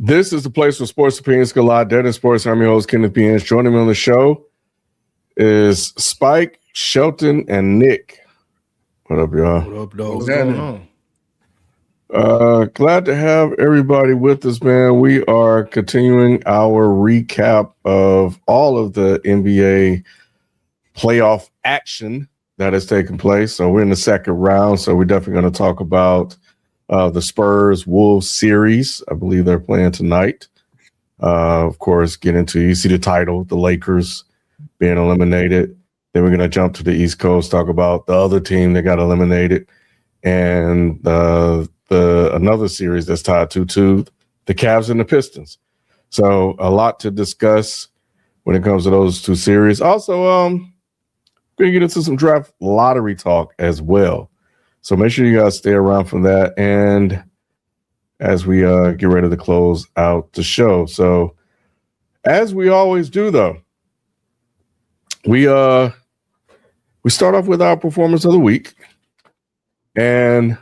This is the place where sports opinions collide. Dead in Sports. I'm your host, Kenneth B. Inch. Joining me on the show is Spike, Shelton, and Nick. What up, y'all? What up, dog? What's going on? Glad to have everybody with us, man. We are continuing our recap of all of the NBA playoff action that has taken place. So we're in the second round. So we're definitely going to talk about the Spurs Wolves series. I believe they're playing tonight. Of course, you see the title, the Lakers being eliminated. Then we're going to jump to the East Coast, talk about the other team that got eliminated, and another series that's tied 2-2, the Cavs and the Pistons. So a lot to discuss when it comes to those two series. Also, we're going to get into some draft lottery talk as well. So make sure you guys stay around for that. And as we get ready to close out the show. So as we always do, though, we start off with our performance of the week. And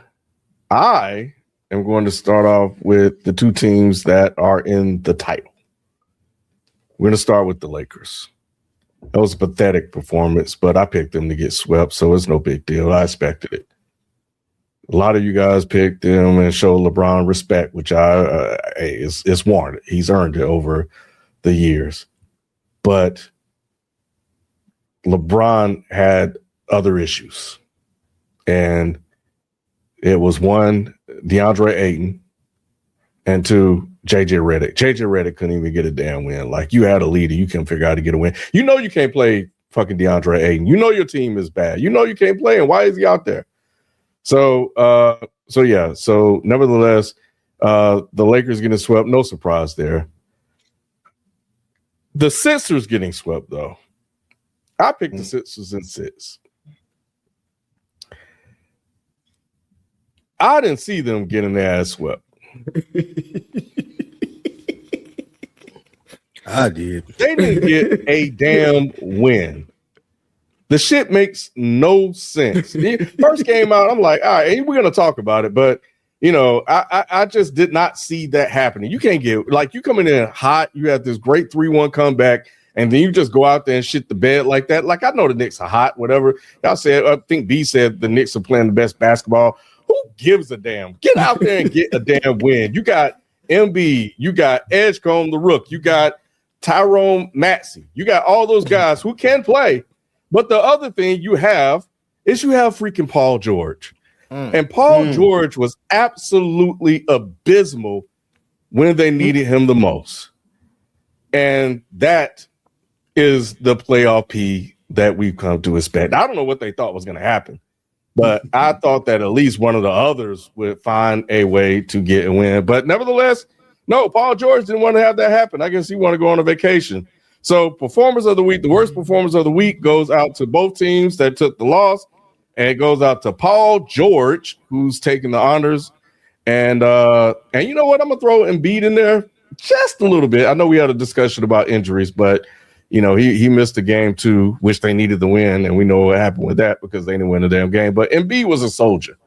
I am going to start off with the two teams that are in the title. We're going to start with the Lakers. That was a pathetic performance, but I picked them to get swept, so it's no big deal. I expected it. A lot of you guys picked them and showed LeBron respect, which it's warranted. He's earned it over the years. But LeBron had other issues. And it was one, DeAndre Ayton, and two, JJ Redick. JJ Redick couldn't even get a damn win. Like, you had a leader, you couldn't figure out how to get a win. You know you can't play fucking DeAndre Ayton. You know your team is bad. You know you can't play him. Why is he out there? So nevertheless, the Lakers getting swept, no surprise there. The Sixers getting swept, though. I picked the Sixers in 6. I didn't see them getting their ass swept. I did. They didn't get a damn win. The shit makes no sense. First game out, I'm like, all right, we're going to talk about it. But, I just did not see that happening. You can't get, like, you coming in hot. You have this great 3-1 comeback, and then you just go out there and shit the bed like that. Like, I know the Knicks are hot, whatever. Y'all said, I think B said the Knicks are playing the best basketball. Who gives a damn? Get out there and get a damn win. You got MB, you got Edgecombe, the Rook, you got Tyrone Maxey. You got all those guys who can play. But the other thing you have is you have freaking Paul George. And Paul George was absolutely abysmal when they needed him the most. And that is the playoff P that we've come to expect. I don't know what they thought was going to happen, but I thought that at least one of the others would find a way to get a win. But nevertheless, no, Paul George didn't want to have that happen. I guess he wanted to go on a vacation. So performers of the week, the worst performers of the week goes out to both teams that took the loss, and it goes out to Paul George, who's taking the honors. And you know what? I'm going to throw Embiid in there just a little bit. I know we had a discussion about injuries, but, he missed the game too, which they needed to win, and we know what happened with that because they didn't win the damn game. But Embiid was a soldier.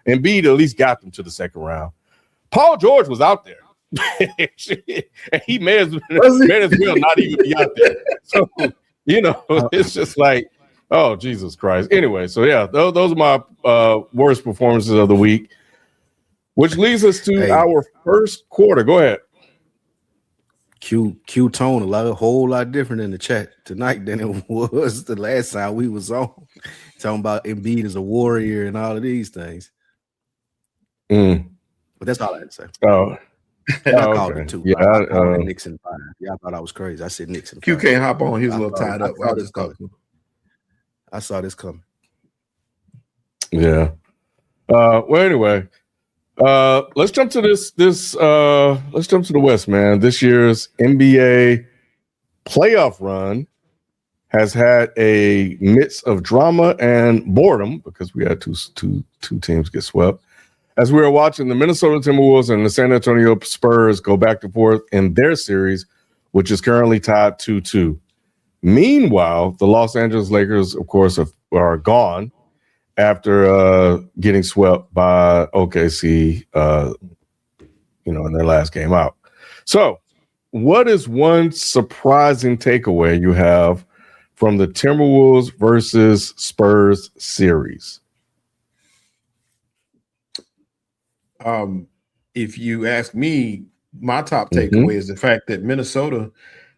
Embiid at least got them to the second round. Paul George was out there. And he may as well not even be out there. So, it's just like, oh, Jesus Christ. Anyway, so yeah, those are my worst performances of the week, which leads us to our first quarter. Go ahead. Q tone a whole lot different in the chat tonight than it was the last time we was on. Talking about Embiid as a warrior and all of these things. But that's all I had to say. Oh. I called it too. Yeah, I called it Knicks in 5. Yeah, I thought I was crazy. I said Knicks in 5. Q can't hop on. He was a little tied up. I saw this coming. Yeah. Well, anyway, let's jump to this. Let's jump to the West, man. This year's NBA playoff run has had a mix of drama and boredom because we had two teams get swept. As we were watching the Minnesota Timberwolves and the San Antonio Spurs go back and forth in their series, which is currently tied 2-2. Meanwhile, the Los Angeles Lakers, of course, are gone after getting swept by OKC, in their last game out. So, what is one surprising takeaway you have from the Timberwolves versus Spurs series? If you ask me, my top takeaway is the fact that Minnesota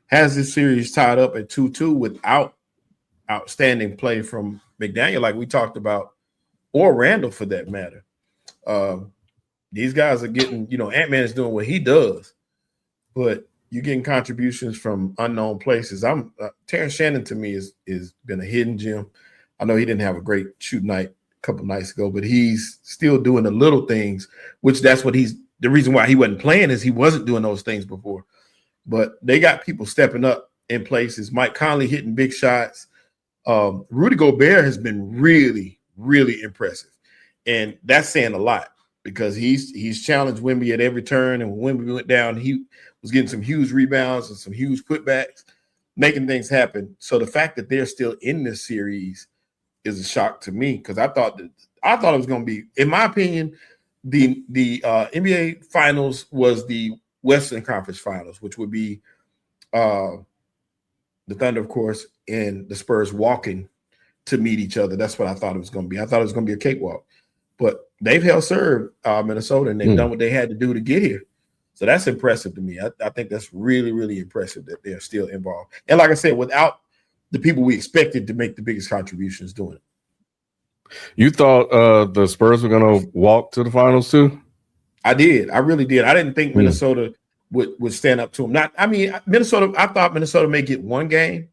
has this series tied up at 2-2 without outstanding play from McDaniel, like we talked about, or Randall for that matter. These guys are getting, Ant-Man is doing what he does, but you're getting contributions from unknown places. Terrence Shannon to me is been a hidden gem. I know he didn't have a great shoot night a couple nights ago, but he's still doing the little things, which that's what the reason why he wasn't playing is he wasn't doing those things before. But they got people stepping up in places. Mike Conley hitting big shots. Rudy Gobert has been really, really impressive. And that's saying a lot because he's challenged Wemby at every turn. And when Wemby went down, he was getting some huge rebounds and some huge putbacks, making things happen. So the fact that they're still in this series is a shock to me because I thought it was going to be, in my opinion, the NBA Finals was the Western Conference Finals, which would be the Thunder, of course, and the Spurs walking to meet each other. That's what I thought it was going to be. I thought it was going to be a cakewalk. But they've held serve Minnesota, and they've done what they had to do to get here. So that's impressive to me. I think that's really, really impressive that they're still involved. And like I said, without the people we expected to make the biggest contributions doing it. You thought the Spurs were going to walk to the finals too? I did. I really did. I didn't think Minnesota would stand up to them. Minnesota. I thought Minnesota may get one game,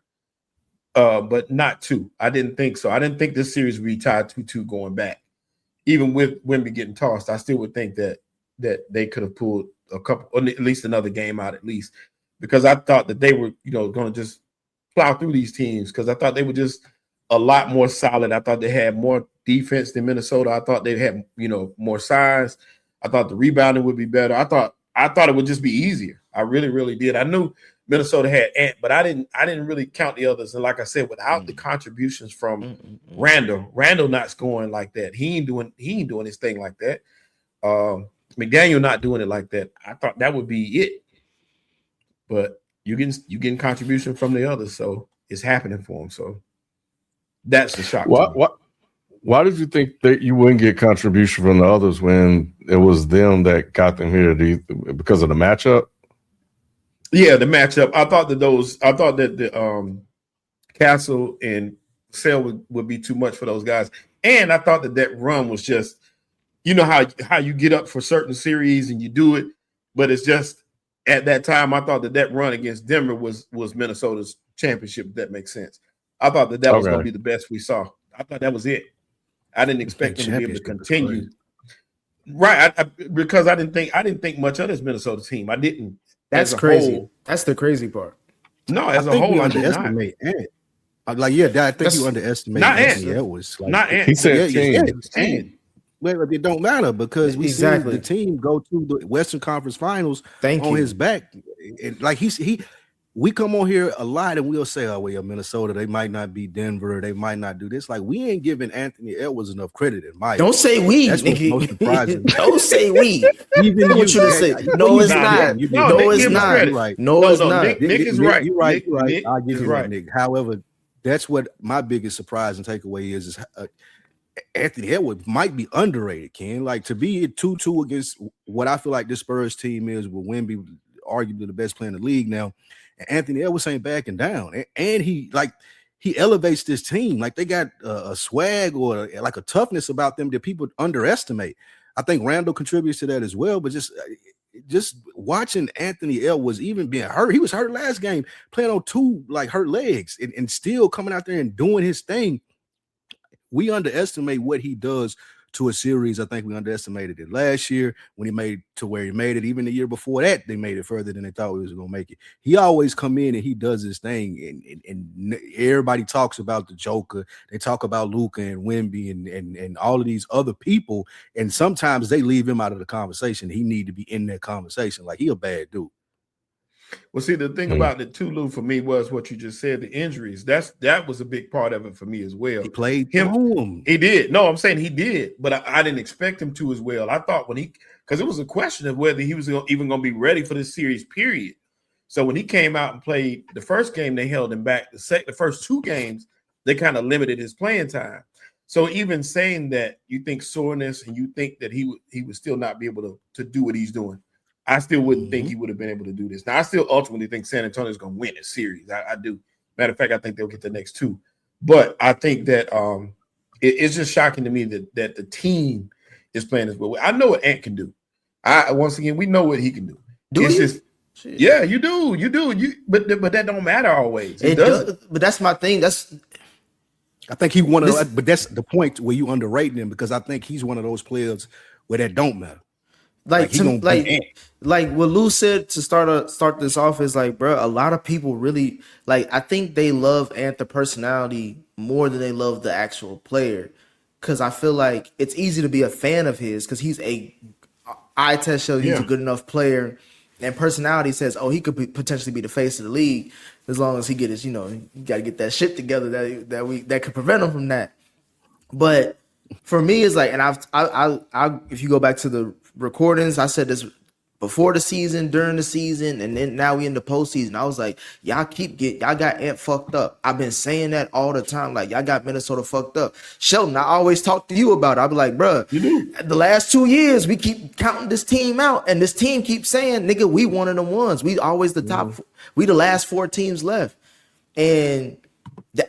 but not two. I didn't think so. I didn't think this series would be tied 2-2 going back. Even with Wemby getting tossed, I still would think that they could have pulled a couple, or at least another game out, at least, because I thought that they were, going to just plow through these teams because I thought they were just a lot more solid. I thought they had more defense than Minnesota. I thought they had, more size. I thought the rebounding would be better. I thought it would just be easier. I really, really did. I knew Minnesota had Ant, but I didn't really count the others. And like I said, without the contributions from Randall not scoring like that, he ain't doing his thing like that. McDaniel not doing it like that. I thought that would be it. But you getting contribution from the others, so it's happening for him. So that's the shock. Why did you think that you wouldn't get contribution from the others when it was them that got them here? Because of the matchup? Yeah, the matchup. I thought that the Castle and Sale would be too much for those guys. And I thought that run was just, how you get up for certain series and you do it, but it's just at that time I thought that run against Denver was Minnesota's championship, if that makes sense. I thought that was going to be the best we saw. I thought that was it. I didn't expect them to be able to continue. Right, because I didn't think much of this Minnesota team. I didn't. That's crazy. That's the crazy part. No, as a whole, I underestimate Ant. I think you underestimate not Ant. Ant. It was like, not Ant. He said 10. Well, it don't matter because we see the team go to the Western Conference Finals his back. Like we come on here a lot and we'll say, oh, well, Minnesota, they might not be Denver, they might not do this. Like, we ain't giving Anthony Edwards enough credit in my Don't say we. That's what's most surprising. Don't say we. Even I want you to say, no, it's not. No, it's not. Right. No, it's not. Nick is right. You're right. Nick I'll give you right. that, Nick. However, that's what my biggest surprise and takeaway is Anthony Edwards might be underrated, Ken. Like, to be 2-2 against what I feel like this Spurs team is with Wemby, arguably the best player in the league now. And Anthony Edwards ain't backing down. And he elevates this team. Like, they got a swag or like a toughness about them that people underestimate. I think Randall contributes to that as well, but just watching Anthony Edwards even being hurt. He was hurt last game, playing on two hurt legs and still coming out there and doing his thing. We underestimate what he does to a series. I think we underestimated it last year when he made to where he made it. Even the year before that, they made it further than they thought we was going to make it. He always come in and he does his thing, and everybody talks about the Joker. They talk about Luka and Wemby and all of these other people, and sometimes they leave him out of the conversation. He need to be in that conversation. Like, he a bad dude. Well, see, the thing about the Tulu for me was what you just said, the injuries. That was a big part of it for me as well. He played him. He did. No, I'm saying he did, but I didn't expect him to as well. I thought when he because it was a question of whether he was even going to be ready for this series, period. So when he came out and played the first game, they held him back. The first 2 games, they kind of limited his playing time. So even saying that you think soreness and you think that he would still not be able to do what he's doing, I still wouldn't think he would have been able to do this. Now, I still ultimately think San Antonio is going to win this series. I do. Matter of fact, I think they'll get the next 2. But I think that it's just shocking to me that the team is playing this well. I know what Ant can do. Once again, we know what he can do. Yeah, you do. But that don't matter always. It doesn't. But that's my thing. I think he one of, but that's the point where you underrate him, because I think he's one of those players where that don't matter. Like what Lou said to start this off is like, bro, a lot of people really I think they love Ant the personality more than they love the actual player, because I feel like it's easy to be a fan of his because he's a eye test shows he's a good enough player, and personality says, oh, he could potentially be the face of the league as long as he get his, you got to get that shit together that could prevent him from that. But for me, it's like, and I if you go back to the recordings, I said this before the season, during the season, and then now we in the postseason. I was like, y'all got Ant fucked up. I've been saying that all the time. Like, y'all got Minnesota fucked up. Sheldon, I always talk to you about it. I'll be like, bro, the last 2 years, we keep counting this team out, and this team keeps saying, nigga, we one of the ones. We always the top. We the last 4 teams left. And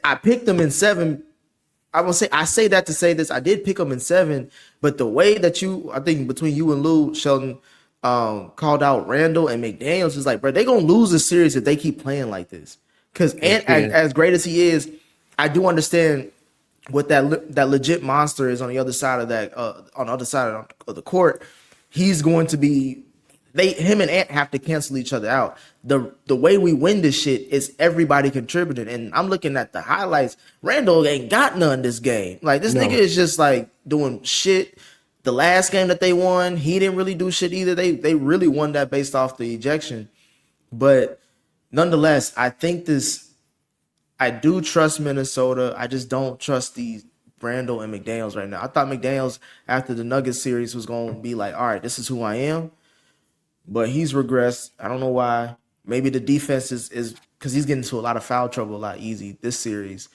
I picked them in 7. I say that to say this. I did pick them in 7, but the way that I think between you and Lou, Sheldon, called out Randall and McDaniels is like, bro, they gonna lose this series if they keep playing like this. Because Ant, as great as he is, I do understand what that legit monster is on the other side of that, on the other side of the court. He's going to be. Him and Ant have to cancel each other out. The way we win this shit is everybody contributing. And I'm looking at the highlights. Randall ain't got none this game. Like, this nigga is just like doing shit. The last game that they won, he didn't really do shit either. They really won that based off the ejection. But nonetheless, I do trust Minnesota. I just don't trust these Randall and McDaniels right now. I thought McDaniels after the Nuggets series was going to be like, all right, this is who I am. But he's regressed. I don't know why. Maybe the defense is because he's getting into a lot of foul trouble a lot easy this series.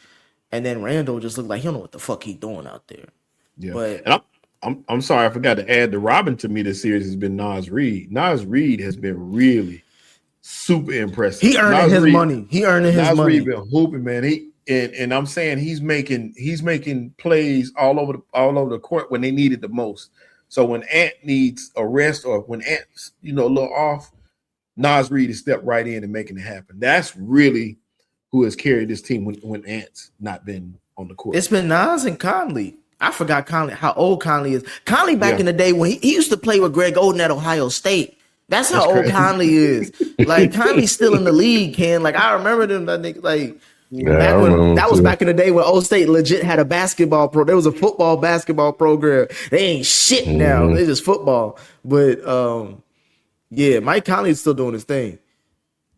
And then Randall just looked like he don't know what the fuck he's doing out there. Yeah. But I'm sorry, I forgot to add the Robin to me this series has been Naz Reid. Naz Reid has been really super impressive. He earning his money. Naz Reid been hooping, man. And I'm saying he's making plays all over the court when they need it the most. So when Ant needs a rest or when Ant's a little off, Naz Reid has stepped right in and making it happen. That's really who has carried this team when Ant's not been on the court. It's been Naz and Conley. I forgot Conley, how old Conley is. Conley back in the day when he used to play with Greg Oden at Ohio State. That's how old Conley is. Like, Conley's still in the league, Ken. Like, I remember them. That nigga, like, that was back in the day when Old State legit had a basketball pro. There was a football basketball program. They ain't shit now. They just football. But Mike Conley is still doing his thing.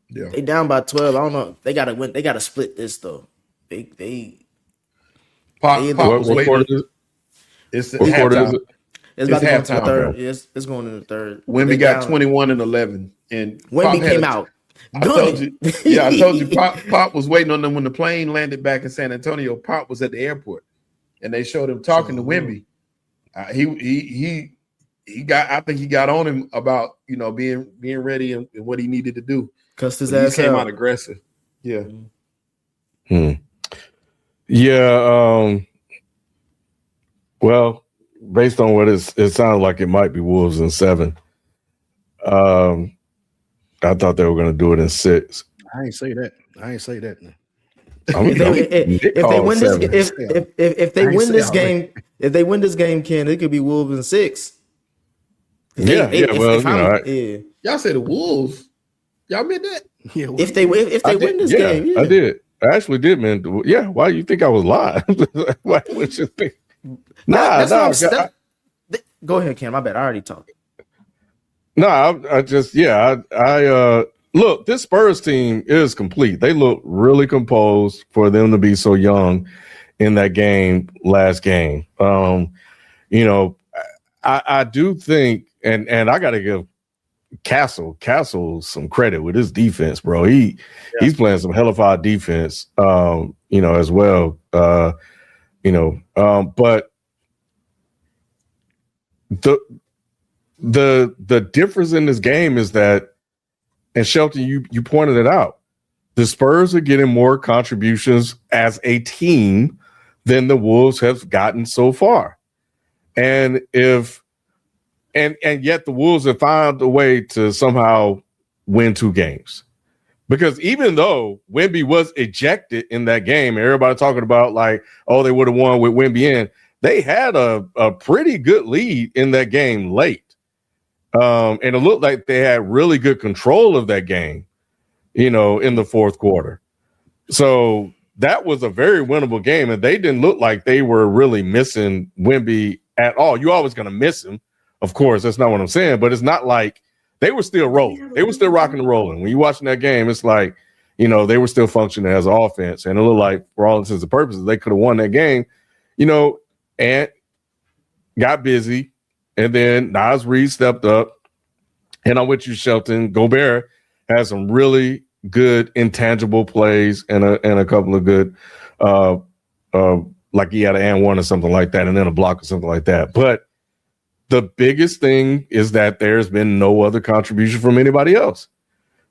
Yeah. They down by 12. I don't know. They gotta win. They gotta split this though. Pop was waiting. It's halftime. It's about to go into the third. It's going in the third. Wemby got 21 and 11, and Wemby came out. I told you, Pop was waiting on them when the plane landed back in San Antonio. Pop was at the airport, and they showed him talking to Wemby. He got. I think he got on him about being ready and what he needed to do. Cussed his ass out. He came out aggressive. Yeah. Yeah. Well, based on what it sounds like, it might be Wolves in 7. I thought they were going to do it in 6. I ain't say that. If they win this game, Ken, it could be Wolves in 6. Y'all said the Wolves. Y'all meant that? Yeah. If they win this game, yeah. I did. I actually did, man. Yeah. Why do you think I was lying? Why would you think? Go ahead, Ken. My bad. I already talked. No, I look, this Spurs team is complete. They look really composed for them to be so young in that game, last game. I do think and I got to give Castle some credit with his defense, bro. He's playing some hellified defense, as well. But the difference in this game is that, and Shelton, you pointed it out, the Spurs are getting more contributions as a team than the Wolves have gotten so far. And yet the Wolves have found a way to somehow win 2 games. Because even though Wemby was ejected in that game, everybody talking about like, oh, they would have won with Wemby in, they had a pretty good lead in that game late. And it looked like they had really good control of that game, in the fourth quarter. So that was a very winnable game, and they didn't look like they were really missing Wemby at all. You're always going to miss him. Of course, that's not what I'm saying, but it's not like they were still rolling. They were still rocking and rolling. When you're watching that game, it's like, they were still functioning as an offense, and it looked like, for all intents and purposes, they could have won that game, and got busy, and then Naz Reid stepped up, and I'm with you, Shelton. Gobert has some really good intangible plays and a couple of good, like he had an and one or something like that, and then a block or something like that. But the biggest thing is that there's been no other contribution from anybody else,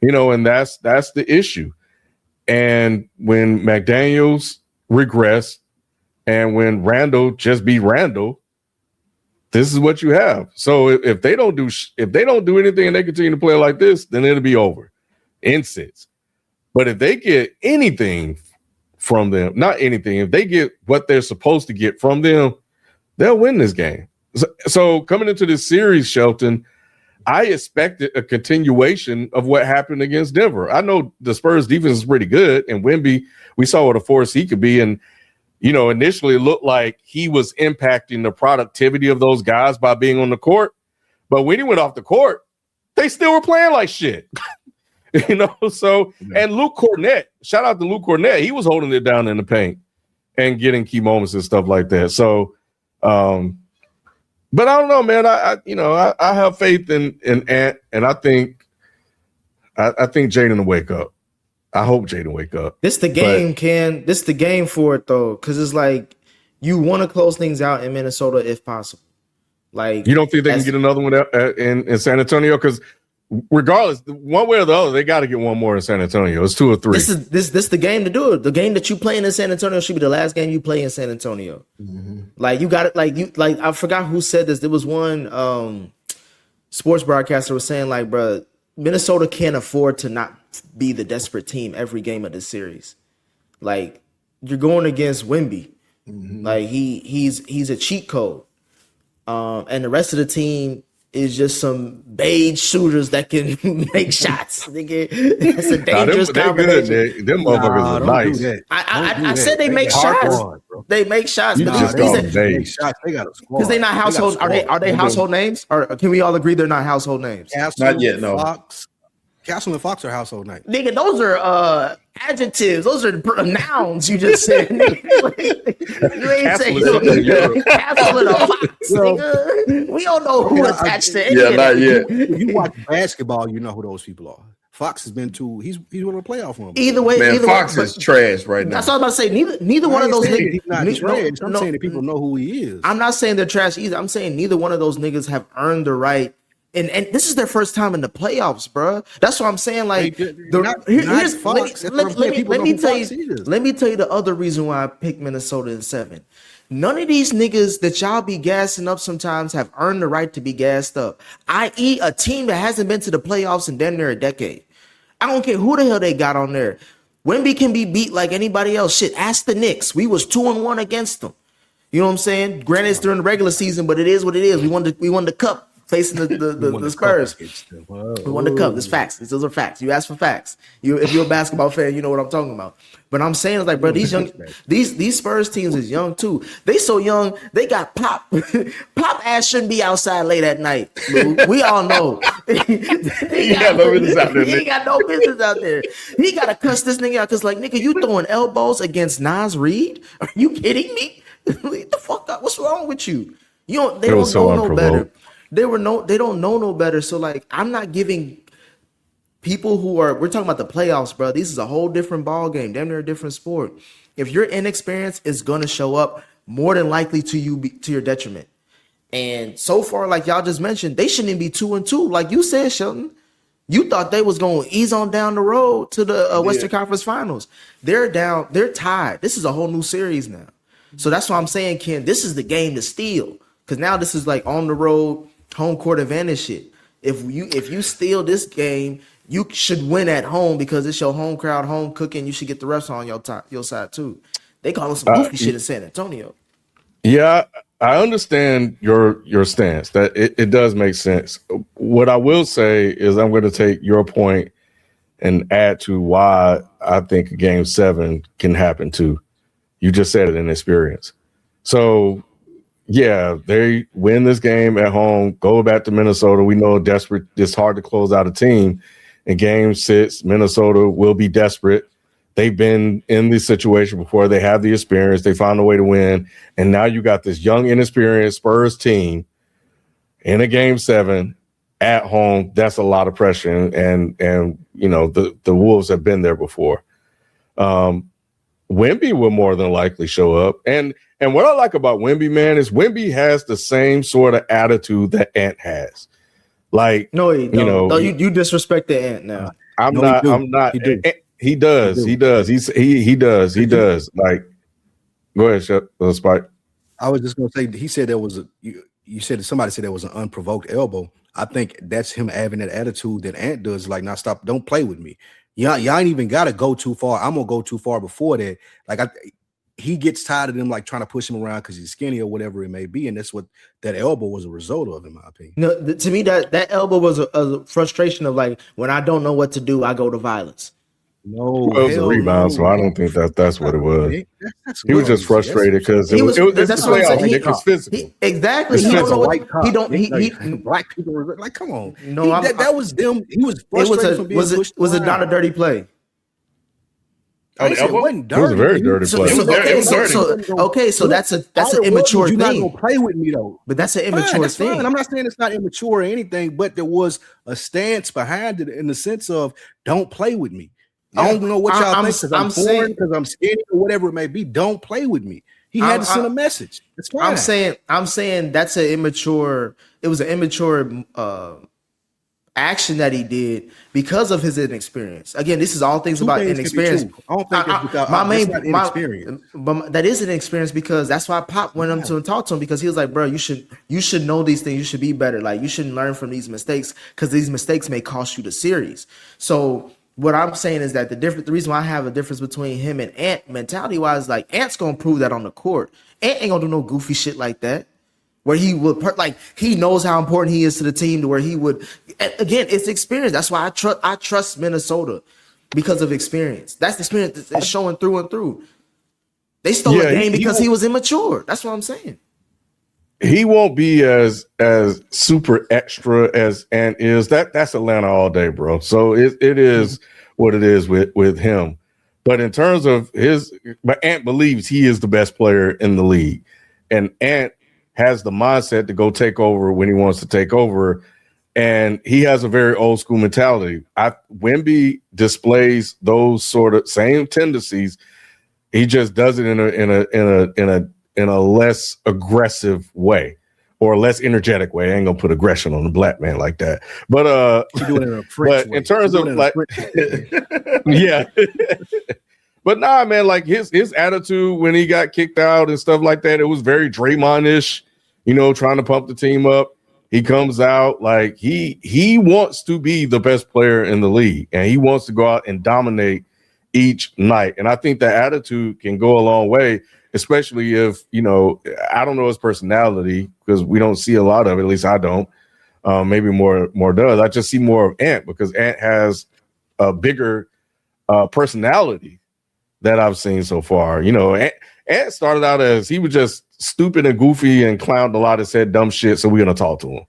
and that's the issue. And when McDaniels regressed, and when Randall just beat Randall, this is what you have. So if they don't do anything and they continue to play like this, then it'll be over in 6. But if they get anything from them, not anything, if they get what they're supposed to get from them, they'll win this game. So coming into this series, Shelton, I expected a continuation of what happened against Denver. I know the Spurs defense is pretty good, and Wemby, we saw what a force he could be. And, initially it looked like he was impacting the productivity of those guys by being on the court. But when he went off the court, they still were playing like shit. So, and Luke Cornett, shout out to Luke Cornett. He was holding it down in the paint and getting key moments and stuff like that. So, but I don't know, man. I have faith in Ant, and I think Jaden will wake up. I hope Jaden wake up. This the game, Ken. This the game for it though, because it's like you want to close things out in Minnesota if possible. Like, you don't think they can get another one in San Antonio? Because regardless, one way or the other, they got to get one more in San Antonio. It's 2 or 3. This the game to do it. The game that you playing in San Antonio should be the last game you play in San Antonio. Mm-hmm. Like, you got it. Like I forgot who said this. There was one sports broadcaster was saying, like, bro, Minnesota can't afford to not be the desperate team every game of this series. Like, you're going against Wemby. Mm-hmm. Like, he's a cheat code. And the rest of the team is just some beige shooters that can make shots. It's a dangerous combination. Them motherfuckers are nice. I said they make shots. They make shots. You just call them beige. They got a squad. Because they're not household. Are they household names? Or can we all agree they're not household names? Not yet, no. Castle and Fox are household names. Nigga, those are adjectives. Those are nouns you just said. You ain't saying Castle and a Fox. Nigga. We don't know who attached to any. Yeah, not yet. If you watch basketball, you know who those people are. Fox has been to. He's one of the playoff ones. Either way, man, Fox is trash right now. That's what I was about to say. Neither one of those niggas. He's not trash. I'm saying that people know who he is. I'm not saying they're trash either. I'm saying neither one of those niggas have earned the right. And this is their first time in the playoffs, bro. That's what I'm saying. Like, let me tell you the other reason why I picked Minnesota in 7. None of these niggas that y'all be gassing up sometimes have earned the right to be gassed up, i.e. a team that hasn't been to the playoffs in damn near a decade. I don't care who the hell they got on there. Wemby can be beat like anybody else. Shit, ask the Knicks. We was 2-1 against them. You know what I'm saying? Granted, it's during the regular season, but it is what it is. We won the cup. Facing the Spurs. We won the cup. It's facts. Those are facts. You ask for facts. If you're a basketball fan, you know what I'm talking about. But I'm saying, it's like, bro, these Spurs teams is young too. They so young, they got Pop. Pop ass shouldn't be outside late at night. We all know. He got no business out there. He ain't got no business out there. He gotta cuss this nigga out because, like, nigga, you throwing elbows against Naz Reid? Are you kidding me? What the fuck up? What's wrong with you? They don't know no better. They don't know no better. So like, I'm not giving people we're talking about the playoffs, bro. This is a whole different ball game. Damn near a different sport. If your inexperience is gonna show up more than likely to your detriment. And so far, like y'all just mentioned, they shouldn't even be 2-2. Like you said, Shelton, you thought they was going to ease on down the road to the Western Conference Finals. They're tied. This is a whole new series now. So that's why I'm saying, Ken, this is the game to steal. Because now this is like on the road, home court advantage shit. If you steal this game, you should win at home because it's your home crowd, home cooking. You should get the refs on your side too. They call us some goofy shit in San Antonio. Yeah, I understand your stance. That it does make sense. What I will say is I'm going to take your point and add to why I think Game 7 can happen too. You just said it in experience. So, yeah, they win this game at home, go back to Minnesota. We know it's hard to close out a team. In Game 6, Minnesota will be desperate. They've been in this situation before. They have the experience. They found a way to win. And now you got this young, inexperienced Spurs team in a Game 7 at home. That's a lot of pressure. And you know, the Wolves have been there before. Wemby will more than likely show up. And what I like about Wemby, man, is Wemby has the same sort of attitude that Ant has. Like, no, he don't. You know, you disrespect the Ant now. I'm not. He does. He does. Like, go ahead, Spike. I was just gonna say he said there was you said somebody said there was an unprovoked elbow. I think that's him having that attitude that Ant does. Like, now stop, don't play with me. Y'all ain't even gotta go too far. I'm gonna go too far before that. Like, he gets tired of them like trying to push him around because he's skinny or whatever it may be, and that's what that elbow was a result of, in my opinion. No, to me that elbow was a frustration of like, when I don't know what to do, I go to violence. No, it was a rebound, so I don't think that's what it was. He was just frustrated because it was physical. Exactly. He don't know what black people were like, come on. No, that was them. He was frustrated from being pushed. Was it not a dirty play? It wasn't dirty. It was a very dirty play. Okay, so that's an immature thing. You're not gonna play with me though. But that's an immature thing. Fine. I'm not saying it's not immature or anything, but there was a stance behind it in the sense of don't play with me. Yeah. I don't know what y'all think because I'm foreign, because I'm skinny or whatever it may be. Don't play with me. He had to send a message. It's fine. I'm saying that's an immature. It was an immature action that he did because of his inexperience. Again, this is all things about inexperience. I don't think it's because inexperience. But that is an experience because that's why Pop went up to and talked to him, because he was like, bro, you should know these things. You should be better. Like, you shouldn't learn from these mistakes because these mistakes may cost you the series. So what I'm saying is that the reason why I have a difference between him and Ant mentality wise, like, Ant's gonna prove that on the court. Ant ain't gonna do no goofy shit like that, where he would he knows how important he is to the team, to where he would, again, it's experience. That's why I trust Minnesota, because of experience. That's the experience that's showing through and through. They stole a game because he was immature. That's what I'm saying. He won't be as super extra as Ant is. That's Atlanta all day, bro. So it is what it is with him. But in terms of but Ant believes he is the best player in the league, and Ant has the mindset to go take over when he wants to take over, and he has a very old school mentality. Wemby displays those sort of same tendencies. He just does it in a less aggressive way, or a less energetic way. I ain't gonna put aggression on a black man like that. But in terms of like, yeah. But nah, man, like his attitude when he got kicked out and stuff like that, it was very Draymond-ish, trying to pump the team up. He comes out like he wants to be the best player in the league, and he wants to go out and dominate each night. And I think that attitude can go a long way, especially if, I don't know his personality because we don't see a lot of it. At least I don't. Maybe more does. I just see more of Ant because Ant has a bigger personality that I've seen so far. Ant started out as he was just stupid and goofy and clowned a lot and said dumb shit, so we're going to talk to him.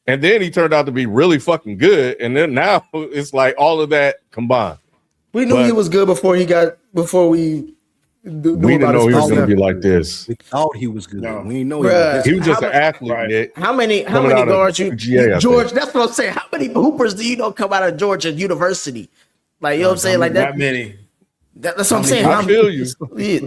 And then he turned out to be really fucking good. And then now it's like all of that combined. We knew he was good before we We didn't know he was going to be like this. We thought he was good. No. We didn't know Bruh, He was just How an mu- athlete, Right. Nick. How many Coming out of guards UGA, I George? think. That's what I'm saying. How many hoopers do you know come out of Georgia University? Like, you know what I'm saying? Like Not that. many. That's what I'm saying. I feel you. Yeah,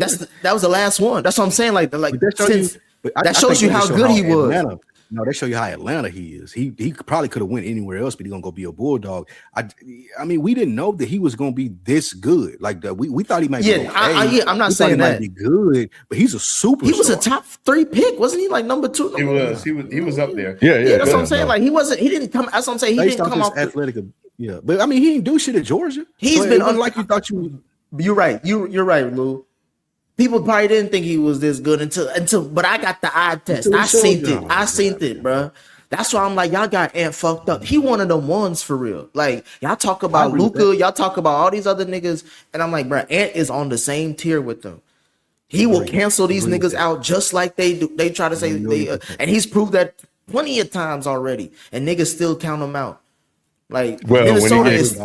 that was the last one. That's what I'm saying. Like But that since I that shows you think how show good he was. Atlanta, no, they show you how Atlanta he is. He probably could have went anywhere else, but he's gonna go be a Bulldog. I mean, we didn't know that he was gonna be this good. Like we thought he might be okay. I'm not we saying he that. might be good, but he's a super. He was a top 3 pick, wasn't he? Like number 2. He was up there. Yeah. That's what I'm saying. Like he wasn't. He didn't come. That's what I'm saying. He Based didn't come off off. his athletic. Yeah, but I mean, he didn't do shit at Georgia. He's So been it wasn't like you thought you. You're right. You're right, Lou. People probably didn't think he was this good until. But I got the eye test. I seen it, bro. That's why I'm like, y'all got Ant fucked up. He one of them ones for real. Like y'all talk about Luka, y'all talk about all these other niggas, and I'm like, bro, Ant is on the same tier with them. He will cancel these niggas out just like they do. They try to say and he's proved that plenty of times already, and niggas still count him out. Like Minnesota is.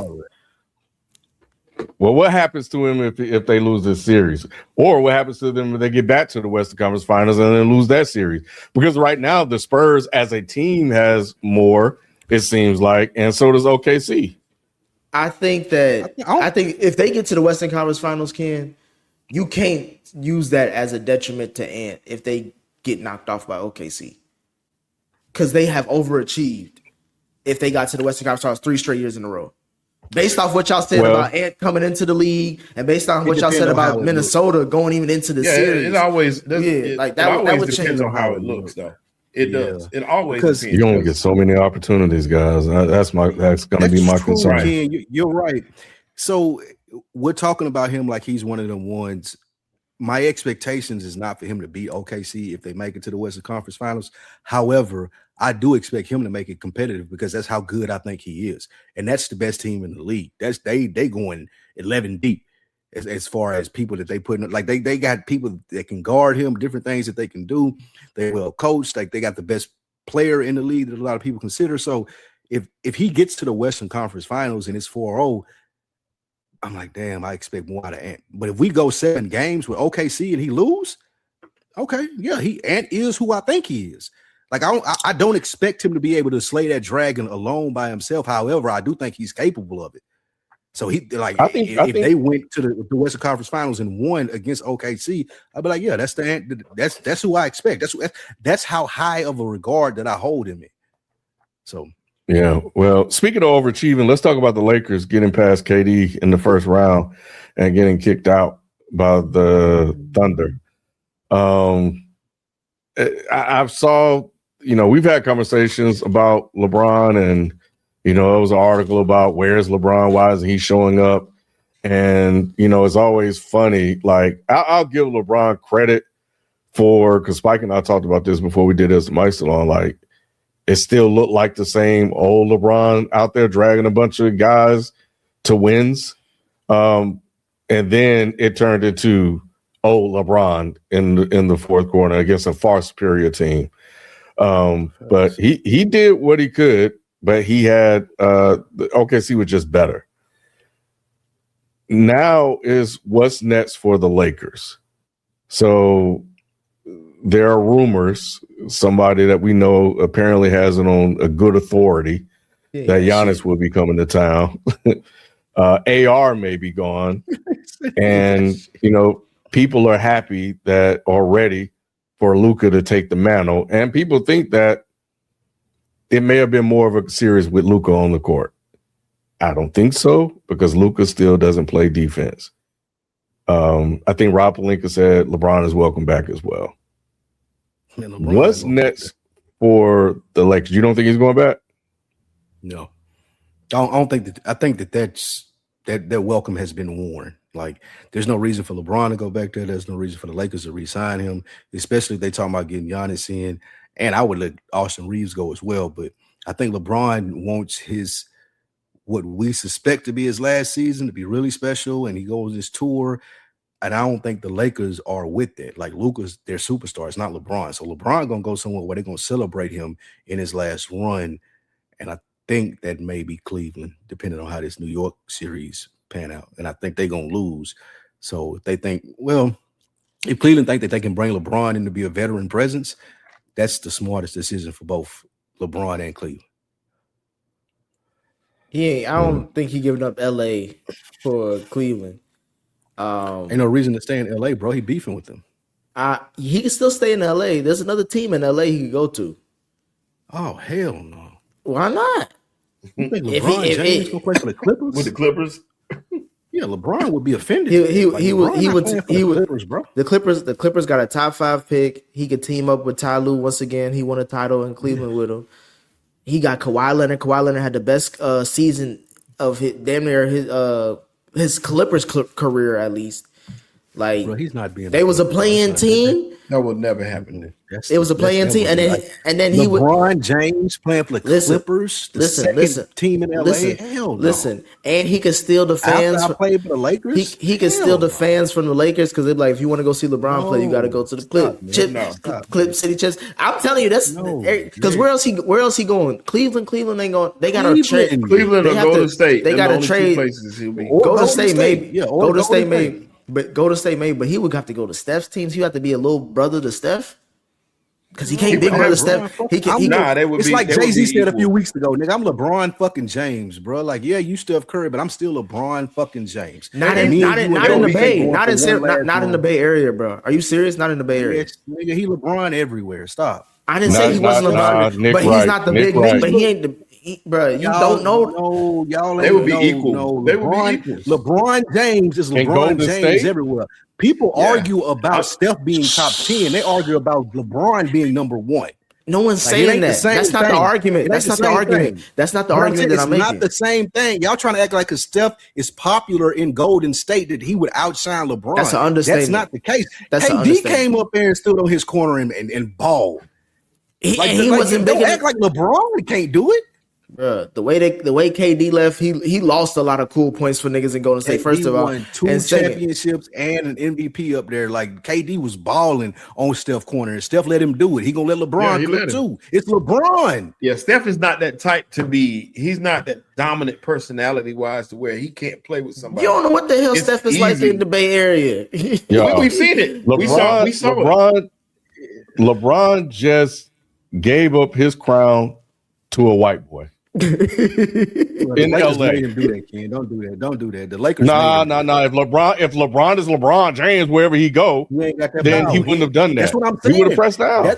Well, what happens to him if they lose this series, or what happens to them if they get back to the Western Conference Finals and then lose that series? Because right now the Spurs as a team has more, it seems like, and so does OKC. I think if they get to the Western Conference Finals, Ken, you can't use that as a detriment to Ant if they get knocked off by OKC, because they have overachieved. If they got to the Western Conference Finals 3 straight years in a row. Based off what y'all said about Ant coming into the league, and based on what y'all said about Minnesota going even into the series, It always that would depends change on how it looks, though. It does. It always depends. You only get so many opportunities, guys. That's going to be my concern. Ken, you're right. So we're talking about him like he's one of them ones. My expectations is not for him to beat OKC if they make it to the Western Conference Finals. However, I do expect him to make it competitive because that's how good I think he is, and that's the best team in the league. That's they going 11 deep as far as people that they put in. Like they got people that can guard him, different things that they can do. They're well coached. Like they got the best player in the league that a lot of people consider. So if he gets to the Western Conference Finals and it's 4-0. I'm like, damn, I expect more out of Ant. But if we go 7 games with OKC and he lose, okay, yeah, Ant is who I think he is. Like I don't expect him to be able to slay that dragon alone by himself. However, I do think he's capable of it. So he like I think they went to the Western Conference Finals and won against OKC, I'd be like, yeah, that's the Ant. That's who I expect. That's how high of a regard that I hold him in. So. Yeah, well, speaking of overachieving, let's talk about the Lakers getting past KD in the first round and getting kicked out by the Thunder. I saw, we've had conversations about LeBron, and, there was an article about where's LeBron, why isn't he showing up? And, it's always funny. Like, I'll give LeBron credit because Spike and I talked about this before we did this Mike Salon, like, it still looked like the same old LeBron out there dragging a bunch of guys to wins. And then it turned into old LeBron in the fourth quarter against a far superior team. But he did what he could, but he had OKC was just better. Now is what's next for the Lakers. So there are rumors, somebody that we know apparently has it on a good authority, that Giannis will be coming to town. AR may be gone. And, people are happy that already for Luka to take the mantle. And people think that it may have been more of a series with Luka on the court. I don't think so, because Luka still doesn't play defense. I think Rob Pelinka said LeBron is welcome back as well. Man, what's next for the Lakers? You don't think he's going back? No, I don't think that. I think that welcome has been worn. Like, there's no reason for LeBron to go back there. There's no reason for the Lakers to re-sign him, especially if they talking about getting Giannis in. And I would let Austin Reeves go as well. But I think LeBron wants what we suspect to be his last season to be really special, and he goes this tour. And I don't think the Lakers are with it. Like, Luka's their superstar. It's not LeBron. So LeBron going to go somewhere where they're going to celebrate him in his last run. And I think that may be Cleveland, depending on how this New York series pan out. And I think they're going to lose. So if they think, well, If Cleveland think that they can bring LeBron in to be a veteran presence, that's the smartest decision for both LeBron and Cleveland. I don't think he giving up LA for Cleveland. Ain't no reason to stay in LA, bro. He beefing with them. He can still stay in LA. There's another team in LA he could go to. Oh, hell no. Why not? You think LeBron James gonna play for the Clippers? With the Clippers? Yeah, LeBron would be offended. He would Clippers, bro. The Clippers got a top 5 pick. He could team up with Ty Lue once again. He won a title in Cleveland with him. He got Kawhi Leonard. Kawhi Leonard had the best season of his Clippers career, at least. Like, bro, he's not being. They was a playing team. That would never happen. It was a playing team, and then he would. LeBron James playing for the Clippers, the second team in LA. Hell no. Listen, and he could steal the fans. After I played for the Lakers, he could steal the fans from the Lakers because they're like, if you want to go see LeBron play, you got to go to the Clip City Chips. I'm telling you, that's because where else he going? Cleveland ain't going. They got to trade. Cleveland or Golden State. They got to trade. Golden State maybe. Yeah, Golden State maybe. But Golden State maybe. But he would have to go to Steph's teams. He would have to be a little brother to Steph. Because he can't big brother Steph. It's like Jay-Z said a few weeks ago, nigga, I'm LeBron fucking James, bro. Like, yeah, you Steph Curry, but I'm still LeBron fucking James. Not in the Bay. Not in the Bay Area, bro. Are you serious? Not in the Bay Area. Nigga, he LeBron everywhere. Stop. I didn't say he wasn't LeBron, but he's not the big nigga. But he ain't the bro. You don't know. No, y'all. They would be equal. No, they would be equal. LeBron James is LeBron James everywhere. People argue about Steph being top 10. They argue about LeBron being number 1. No one's saying that. That's not the argument. That's not the argument. That's not the argument that I'm making. It's not the same thing. Y'all trying to act like because Steph is popular in Golden State that he would outshine LeBron. That's an understatement. That's not the case. KD came up there and stood on his corner and balled. He wasn't big. Don't act like LeBron can't do it. Bruh, the way KD left, he lost a lot of cool points for niggas in Golden State. First of all, won 2 championships and an MVP up there. Like KD was balling on Steph corner, and Steph let him do it. He gonna let LeBron clip too. It's LeBron. Yeah, Steph is not that type to be. He's not that dominant personality wise to where he can't play with somebody. You don't know what the hell Steph is like in the Bay Area. We've seen it. We saw it. LeBron just gave up his crown to a white boy. In LA, do that, Ken. Don't do that. The Lakers. Nah. If LeBron is LeBron James wherever he go, then he wouldn't have done that. That's what I'm saying. He would have pressed down.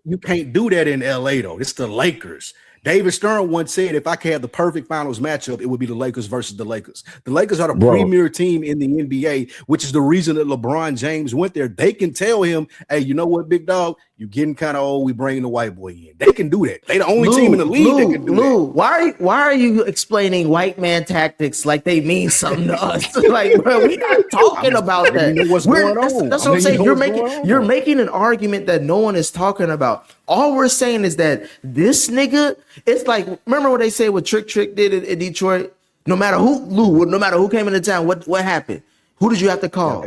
You can't do that in LA though. It's the Lakers. David Stern once said, if I could have the perfect finals matchup, it would be the Lakers versus the Lakers. The Lakers are the premier team in the NBA, which is the reason that LeBron James went there. They can tell him, hey, you know what, big dog? You're getting kind of old. We bringing the white boy in. They can do that. They the only team in the league that can do that. Why are you explaining white man tactics like they mean something to us? Like, bro, we're not talking about that. You know what's going on. That's what I'm saying. You're making an argument that no one is talking about. All we're saying is that this nigga, it's like, remember what they say what Trick did in Detroit? No matter who came into town, what happened? Who did you have to call?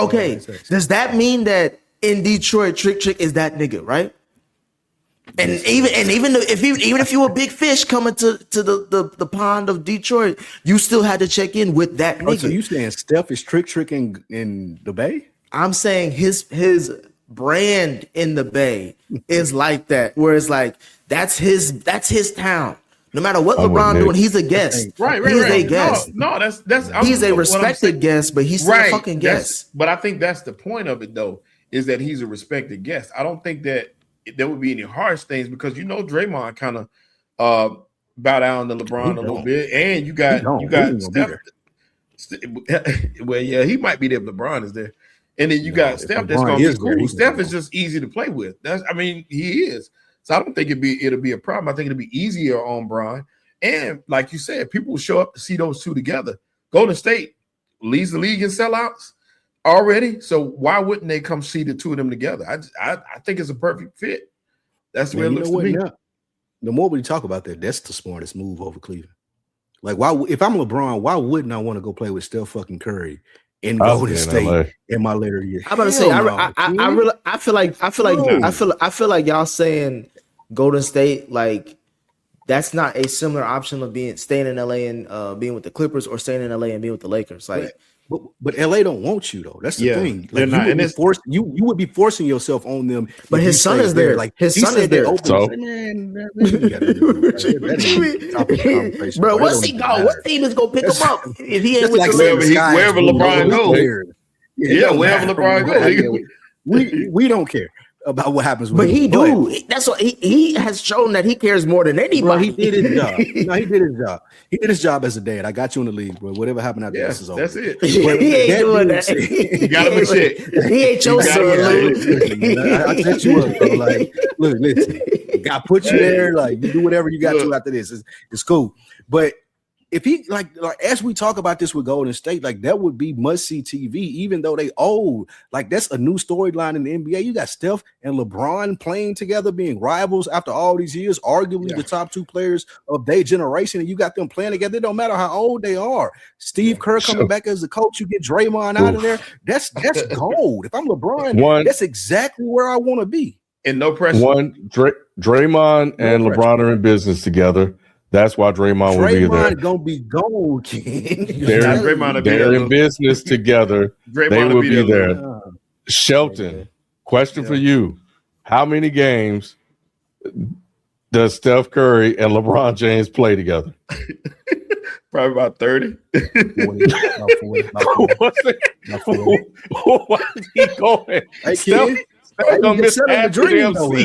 Okay, does that mean that in Detroit, Trick is that nigga, right? And even if you were a big fish coming to the pond of Detroit, you still had to check in with that nigga. So you saying Steph is Trick in the Bay? I'm saying his brand in the Bay is like that, where it's like that's his town. No matter what LeBron doing, he's a guest. Right. He's a guest. No, that's he's a respected guest, but he's still a fucking guest. But I think that's the point of it, though, is that he's a respected guest. I don't think that there would be any harsh things because Draymond kind of bow down to LeBron a little bit, and you got Steph. Well, yeah, he might be there if LeBron is there. And then you got Steph that's going to be cool. Steph is just easy to play with. He is. So I don't think it'll be a problem. I think it'll be easier on Bron. And like you said, people will show up to see those two together. Golden State leads the league in sellouts already. So why wouldn't they come see the two of them together? I think it's a perfect fit. That's the way it looks to me. Now, the more we talk about that, that's the smartest move over Cleveland. Like, why? If I'm LeBron, why wouldn't I want to go play with Steph fucking Curry in Golden State in my later years? I'm about to say, I feel like y'all saying Golden State, like that's not a similar option of staying in LA and being with the Clippers or staying in LA and being with the Lakers. Like But LA don't want you though. That's the thing. They're not, and you would be forcing yourself on them. But his son is there. Like his son is there. So, bro, what's he go? What team is gonna pick him up if he ain't with like wherever LeBron goes? Yeah, wherever LeBron goes. We don't care about what happens with but him. He do. That's what he has shown that he cares more than anybody. Bro, he did his job. No, he did his job. He did his job as a dad. I got you in the league, bro. Whatever happened after this is over. That's it. He ain't doing that. You got him in check. He ain't your son. I set you up, bro. Like, look, listen. God put you there. Like, you do whatever you got to after this. It's cool. But if he like as we talk about this with Golden State, like that would be must-see TV, even though they old. Like that's a new storyline in the NBA. You got Steph and LeBron playing together, being rivals after all these years, arguably the top two players of their generation, and you got them playing together. It don't matter how old they are. Steve Kerr coming back as a coach, you get Draymond out of there. That's gold. If I'm LeBron, that's exactly where I want to be. And no pressure. Draymond and LeBron are in business together. That's why Draymond will be there. Draymond gonna be gold, King. They're in business together. They will be there. Shelton, question for you. How many games does Steph Curry and LeBron James play together? Probably about 30. Why is he going? Hey, Steph, selling the dream, though. We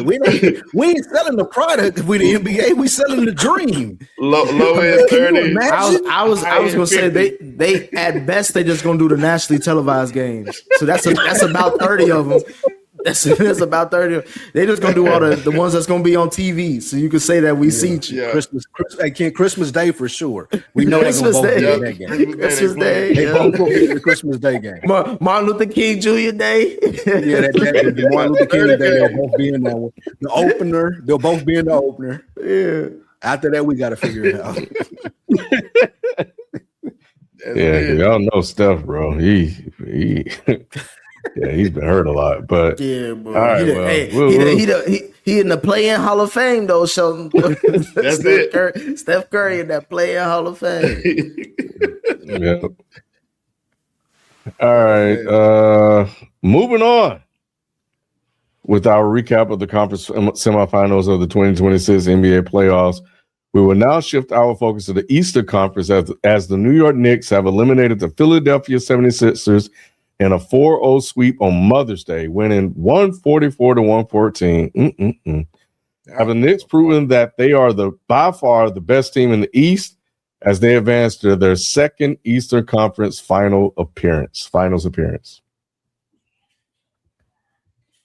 ain't selling the product. If we the NBA, we selling the dream. Low end 30. I was gonna say they at best they just gonna do the nationally televised games. So that's about 30 of them. That's about 30. They just gonna do all the ones that's gonna be on TV. So you can say that we see you. Christmas Day for sure. We know they're gonna both be in that game. Christmas Day. They both will be the Christmas Day game. Martin Luther King Jr. Day. The Martin Luther King Day. They'll both be in that one. The opener. They'll both be in the opener. Yeah. After that, we got to figure it out. Y'all know Steph, bro. He he's been hurt a lot, but bro. All right, he in the play-in Hall of Fame though, Sheldon. That's it. Steph Curry in that play-in Hall of Fame. Yeah. All right. Moving on with our recap of the conference semifinals of the 2026 NBA playoffs. We will now shift our focus to the Eastern Conference as the New York Knicks have eliminated the Philadelphia 76ers in a 4-0 sweep on Mother's Day, winning 144-114. Have the Knicks proven that they are by far the best team in the East as they advance to their second Eastern Conference finals appearance?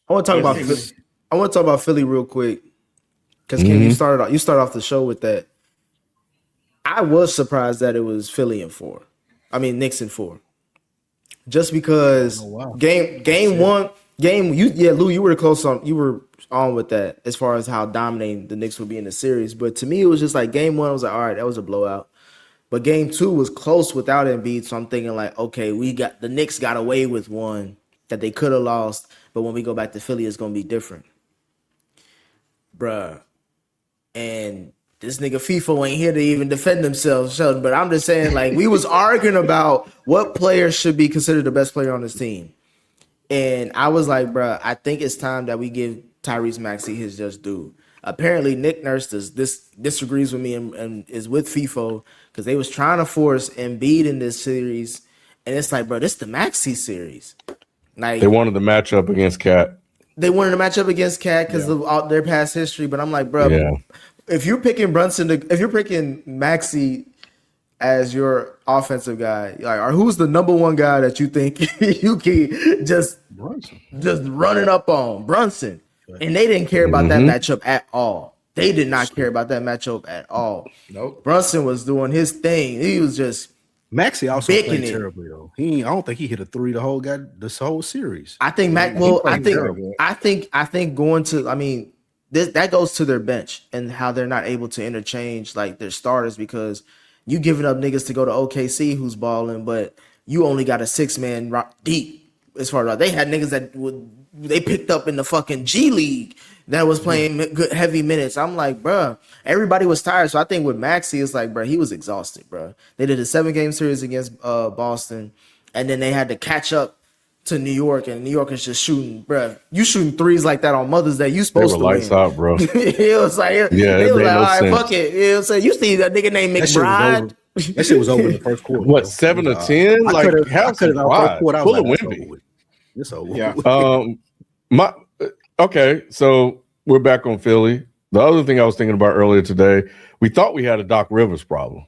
I want to talk about Philly real quick because Ken, you start off the show with that. I was surprised that it was Philly in 4. I mean Knicks in 4. Just because game one, Lou, you were on with that as far as how dominating the Knicks would be in the series. But to me, it was just like game one, I was like, all right, that was a blowout. But game 2 was close without Embiid, so I'm thinking like, okay, the Knicks got away with one that they could have lost, but when we go back to Philly, it's gonna be different, bruh. And this nigga FIFO ain't here to even defend himself, Sheldon. But I'm just saying, like, we was arguing about what player should be considered the best player on this team. And I was like, bruh, I think it's time that we give Tyrese Maxey his just due. Apparently, Nick Nurse disagrees with me and is with FIFO because they was trying to force Embiid in this series. And it's like, bro, this is the Maxey series. Like, they wanted to match up against Cat. They wanted to match up against Cat because of their past history. But I'm like, bro, if you're picking if you're picking Maxey as your offensive guy, like, or who's the number one guy that you think you can just run it up on? Brunson. And they didn't care about that matchup at all. They did not care about that matchup at all. Nope. Brunson was doing his thing. He was just Maxey also played terribly though. I don't think he hit a 3 this whole series. I think I think going to, I mean, that goes to their bench and how they're not able to interchange like their starters because you giving up niggas to go to OKC who's balling, but you only got a 6-man deep as far as they had niggas that they picked up in the fucking G League that was playing good heavy minutes. I'm like, bruh, everybody was tired. So I think with Maxey, it's like, bruh, he was exhausted, bruh. They did a 7-game series against Boston, and then they had to catch up to New York, and New York is just shooting, bruh. You shooting threes like that on Mother's Day, you supposed to lights win. out, bro. It was like, Yeah, it was like, no all right, sense. fuck it. You know what I'm saying? You see that nigga named McBride? That shit was over in the first quarter. What, bro. 7 to 10? I Like, cut it have some out first pride. quarter. I Pull was a like, Wemby. it's over. Yeah. Okay, so we're back on Philly. The other thing I was thinking about earlier today, we thought we had a Doc Rivers problem.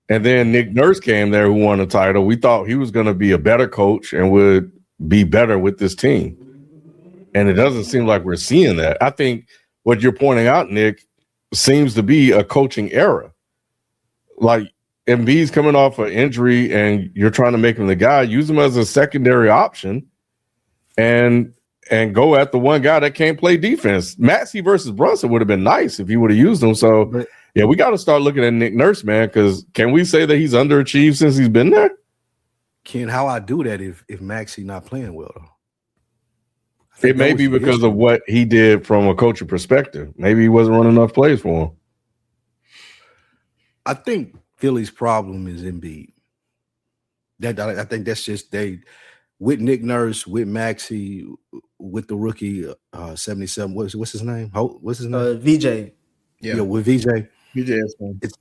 And then Nick Nurse came there who won the title. We thought he was going to be a better coach and would be better with this team. And it doesn't seem like we're seeing that. I think what you're pointing out, Nick, seems to be a coaching error. Like Embiid's coming off an injury and you're trying to make him the guy, use him as a secondary option and go at the one guy that can't play defense. Maxey versus Brunson would have been nice if he would have used him. So, yeah, we got to start looking at Nick Nurse, man, because can we say that he's underachieved since he's been there? Ken, how I do that if Maxey not playing well, though? It may be because of what he did from a coaching perspective. Maybe he wasn't running enough plays for him. I think Philly's problem is Embiid. I think that's just with Nick Nurse, with Maxey, with the rookie 77. What's his name? What's his name? VJ. Yeah, with VJ. VJ.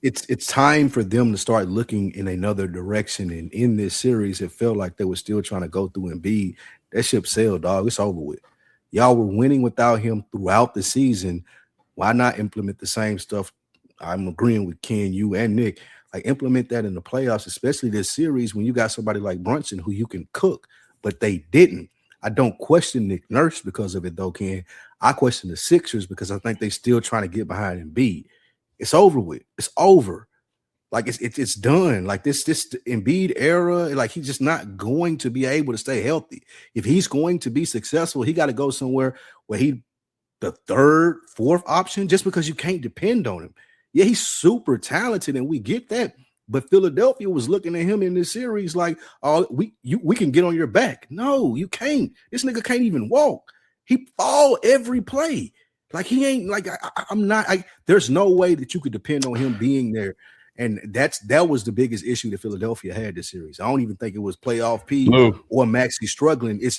It's time for them to start looking in another direction. And in this series, it felt like they were still trying to go through Embiid. That ship sailed, dog. It's over with. Y'all were winning without him throughout the season. Why not implement the same stuff? I'm agreeing with Ken, you, and Nick. Like, implement that in the playoffs, especially this series when you got somebody like Brunson who you can cook, but they didn't. I don't question Nick Nurse because of it, though, Ken. I question the Sixers because I think they're still trying to get behind Embiid. It's over with. It's over. Like, it's done. Like, this Embiid era, like, he's just not going to be able to stay healthy. If he's going to be successful, he got to go somewhere where he the third, fourth option, just because you can't depend on him. Yeah, he's super talented, and we get that. But Philadelphia was looking at him in this series like, oh, we can get on your back. No, you can't. This nigga can't even walk. He fall every play. Like, he ain't like there's no way that you could depend on him being there. And that was the biggest issue that Philadelphia had this series. I don't even think it was playoff P or Maxey struggling. We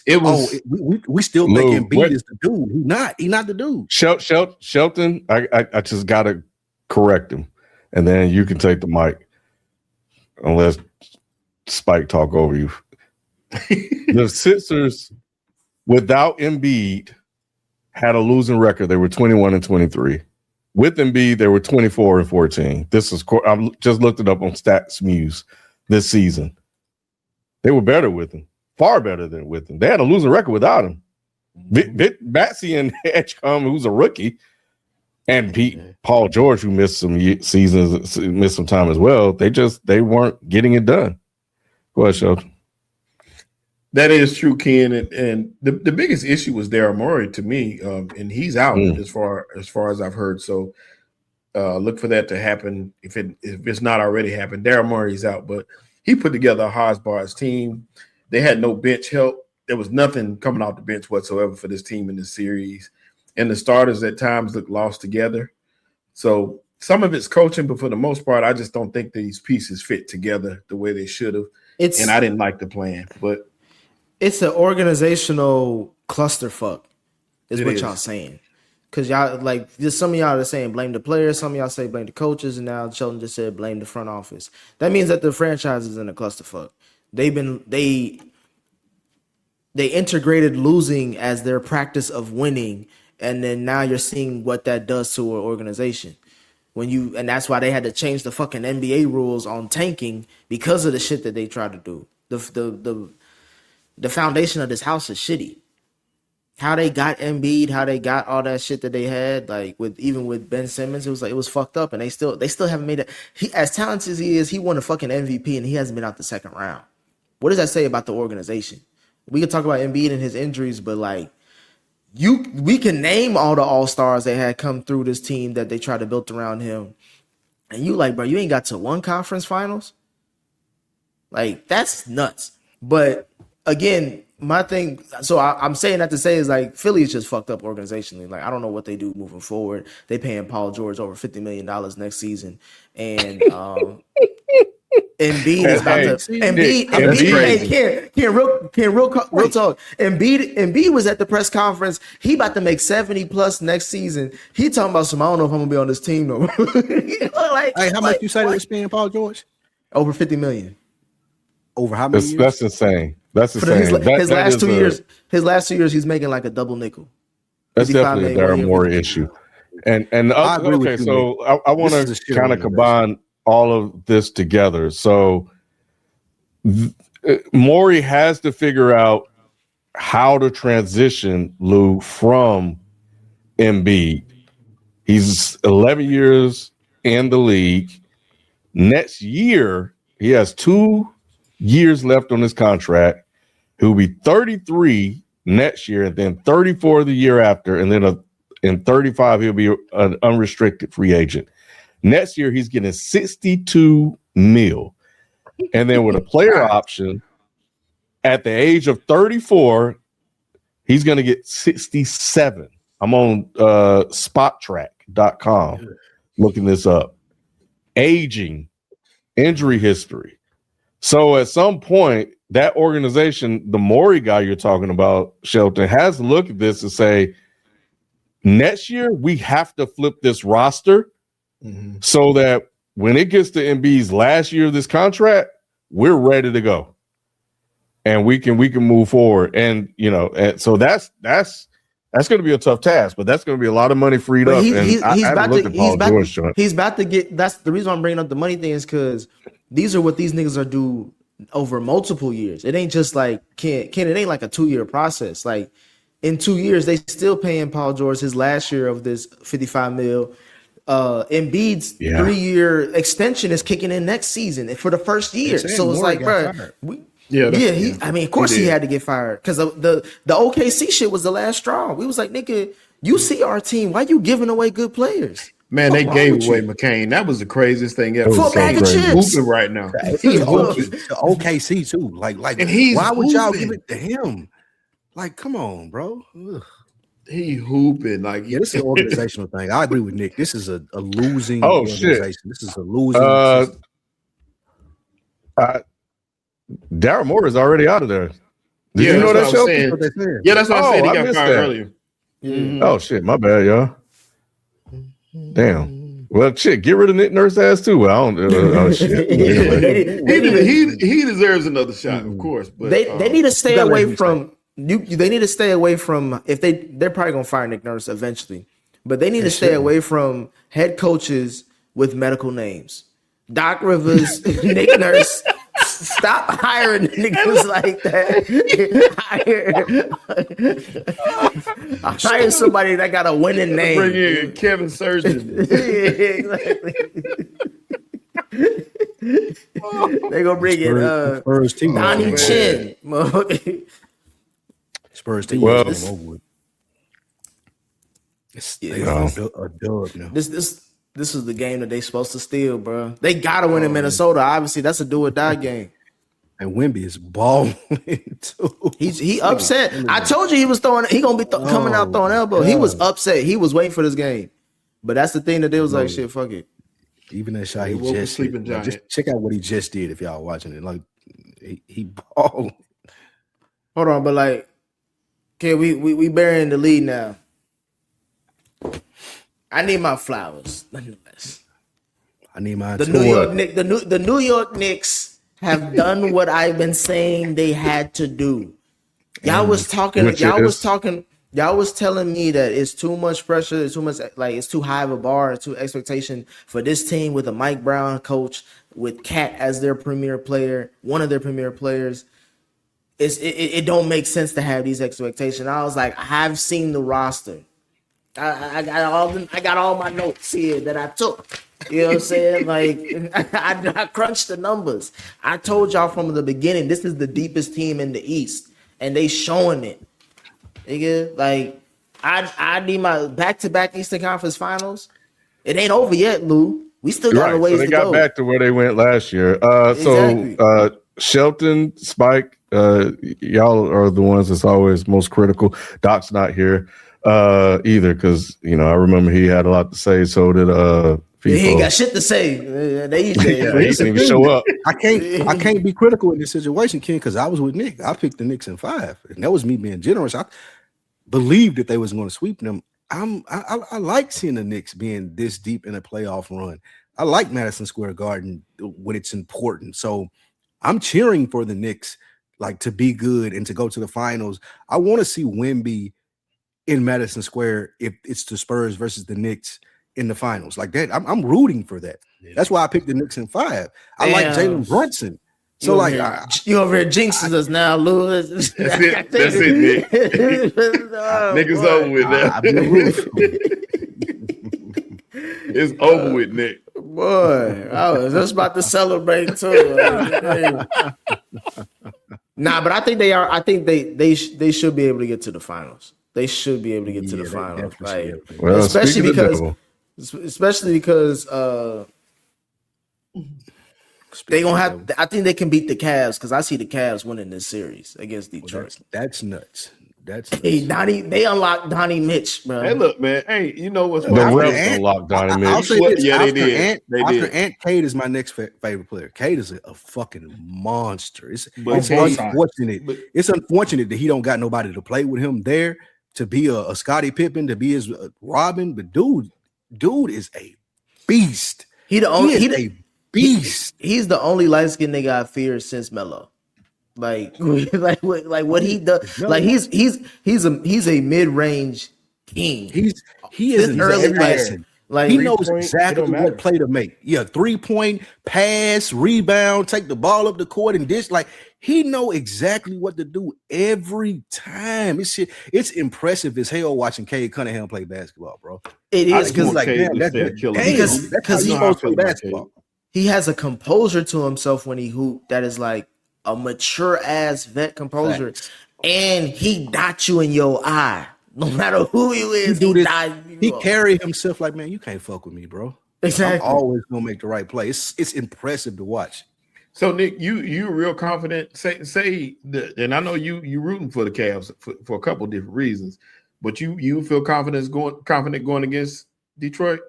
still think Embiid is the dude. He's not the dude. Shelton, I just gotta correct him, and then you can take the mic. Unless Spike talk over you. The Sixers, without Embiid, had a losing record. They were 21-23. With Embiid, they were 24-14. This is I just looked it up on Stats Muse this season. They were better with him, far better than with him. They had a losing record without him. Batsy and Edgecombe, who's a rookie, and Paul George, who missed some seasons, missed some time as well. They weren't getting it done. Go ahead, Shelton. That is true, Ken. And the biggest issue was Daryl Morey to me, and he's out as far as I've heard. So look for that to happen if it's not already happened. Daryl Morey's out, but he put together a Hodgepodge team. They had no bench help. There was nothing coming off the bench whatsoever for this team in this series. And the starters at times look lost together. So some of it's coaching, but for the most part, I just don't think these pieces fit together the way they should have. And I didn't like the plan, but it's an organizational clusterfuck, is what y'all saying. Because y'all, like, just some of y'all are saying blame the players, some of y'all say blame the coaches, and now Sheldon just said blame the front office. That means that the franchise is in a clusterfuck. They integrated losing as their practice of winning, and then now you're seeing what that does to an organization. And that's why they had to change the fucking NBA rules on tanking because of the shit that they tried to do. The foundation of this house is shitty. How they got Embiid, how they got all that shit that they had, like with Ben Simmons, it was fucked up, and they still haven't made it. He, as talented as he is, he won a fucking MVP, and he hasn't been out the second round. What does that say about the organization? We can talk about Embiid and his injuries, but like we can name all the all-stars they had come through this team that they tried to build around him, and you like, bro, you ain't got to one conference finals. Like, that's nuts. But again, my thing, so I'm saying that to say is like Philly is just fucked up organizationally. Like, I don't know what they do moving forward. They paying Paul George over $50 million next season, and Embiid is about to. Real talk. Embiid was at the press conference. He about to make 70+ next season. He talking about some. I don't know if I'm gonna be on this team though. Hey, how much you say they was paying Paul George? Over $50 million. Over how many years? That's insane. That's insane. His last 2 years. His last 2 years, he's making like a double nickel. That's definitely a Daryl Morey issue. And okay, so I want to kind of combine all of this together. So Morey has to figure out how to transition Lou from Embiid. He's 11 years in the league. Next year, he has 2 years left on his contract. He'll be 33 next year, and then 34 the year after, and then in 35 he'll be an unrestricted free agent. Next year he's getting 62 mil, and then with a player option at the age of 34 he's going to get 67. I'm on spottrack.com looking this up. Aging, injury history. So at some point, that organization, the Morey guy you're talking about, Shelton, has to look at this and say, next year we have to flip this roster so that when it gets to Embiid's last year of this contract, we're ready to go, and we can move forward. And and so that's going to be a tough task, but that's going to be a lot of money freed up. He's about to get. That's the reason I'm bringing up the money thing is because these are what these niggas are do over multiple years. It ain't just like it ain't like a 2-year process. Like in 2 years, they still paying Paul George his last year of this 55 mil. Embiid's 3-year extension is kicking in next season for the first year. So it's like, bro, of course he had to get fired because the OKC shit was the last straw. We was like, nigga, you see our team, why you giving away good players? Man, they gave away McCain. That was the craziest thing ever. For a bag of chips. Hooping right now. He's OKC too. Like, and he's why would y'all give it to him? Like, come on, bro. Ugh. He hooping like this is an organizational thing. I agree with Nick. This is a losing organization. Shit. This is a losing. Daryl Morey is already out of there. Did you know that, Shelton? Yeah, that's what I said. He got fired earlier. Mm-hmm. Oh shit, my bad, y'all. Damn. Well, shit, get rid of Nick Nurse ass too. Well, I don't. Oh shit. he deserves another shot, of course. But they need to stay away from. They need to stay away from they're probably gonna fire Nick Nurse eventually, but they need to stay away from head coaches with medical names. Doc Rivers, Nick Nurse. Stop hiring niggas like that. Hire somebody that got a winning name. Bring in Kevin Surgeon. Exactly. They gonna bring in Spurs team. Donnie Chin. Spurs team. Well, it's a dub now. This is the game that they supposed to steal, bro. They gotta win in Minnesota. Obviously, that's a do or die game. And Wemby is balling too. He upset. I told you he was throwing. He gonna be coming out throwing elbow. God. He was upset. He was waiting for this game. But that's the thing that they was like, shit, fuck it. Even that shot he just did. Just check out what he just did if y'all watching it. Like he balled. Hold on, but like, okay, we burying the lead now. I need my flowers, nonetheless. I need my the New York Knicks have done what I've been saying they had to do. Y'all was telling me that it's too much pressure, it's too much, like it's too high of a bar, it's too expectation for this team with a Mike Brown coach, with Cat as their premier player, one of their premier players. It don't make sense to have these expectations. I was like, I've seen the roster. I got all my notes here that I took. You know what I'm saying? Like I crunched the numbers. I told y'all from the beginning, this is the deepest team in the East, and they showing it. Nigga, like I need my back-to-back Eastern Conference Finals. It ain't over yet, Lou. We still got a ways to go. They got back to where they went last year. Exactly. So Shelton, Spike, y'all are the ones that's always most critical. Doc's not here either because I remember he had a lot to say. So did He ain't got shit to say. They he didn't even show up. I can't be critical in this situation, Ken, because I was with Nick. I picked the Knicks in 5, and that was me being generous. I believed that they was going to sweep them. I like seeing the Knicks being this deep in a playoff run. I like Madison Square Garden when it's important. So I'm cheering for the Knicks, like, to be good and to go to the finals. I want to see Wemby in Madison Square if it's the Spurs versus the Knicks in the finals. Like that, I'm rooting for that. Yeah. That's why I picked the Knicks in 5. I like Jalen Brunson. So you over here jinxing us now, Lewis. That's it, Nick. Niggas over with that. It's over with, Nick. Boy, I was just about to celebrate too. Nah, but I think they are. I think they should be able to get to the finals. They should be able to get to the finals, like, well, especially because they gonna have. I think they can beat the Cavs because I see the Cavs winning this series against Detroit. That's nuts. Hey, Donnie, they unlocked Donnie Mitch, bro. Hey, look, man. Hey, you know what's the refs unlocked Donnie Mitch? I'll say this, they did. Ant Cade is my next favorite player. Cade is a fucking monster. It's unfortunate. It's unfortunate that he don't got nobody to play with him there to be a Scottie Pippen, to be his Robin. But dude is a beast. He's a beast. He's the only light skinned nigga I fear since Melo. Like what he does. Like he's a mid range king. He is an early person. Like he knows exactly what play to make. Yeah, 3-point pass, rebound, take the ball up the court and dish. Like he know exactly what to do every time. It's impressive as hell watching Cade Cunningham play basketball, bro. It is because that's he supposed to play basketball. He has a composure to himself when he hoop that is like a mature ass vet composure. Thanks. And he dot you in your eye. No matter who you is, he carry himself like, man, you can't fuck with me, bro. Exactly. I'm always gonna make the right play. It's impressive to watch. So Nick, you real confident. Say that, and I know you rooting for the Cavs for a couple different reasons, but you feel confident going against Detroit.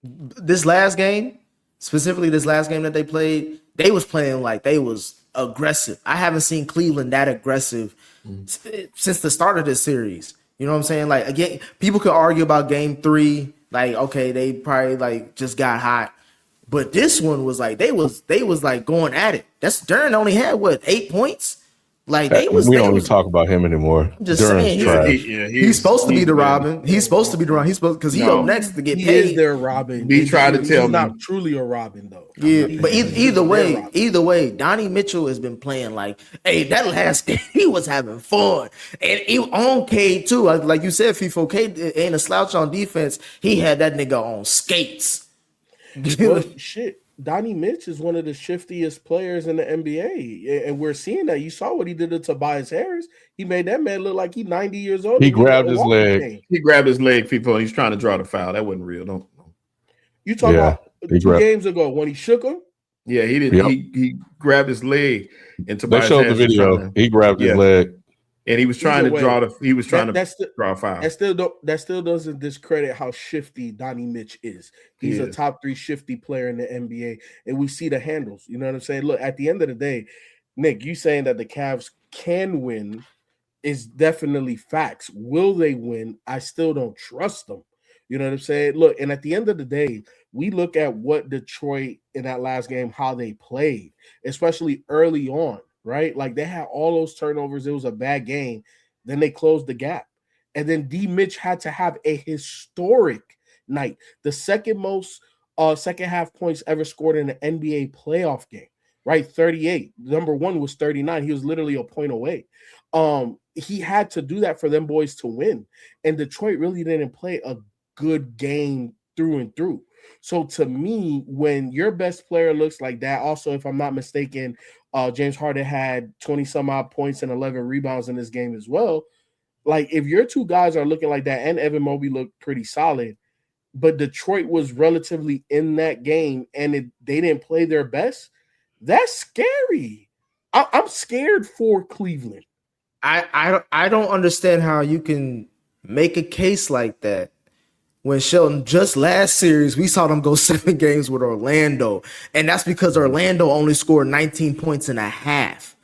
This last game, specifically this last game that they played, they was playing like they was aggressive. I haven't seen Cleveland that aggressive since the start of this series. You know what I'm saying? Like, again, people could argue about game 3. Like, okay, they probably like just got hot, but this one was like they was like going at it. That's Durant only had what 8 points. Like we don't even talk about him anymore. I'm just saying, he's supposed to be the Robin. He's supposed to be the Robin. He's supposed because he's up next to get paid. He is their Robin. He tried to tell he's me not truly a Robin though. Yeah, but either way, Donnie Mitchell has been playing like, hey, that last game he was having fun, and he on Cade too. Like you said, FIFO, Cade ain't a slouch on defense. He had that nigga on skates. Well, shit. Donnie Mitch is one of the shiftiest players in the NBA, and we're seeing that. You saw what he did to Tobias Harris. He made that man look like he's 90 years old. He grabbed his leg. He grabbed his leg, people, and he's trying to draw the foul. That wasn't real. Don't. You talking about 2 games ago when he shook him? Yeah, he did. Yep. He grabbed his leg, and Tobias they showed Harris the video. He grabbed his leg. And he was trying to draw the. He was trying to draw a foul. That still doesn't discredit how shifty Donnie Mitch is. He's a top 3 shifty player in the NBA, and we see the handles. You know what I'm saying? Look, at the end of the day, Nick, you saying that the Cavs can win is definitely facts. Will they win? I still don't trust them. You know what I'm saying? Look, and at the end of the day, we look at what Detroit in that last game, how they played, especially early on. Right? Like they had all those turnovers. It was a bad game. Then they closed the gap. And then D Mitch had to have a historic night. The second most second half points ever scored in an NBA playoff game, right? 38. Number 1 was 39. He was literally a point away. He had to do that for them boys to win. And Detroit really didn't play a good game through and through. So to me, when your best player looks like that, also, if I'm not mistaken, James Harden had 20 some odd points and 11 rebounds in this game as well. Like if your 2 guys are looking like that, and Evan Mobley looked pretty solid, but Detroit was relatively in that game and they didn't play their best, that's scary. I'm scared for Cleveland. I don't understand how you can make a case like that when Shelton just last series, we saw them go 7 games with Orlando. And that's because Orlando only scored 19 points and a half.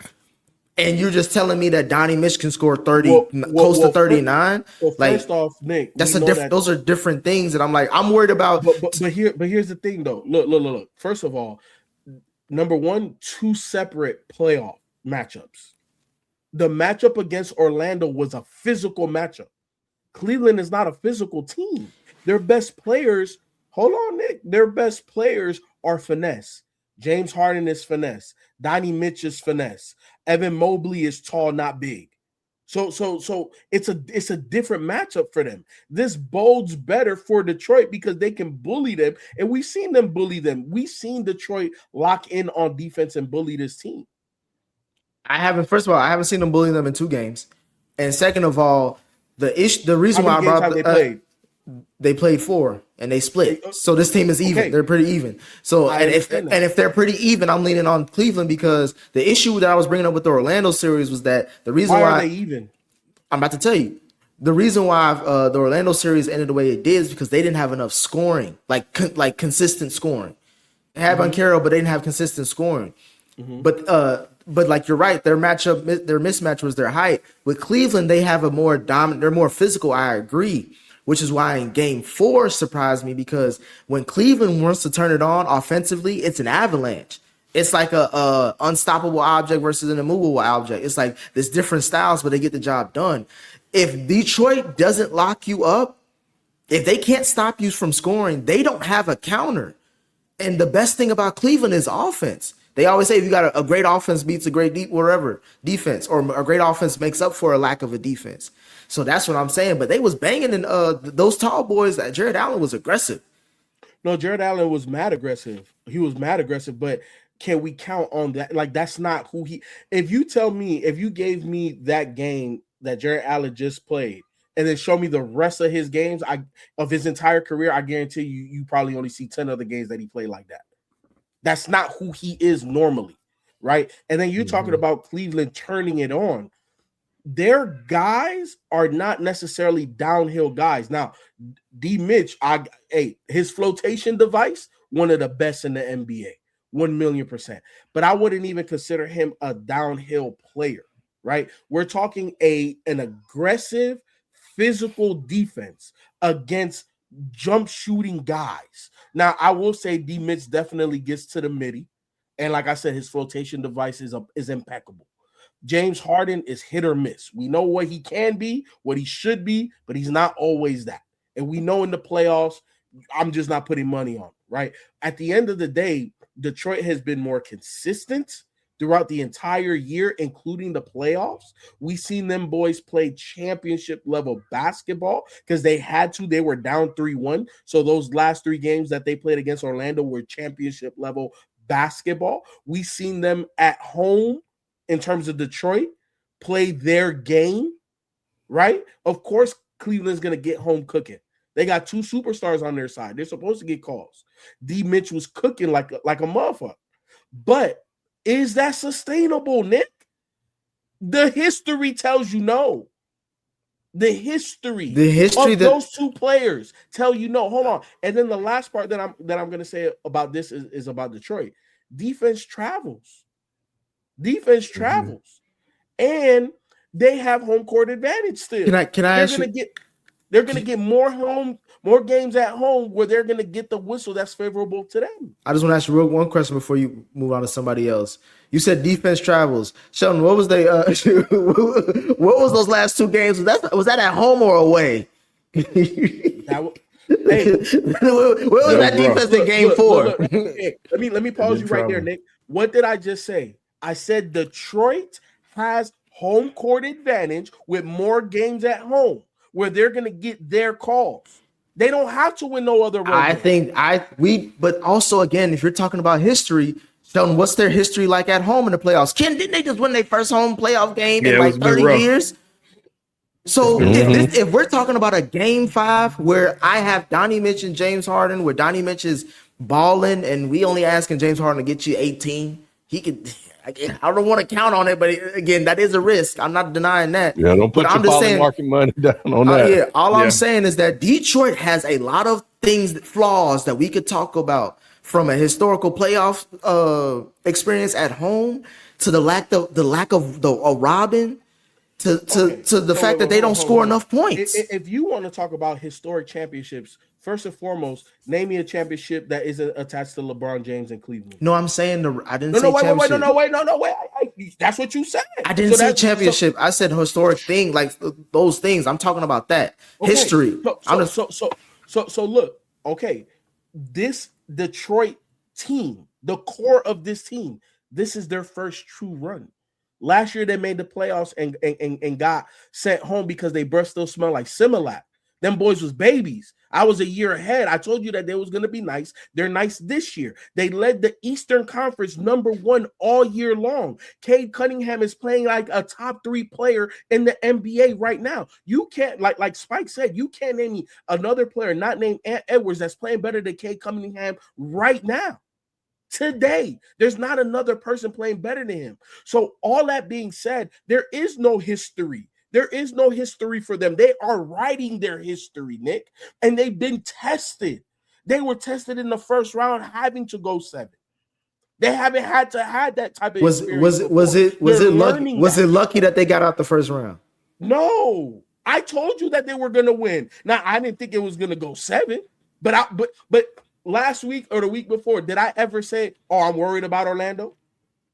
And you're just telling me that Donnie Mitch can score 30, close to 39? First off, Nick, those are different things that I'm like, I'm worried about. But here's the thing, though. Look. First of all, number one, 2 separate playoff matchups. The matchup against Orlando was a physical matchup. Cleveland is not a physical team. Their best players, hold on, Nick. Their best players are finesse. James Harden is finesse. Donnie Mitch is finesse. Evan Mobley is tall, not big. So it's a different matchup for them. This bodes better for Detroit because they can bully them, and we've seen them bully them. We've seen Detroit lock in on defense and bully this team. First of all, I haven't seen them bully them in 2 games, and second of all, the reason why I brought they played 4 and they split. So this team is even. Okay. They're pretty even. So if they're pretty even, I'm leaning on Cleveland because the issue that I was bringing up with the Orlando series was that the reason why are they even? I'm about to tell you. The reason why the Orlando series ended the way it did is because they didn't have enough scoring, like consistent scoring. They had Banchero, but they didn't have consistent scoring. Mm-hmm. But like you're right, their mismatch was their height. With Cleveland, they have a more dominant, they're more physical. I agree, which is why in Game 4 surprised me because when Cleveland wants to turn it on offensively, it's an avalanche. It's like a unstoppable object versus an immovable object. It's like there's different styles, but they get the job done. If Detroit doesn't lock you up, if they can't stop you from scoring, they don't have a counter. And the best thing about Cleveland is offense. They always say if you got a great offense beats a great defense, or a great offense makes up for a lack of a defense. So that's what I'm saying. But they was banging in those tall boys. That Jared Allen was aggressive. No, Jared Allen was mad aggressive. He was mad aggressive, but can we count on that? Like, that's not who he. If you gave me that game that Jared Allen just played, and then show me the rest of his games, of his entire career, I guarantee you probably only see 10 other games that he played like that. That's not who he is normally, right? And then you're talking about Cleveland turning it on. Their guys are not necessarily downhill guys. Now, D. Mitch, his flotation device, one of the best in the NBA, 1,000,000%. But I wouldn't even consider him a downhill player, right? We're talking an aggressive, physical defense against jump shooting guys. Now, I will say D. Mitch definitely gets to the midi. And like I said, his flotation device is impeccable. James Harden is hit or miss. We know what he can be, what he should be, but he's not always that. And we know in the playoffs, I'm just not putting money on, right? At the end of the day, Detroit has been more consistent throughout the entire year, including the playoffs. We've seen them boys play championship level basketball because they had to. They were down 3-1. So those last 3 games that they played against Orlando were championship level basketball. We've seen them at home in terms of Detroit play their game, right? Of course, Cleveland's going to get home cooking. They got 2 superstars on their side. They're supposed to get calls. D. Mitch was cooking like a motherfucker. But is that sustainable, Nick? The history tells you no. The history of those 2 players tell you no. Hold on. And then the last part that I'm going to say about this is about Detroit. Defense travels. Defense travels. And they have home court advantage still. Can I ask you? They're going to get more games at home where they're going to get the whistle that's favorable to them. I just want to ask you one question before you move on to somebody else. You said defense travels. Sheldon, what was what was those last 2 games? Was that at home or away? Where was that defense in Game 4? Let me pause you right there, Nick. What did I just say? I said Detroit has home court advantage with more games at home where they're going to get their calls. They don't have to win no other road. But also again, if you're talking about history, Sheldon, what's their history like at home in the playoffs? Didn't they just win their first home playoff game in like 30 years? So if we're talking about a Game 5 where I have Donnie Mitch and James Harden, where Donnie Mitch is balling and we only asking James Harden to get you 18, he could. Again, I don't want to count on it, but again, that is a risk. I'm not denying that. Yeah, don't put your poly market money down on that. Yeah, all I'm saying is that Detroit has a lot of flaws that we could talk about, from a historical playoff experience at home to the lack of the Robin to the fact that they don't score enough points. If you want to talk about historic championships, first and foremost, name me a championship that isn't attached to LeBron James and Cleveland. No, I'm saying I didn't say championship. Wait. That's what you said. I didn't say championship. I said historic thing, like those things. I'm talking about that history. So look, okay, this Detroit team, the core of this team, this is their first true run. Last year they made the playoffs and got sent home because they breath still smell like Similac. Them boys was babies. I was a year ahead. I told you that they was going to be nice. They're nice this year. They led the Eastern Conference #1 all year long. Cade Cunningham is playing like a top 3 player in the NBA right now. You can't, like Spike said, you can't name me another player not named Ant Edwards that's playing better than Cade Cunningham right now. Today, there's not another person playing better than him. So all that being said, there is no history. There is no history for them. They are writing their history, Nick, and they've been tested. They were tested in the first round, having to go 7. They haven't had to have that type of experience. Was it lucky that they got out the first round? No, I told you that they were going to win. Now, I didn't think it was going to go 7, but last week or the week before, did I ever say, "Oh, I'm worried about Orlando"?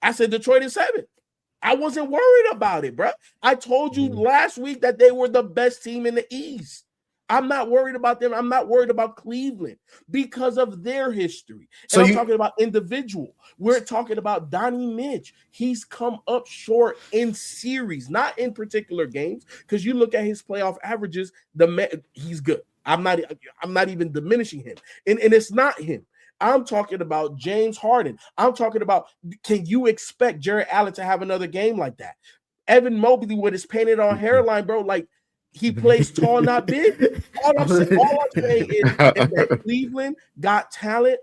I said Detroit is 7. I wasn't worried about it, bro. I told you last week that they were the best team in the East. I'm not worried about them. I'm not worried about Cleveland because of their history. And I'm talking about individual. We're talking about Donnie Mitch. He's come up short in series, not in particular games, because you look at his playoff averages, he's good. I'm not even diminishing him. And it's not him. I'm talking about James Harden. I'm talking about, can you expect Jarrett Allen to have another game like that? Evan Mobley with his painted on hairline, bro, like he plays tall, not big. All I'm saying is that Cleveland got talent.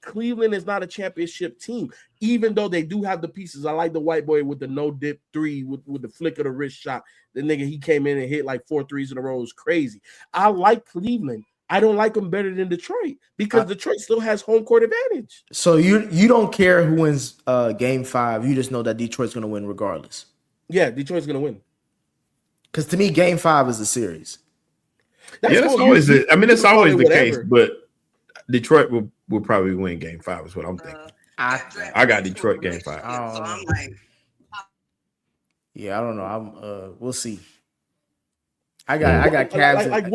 Cleveland is not a championship team, even though they do have the pieces. I like the white boy with the no-dip 3 with the flick of the wrist shot. The nigga, he came in and hit like 4 threes in a row. It was crazy. I like Cleveland. I don't like them better than Detroit because Detroit still has home court advantage. So you don't care who wins game 5. You just know that Detroit's going to win regardless. Yeah, Detroit's going to win. Because to me, game 5 is a series. That's always the case, but Detroit will probably win game 5 is what I'm thinking. I got Detroit game 5. So I'm like, yeah, I don't know. We'll see. I got Cavs.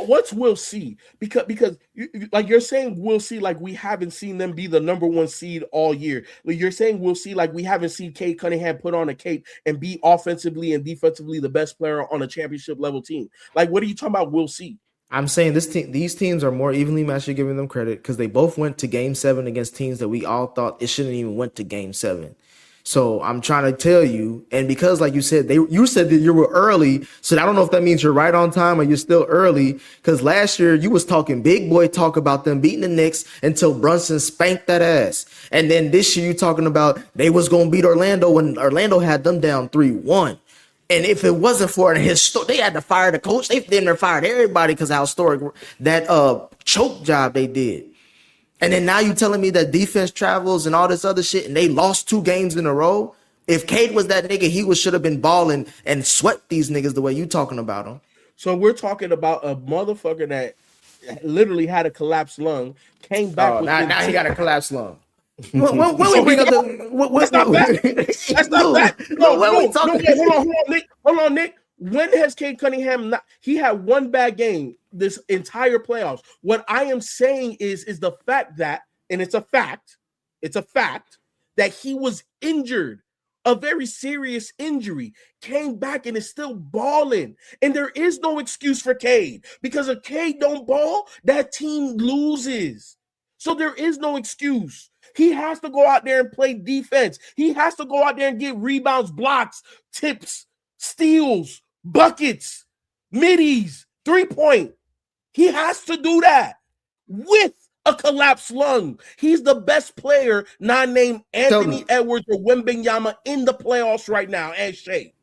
What's we'll see? Because like you're saying we'll see, like we haven't seen them be the #1 seed all year. Like you're saying we'll see, like we haven't seen Cade Cunningham put on a cape and be offensively and defensively the best player on a championship level team. Like what are you talking about? We'll see. I'm saying these teams are more evenly matched. You're giving them credit because they both went to game 7 against teams that we all thought it shouldn't even went to game 7. So I'm trying to tell you, and because like you said, you said that you were early, so I don't know if that means you're right on time or you're still early. Because last year you was talking big boy talk about them beating the Knicks until Brunson spanked that ass, and then this year you talking about they was gonna beat Orlando when Orlando had them down 3-1. And if it wasn't for they had to fire the coach. They then fired everybody because how historic that choke job they did. And then now you telling me that defense travels and all this other shit, and they lost 2 games in a row. If Cade was that nigga, he should have been balling and swept these niggas the way you talking about them. So we're talking about a motherfucker that literally had a collapsed lung, came back. Now he got a collapsed lung. When we bring up that's not bad. That's not bad. Hold on, Nick. When has Cade Cunningham he had 1 bad game this entire playoffs? What I am saying is the fact that, and it's a fact that he was injured, a very serious injury, came back and is still balling. And there is no excuse for Cade because if Cade don't ball, that team loses. So there is no excuse. He has to go out there and play defense. He has to go out there and get rebounds, blocks, tips, steals, buckets, middies, 3-point. He has to do that with a collapsed lung. He's the best player, not named Anthony Edwards or Wembanyama in the playoffs right now, and Shea.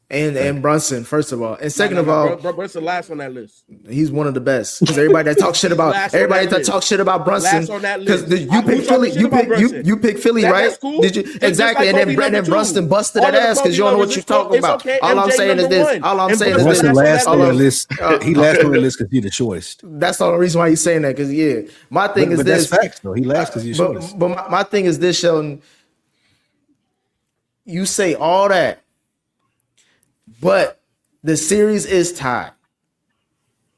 And Brunson, first of all, and second of all, Brunson last on that list. He's one of the best because everybody that talks shit about Brunson because you pick Philly, you pick Philly, right? Cool. Did you exactly? Like and then Brunson busted that ass because you don't know what you're talking about. Okay. All I'm saying is this. All I'm saying is this. Last on the list. He last on the list because he's the choice. That's the only reason why he's saying that. Because my thing is this. That's facts though. He last because he's choice. But my thing is this, Sheldon. You say all that. But the series is tied.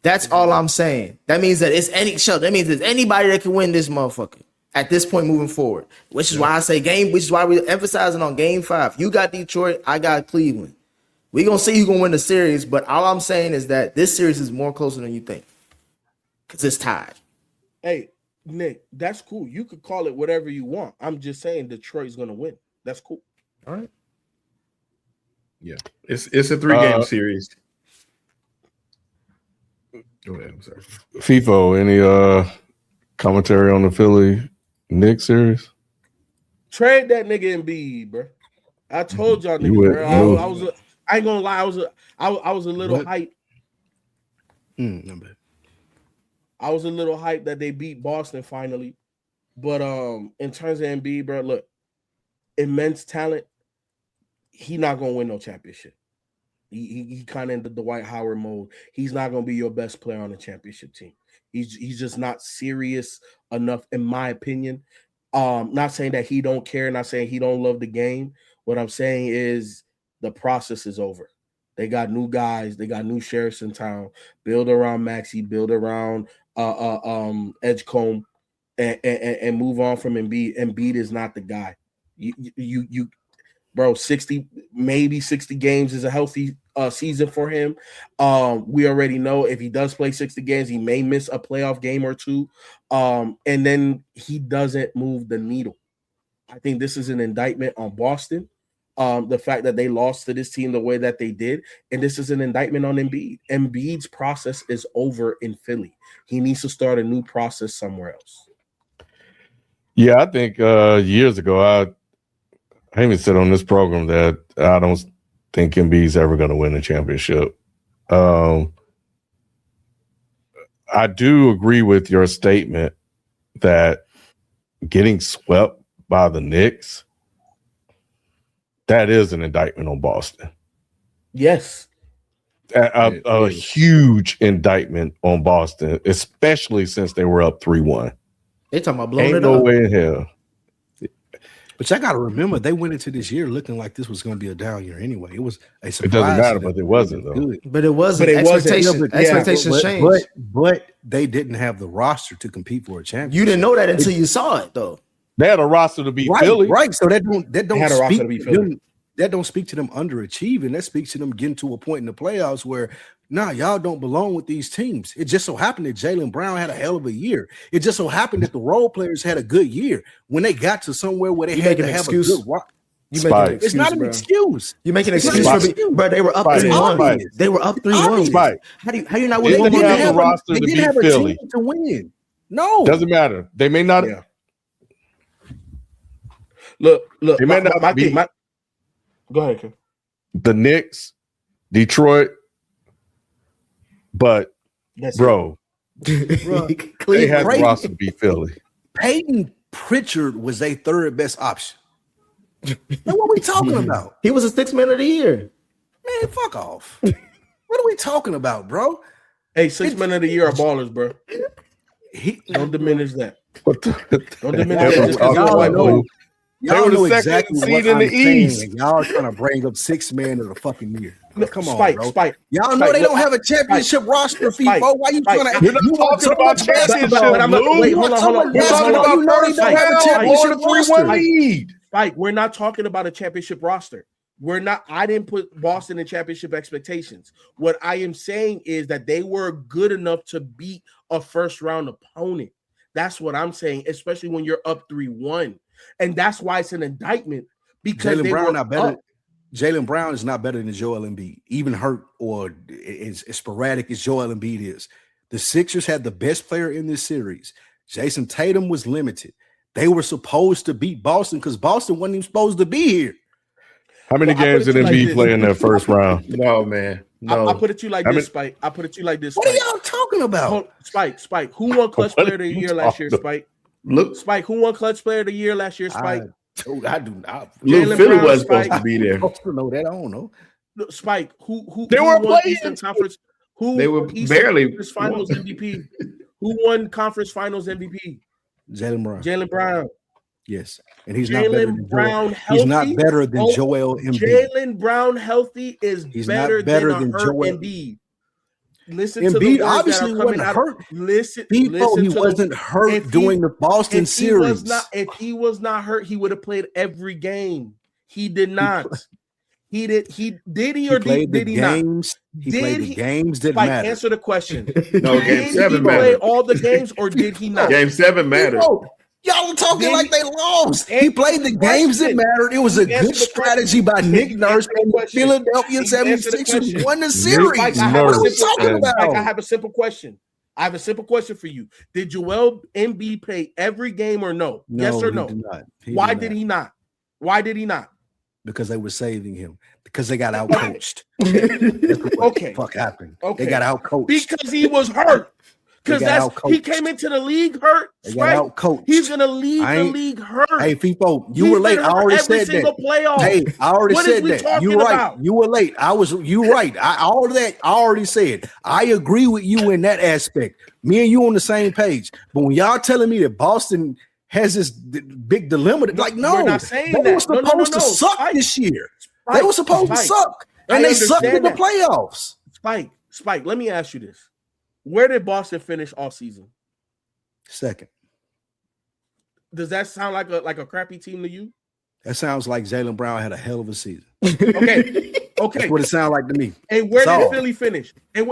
That's all I'm saying. That means that it's anybody that can win this motherfucker at this point moving forward. Which is why I say which is why we're emphasizing on game 5. You got Detroit, I got Cleveland. We're gonna see who's gonna win the series, but all I'm saying is that this series is more closer than you think. Because it's tied. Hey, Nick, that's cool. You could call it whatever you want. I'm just saying Detroit's gonna win. That's cool. All right. Yeah, it's a 3-game series. Go ahead. I'm sorry. FIFO, any commentary on the Philly Knicks series? Trade that nigga Embiid, bro. I told y'all niggas, bro. I ain't gonna lie. I was a little hyped. I was a little hyped that they beat Boston finally, but in terms of Embiid, bro, look, immense talent. He not gonna win no championship. He kind of in the Dwight Howard mode. He's not gonna be your best player on the championship team. He's just not serious enough, in my opinion. Not saying that he don't care, not saying he don't love the game. What I'm saying is the process is over. They got new guys, they got new sheriffs in town. Build around Maxey, build around Edgecombe, and move on from Embiid. Embiid is not the guy. You bro, 60 games is a healthy season for him. We already know if he does play 60 games, he may miss a playoff game or two. And then he doesn't move the needle. I think this is an indictment on Boston. The fact that they lost to this team the way that they did. And this is an indictment on Embiid. Embiid's process is over in Philly. He needs to start a new process somewhere else. Yeah, I think years ago, I even said on this program that I don't think Embiid's ever going to win a championship. I do agree with your statement that getting swept by the Knicks, that is an indictment on Boston. Yes. A huge indictment on Boston, especially since they were up 3-1. They talking about blowing Ain't it no up. way in hell. But y'all got to remember, they went into this year looking like this was going to be a down year anyway. It was a surprise. It doesn't matter, but it wasn't, though. Good. But it wasn't. Expectations changed. But they didn't have the roster to compete for a championship. You didn't know that until you saw it, though. They had a roster to beat Philly. Right. So that don't speak to them underachieving. That speaks to them getting to a point in the playoffs where, y'all don't belong with these teams. It just so happened that Jaylen Brown had a hell of a year. It just so happened that the role players had a good year. When they got to somewhere where they had to have a good rock. It's not an excuse. You make an excuse for but they were up 3-1. They were up 3-1. How you not winning? They didn't have a roster to beat Philly to win. No, doesn't matter. They may not. Yeah. Look. They may not be. Go ahead, Kim. The Knicks, Detroit, but bro, they had the roster to beat Philly. Peyton Pritchard was their third best option. What are we talking about? He was a 6th man of the year. Man, fuck off. What are we talking about, bro? Hey, 6 men of the year are ballers, bro. Don't diminish that. Don't diminish that just because you're a white boy. Y'all know exactly what I'm saying. Y'all trying to bring up 6 man of the fucking year. Come on, bro. Y'all know they don't have a championship roster, FIFO. Why you trying to? You're not talking about championship. Wait, hold on. We're talking about first round or 3-1 lead. Spike, we're not talking about a championship roster. We're not. I didn't put Boston in championship expectations. What I am saying is that they were good enough to beat a first round opponent. That's what I'm saying, especially when you're up 3-1. And that's why it's an indictment because Jaylen Brown is not better than Joel Embiid, even hurt or as sporadic as Joel Embiid is. The Sixers had the best player in this series. Jason Tatum was limited. They were supposed to beat Boston because Boston wasn't even supposed to be here. How many games did Embiid play in that first round? No, man. No. I put it to you like this, Spike. I put it to you like this. What are y'all talking about? Spike. Who won Clutch Player of the Year last year, Spike? Spike, who won Clutch Player of the Year last year, Spike? I do not. Luke Philly was supposed to be there. I'm supposed to know that. I don't know. Spike, who they were won Eastern Conference? They were Eastern barely Conference Finals MVP. Who won Conference Finals MVP? Jaylen Brown. Yes, and he's not better than Brown. He's not better than Joel Embiid. Jaylen Brown healthy is better than Joel Embiid. Listen Embiid to the words obviously that are coming wasn't out. hurt. Listen, he wasn't hurt during the Boston series. If he was not hurt, he would have played every game. He did not. He did he not? He played the games. Didn't matter. Answer the question. No, game 7 mattered. Did he play all the games or did he not? Game 7 mattered. Y'all are talking like they lost. He played the games that mattered. It was a good strategy by Nick Nurse and the Philadelphia 76ers won the series. What are we talking about? I have a simple question. I have a simple question for you. Did Joel Embiid play every game or no? Yes or no? Why did he not? Why did he not? Because they were saving him. Because they got outcoached. Okay. Fuck happened. Okay. They got outcoached. Because he was hurt. Because he came into the league hurt. Right? He's gonna leave the league hurt. Hey, FIFO, you were late. I already said that. Playoff. Hey, I already said that. You're right. You were late. You right. All of that I already said. I agree with you in that aspect. Me and you on the same page. But when y'all telling me that Boston has this big dilemma, like no, not saying they were supposed to suck this year. They were supposed to suck, and they sucked in the playoffs. Spike. Let me ask you this. Where did Boston finish all season? Second. Does that sound like a crappy team to you? That sounds like Jaylen Brown had a hell of a season. Okay. That's what it sounds like to me. And where did Philly finish? And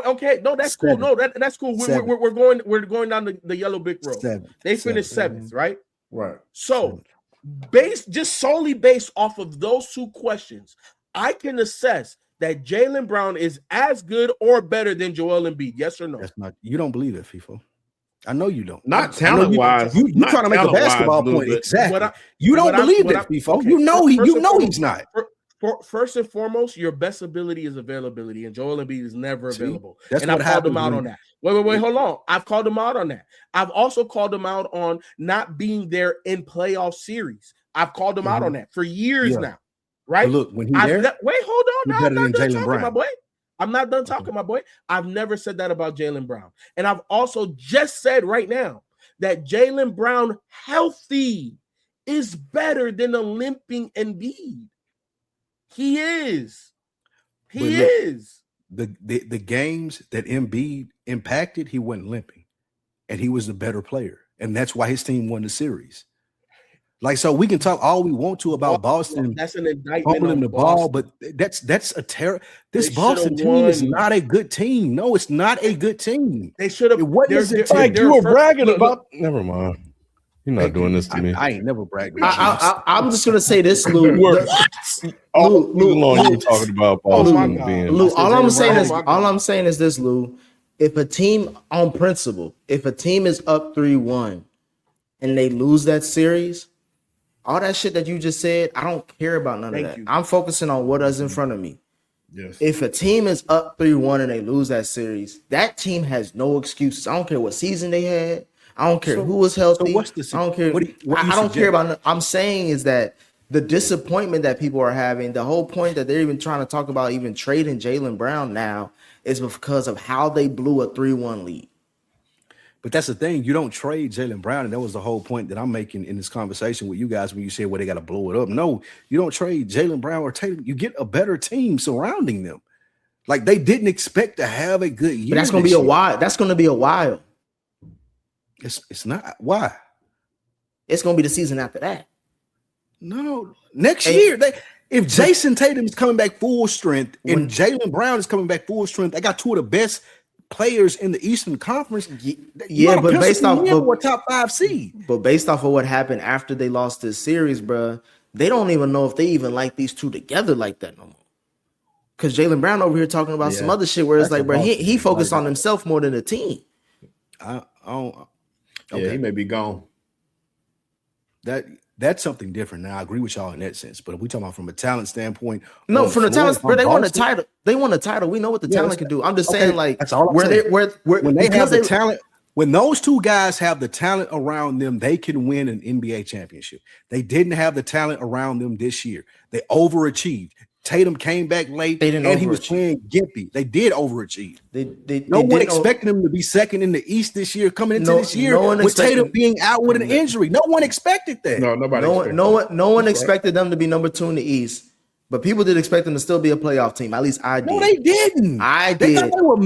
that's cool. No, that's cool. We're going down the yellow brick road. They finished 7th, right? Right. So, solely based off of those two questions, I can assess that Jaylen Brown is as good or better than Joel Embiid. Yes or no? That's not. You don't believe it, FIFO. I know you don't. Not talent wise. You trying to make a basketball point. Exactly. You don't believe that, FIFO. You know he's not. First and foremost, your best ability is availability, and Joel Embiid is never available. And I've called him out on that. Wait, hold on. I've called him out on that. I've also called him out on not being there in playoff series. I've called him out on that for years now. Right? But look, when he's there, wait, hold on. No, I'm not done talking, my boy. I'm not done talking, my boy. I've never said that about Jaylen Brown. And I've also just said right now that Jaylen Brown healthy is better than a limping Embiid. He is. He is. The games that Embiid impacted, he wasn't limping. And he was the better player. And that's why his team won the series. Like, so we can talk all we want to about Boston. That's an indictment on the ball, but that's a terror. This Boston team is not a good team. No, it's not a good team. They should have. You were bragging about. Never mind. You're not doing this to me. I ain't never bragged. I'm just gonna say this, Lou. All along you talking about Boston being. Lou, all I'm saying is this, Lou. If a team on principle, if a team is up 3-1 and they lose that series, all that shit that you just said, I don't care about none of that. I'm focusing on what is in front of me. Yes. If a team is up 3-1 and they lose that series, that team has no excuses. I don't care what season they had. I don't care who was healthy. So what's the? I don't care. I don't care about. I'm saying is that the disappointment that people are having, the whole point that they're even trying to talk about even trading Jaylen Brown now is because of how they blew a 3-1 lead. But that's the thing. You don't trade Jaylen Brown, and that was the whole point that I'm making in this conversation with you guys when you said, well, they got to blow it up. No, you don't trade Jaylen Brown or Tatum. You get a better team surrounding them. Like, they didn't expect to have a good year. But that's going to be a while. That's going to be a while. It's not. Why? It's going to be the season after that. No. Next year, if Jason Tatum is coming back full strength and Jaylen Brown is coming back full strength, they got two of the best players in the Eastern Conference. Yeah, but based off a top 5 seed. But based off of what happened after they lost this series, bro, they don't even know if they even like these two together like that no more. Because Jaylen Brown over here talking about some other shit where it's like, bro, he focused on himself more than the team. Yeah, he may be gone. That's something different. Now I agree with y'all in that sense, but if we talking about from a talent standpoint, No, from the talent, bro, they won a Boston, title. They won a title. We know what the talent can do. I'm just saying, like, that's all I'm where saying. when they have the talent, when those two guys have the talent around them, they can win an NBA championship. They didn't have the talent around them this year. They overachieved. Tatum came back late, and he was playing gimpy. They did overachieve. No one expected him to be second in the East this year, coming into this year with Tatum being out with an injury. No one expected that. No, nobody. No one expected them to be number 2 in the East, but people did expect them to still be a playoff team. At least I did. No, they didn't. I did. They were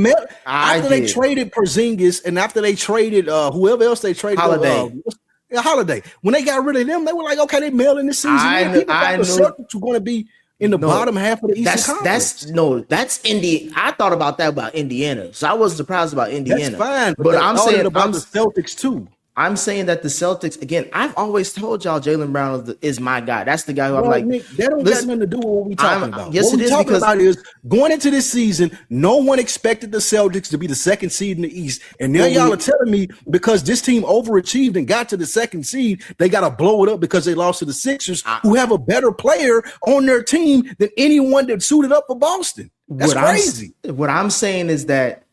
after they traded Porzingis and after they traded whoever else they traded, Holiday. When they got rid of them, they were like, okay, they mailing this season. People thought the Celtics were going to be in the bottom half of the Eastern Conference. That's Indiana. I thought about that about Indiana, so I wasn't surprised about Indiana. That's fine, but I'm saying about the Celtics too. I'm saying that the Celtics, again, I've always told y'all Jaylen Brown is my guy. That's the guy who I'm like. Nick, that don't got nothing to do with what we're talking about. Yes, what it is. Talking about is going into this season, no one expected the Celtics to be the second seed in the East. And now y'all are telling me because this team overachieved and got to the second seed, they got to blow it up because they lost to the Sixers, who have a better player on their team than anyone that suited up for Boston. That's crazy. What I'm saying is that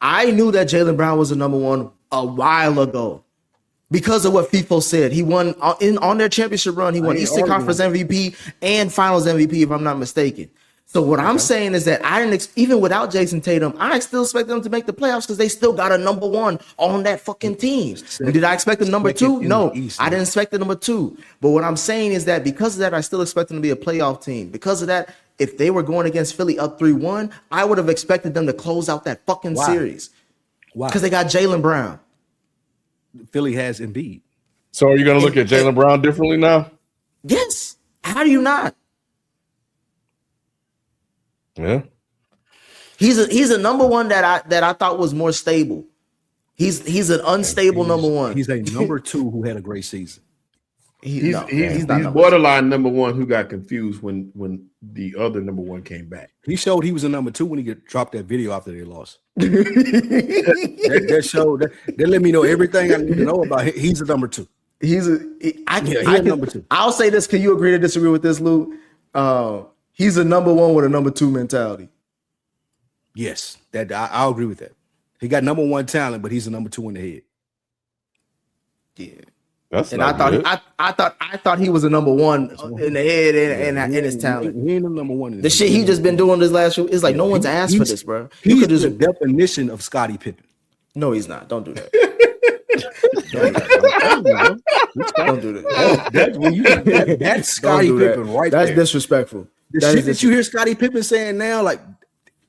I knew that Jaylen Brown was the number 1 a while ago. Because of what FIFO said, he won on their championship run. He won Eastern Conference MVP and Finals MVP, if I'm not mistaken. So what I'm saying is that I didn't even without Jason Tatum, I still expect them to make the playoffs because they still got a number 1 on that fucking team. And did I expect them number 2? No, I didn't expect the number 2. But what I'm saying is that because of that, I still expect them to be a playoff team. Because of that, if they were going against Philly up 3-1, I would have expected them to close out that fucking series. Why? Because they got Jaylen Brown. Philly has Embiid. So are you going to look at Jaylen Brown differently now? Yes. How do you not? Yeah. He's a number 1 that I thought was more stable. He's an unstable number 1. He's a number 2 who had a great season. He's borderline number 1 who got confused when the other number 1 came back. He showed he was a number 2 when he dropped that video after they lost. that showed that let me know everything I need to know about him. He's a number 2. He's number 2. I'll say this. Can you agree to disagree with this, Lou? He's a number 1 with a number 2 mentality. Yes, that I'll agree with that. He got number 1 talent, but he's a number 2 in the head. Yeah. I thought he was a number 1 in the head and his talent. He ain't a number 1. The shit he just been doing this last year is like no one's asked for this, bro. He's the definition of Scottie Pippen. No, he's not. Don't do that. Don't do that. That's Scottie Pippen right there. That's disrespectful. The shit that you hear Scottie Pippen saying now, like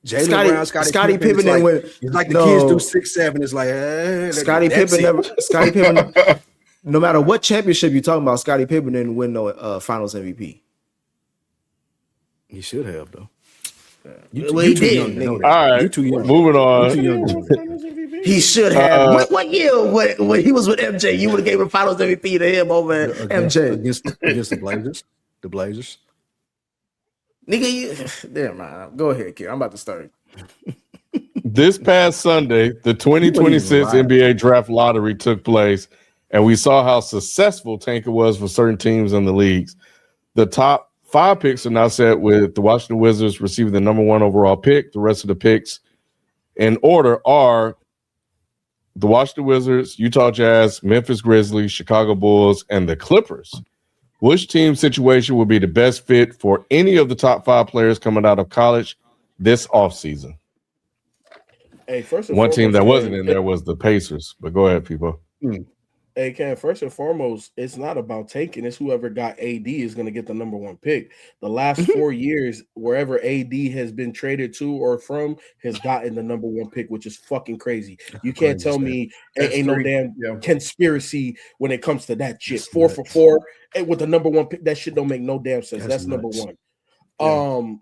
Jaylen Brown, Scottie Pippen, it's like the kids do 6'7". It's like Scottie Pippen. No matter what championship you're talking about, Scottie Pippen didn't win no Finals MVP. He should have though. He did. All right, you're too young. Moving on. He should have. What year? When he was with MJ, you would have gave a Finals MVP to him over MJ against the Blazers. The Blazers. Nigga, damn man. Go ahead, kid. I'm about to start. This past Sunday, the 2026 NBA Draft Lottery took place. And we saw how successful Tanker was for certain teams in the leagues. The top 5 picks are now set with the Washington Wizards receiving the number 1 overall pick. The rest of the picks in order are the Washington Wizards, Utah Jazz, Memphis Grizzlies, Chicago Bulls, and the Clippers. Which team situation would be the best fit for any of the top 5 players coming out of college this offseason? Hey, one team that wasn't in there was the Pacers. But go ahead, people. Hey, Ken, first and foremost, it's not about tanking. It's whoever got AD is going to get the number 1 pick. The last 4 years, wherever AD has been traded to or from, has gotten the number 1 pick, which is fucking crazy. You can't tell me ain't no damn conspiracy when it comes to that shit. 4 for 4 with the number 1 pick. That shit don't make no damn sense. That's number 1. Yeah.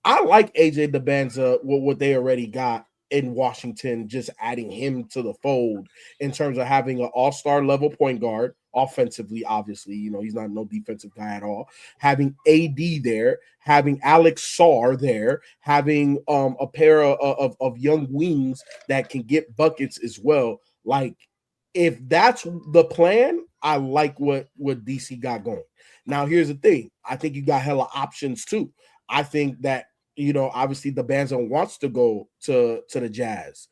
I like AJ Debanza, what they already got in Washington, just adding him to the fold in terms of having an all-star level point guard offensively. Obviously, he's not no defensive guy at all. Having AD there, having Alex Sarr there, having a pair of young wings that can get buckets as well. Like, if that's the plan, I like what DC got going. Now, here's the thing. I think you got hella options too. I think that, obviously the Banzo wants to go to the Jazz.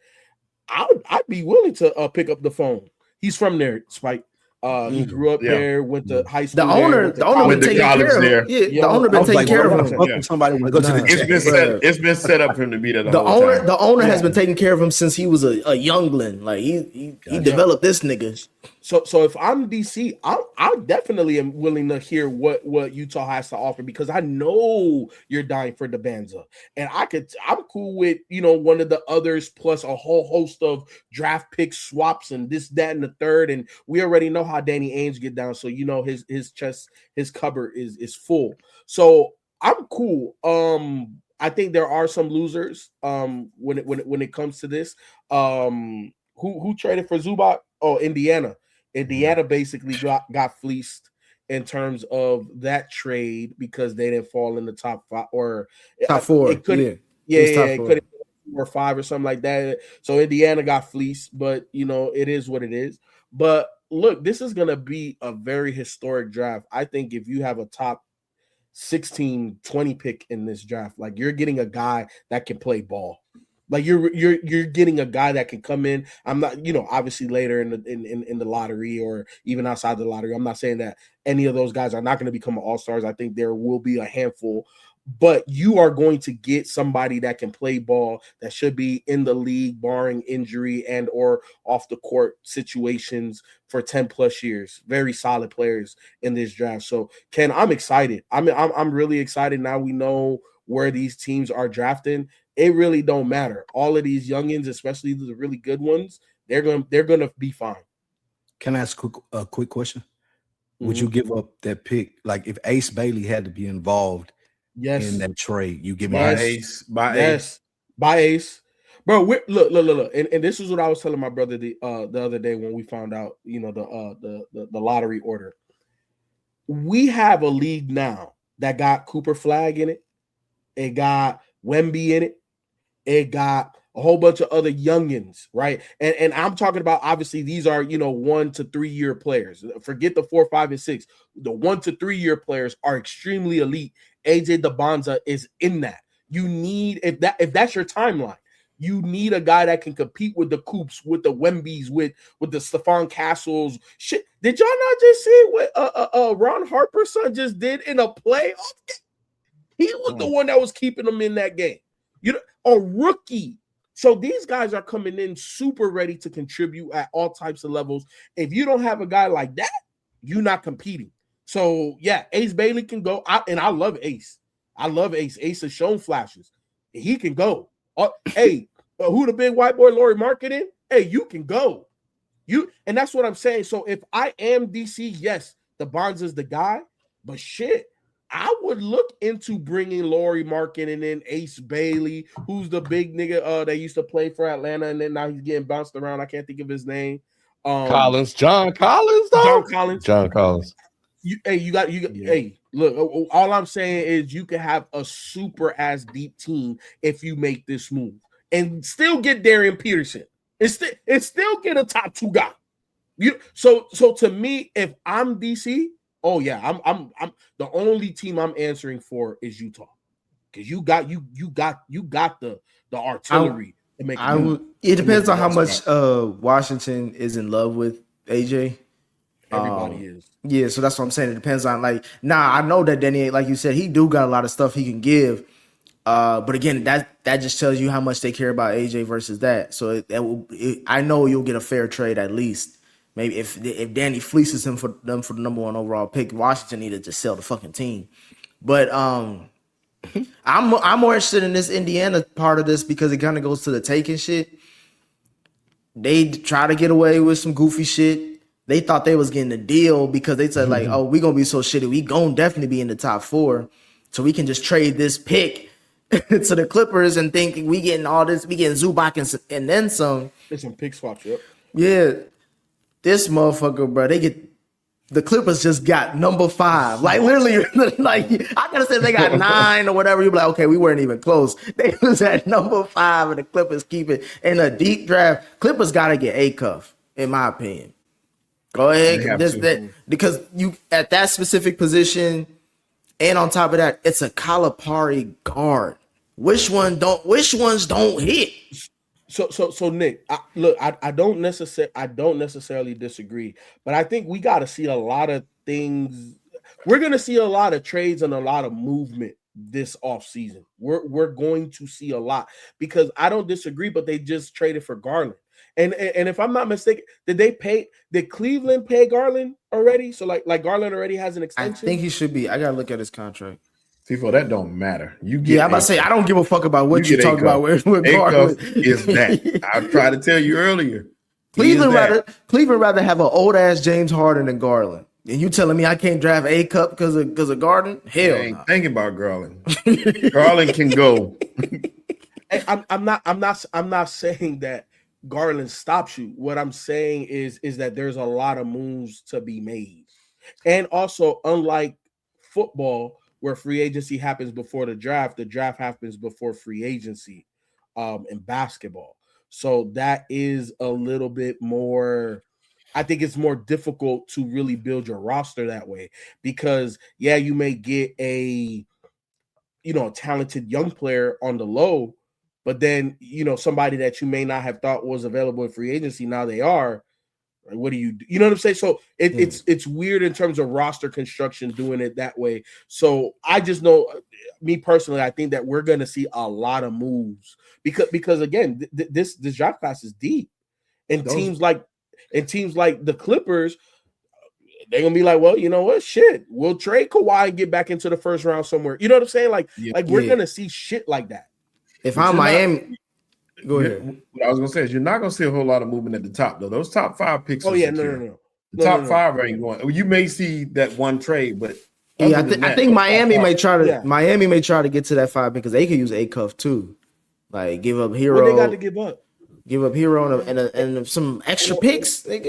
I'd be willing to pick up the phone. He's from there, Spike. He grew up there, went to high school. The owner been taking care of him. Yeah, the owner been taking care of him. Somebody want to go to the Jazz. It's been set up for him to be there. The owner has been taking care of him since he was a youngling. Like he developed this nigga. So if I'm DC, I definitely am willing to hear what Utah has to offer, because I know you're dying for the Banza, and I'm cool with one of the others plus a whole host of draft pick swaps and this, that, and the third. And we already know how Danny Ainge get down, so his chest, his cupboard is full. So I'm cool. I think there are some losers when it comes to this. Who traded for Zubac? Oh, Indiana. Indiana basically got fleeced in terms of that trade because they didn't fall in the top 5 or top 4. It couldn't, it could have been 4 or 5 or something like that. So Indiana got fleeced, but it is what it is. But look, this is gonna be a very historic draft. I think if you have a top 16, 20 pick in this draft, like you're getting a guy that can play ball. Like you're getting a guy that can come in. I'm not, obviously later in the lottery or even outside the lottery. I'm not saying that any of those guys are not going to become all-stars. I think there will be a handful, but you are going to get somebody that can play ball, that should be in the league, barring injury and or off the court situations for 10 plus years. Very solid players in this draft. So Ken, I'm excited. I'm really excited. Now we know where these teams are drafting. It really don't matter. All of these youngins, especially the really good ones, they're gonna be fine. Can I ask a quick question? Mm-hmm. Would you give up that pick? Like if Ace Bailey had to be involved in that trade, you give me Ace. By Ace. Bro, look. And this is what I was telling my brother the other day when we found out, the lottery order. We have a league now that got Cooper Flag in it. It got Wemby in it. It got a whole bunch of other youngins, right? And I'm talking about, obviously, these are, 1 to 3 year players. Forget the 4, 5, and 6. The 1 to 3 year players are extremely elite. AJ DeBonza is in that. You need, if that's your timeline, you need a guy that can compete with the Coops, with the Wembys, with the Stephon Castles. Shit, did y'all not just see what Ron Harper's son just did in a playoff game? He was the one that was keeping them in that game. A rookie. So these guys are coming in super ready to contribute at all types of levels. If you don't have a guy like that, you're not competing. So, yeah, Ace Bailey can go. I love Ace. I love Ace. Ace has shown flashes. He can go. Hey, who the big white boy, Lauri Markkanen? Hey, you can go. And that's what I'm saying. So if I am DC, yes, the Bonds is the guy. But shit, I would look into bringing Lauri Markkanen in, Ace Bailey, who's the big nigga that used to play for Atlanta, and then now he's getting bounced around. I can't think of his name. John Collins, though. John Collins. Hey, look, all I'm saying is you can have a super ass deep team if you make this move and still get Darian Peterson. And still get a top 2 guy. So to me, if I'm DC, oh yeah, I'm the only team I'm answering for is Utah, because you got the artillery to make. It depends on how much Washington is in love with AJ. Everybody is. Yeah, so that's what I'm saying. It depends on I know that Danny, like you said, he do got a lot of stuff he can give. But again, that just tells you how much they care about AJ versus that. So I know you'll get a fair trade at least. Maybe if Danny fleeces him for the number 1 overall pick, Washington needed to sell the fucking team. But I'm more interested in this Indiana part of this because it kind of goes to the taking shit. They try to get away with some goofy shit. They thought they was getting a deal because they said oh, we gonna be so shitty. We gonna definitely be in the top 4, so we can just trade this pick to the Clippers and think we getting all this. We getting Zubac and then some. It's some pick swaps. Yep. Yeah. This motherfucker, bro, the Clippers just got number 5. Like literally, like I could have said they got 9 or whatever. You'd be like, okay, we weren't even close. They was at number 5 and the Clippers keep it in a deep draft. Clippers gotta get A-Cuff. in my opinion. Go ahead, because you at that specific position, and on top of that, it's a Calipari guard. Which ones don't hit? So Nick, I don't necessarily disagree, but I think we got to see a lot of things. We're going to see a lot of trades and a lot of movement this offseason. We're going to see a lot, because I don't disagree, but they just traded for Garland. And if I'm not mistaken, did Cleveland pay Garland already? So like Garland already has an extension? I think he should be. I gotta look at his contract. People, that don't matter. You get I'm about to say, I don't give a fuck about what you talk about with Garland. Is that I tried to tell you earlier. Cleveland rather have an old ass James Harden than Garland. And you telling me I can't draft A Cup because of Garland? Hell, I ain't thinking about Garland. Garland can go. I'm not saying that Garland stops you. What I'm saying is that there's a lot of moves to be made. And also, unlike football, where free agency happens before the draft happens before free agency in basketball. So that is a little bit more, I think it's more difficult to really build your roster that way, because you may get a talented young player on the low, but then, somebody that you may not have thought was available in free agency, now they are. What do you do? You know what I'm saying? So it's weird in terms of roster construction doing it that way. So I just know, me personally, I think that we're going to see a lot of moves because again, this draft class is deep, and teams like the Clippers, they're gonna be like, well, you know what? Shit, we'll trade Kawhi and get back into the first round somewhere. You know what I'm saying? We're gonna see shit like that. If I'm Miami. Go ahead. What I was gonna say is you're not gonna see a whole lot of movement at the top, though. Those top 5 picks. Oh yeah, no. The top 5 ain't going. You may see that one trade, but I think Miami may try to. Miami may try to get to that 5 because they could use A Cuff too, like give up Hero. What they got to give up? Give up Hero and some extra picks. Man,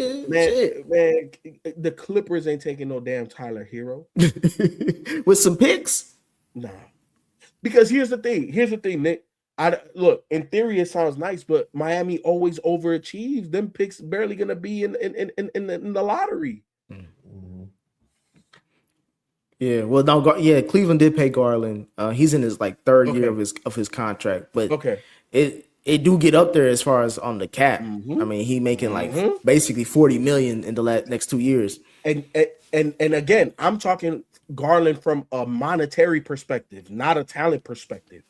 the Clippers ain't taking no damn Tyler Hero with some picks. Nah, because here's the thing, Nick. Look, in theory it sounds nice, but Miami always overachieves. Them picks barely gonna be in the lottery. Mm-hmm. Yeah, well, Cleveland did pay Garland. He's in his third year of his contract, but it do get up there as far as on the cap. Mm-hmm. I mean, he making basically $40 million in the next 2 years. And again, I'm talking Garland from a monetary perspective, not a talent perspective.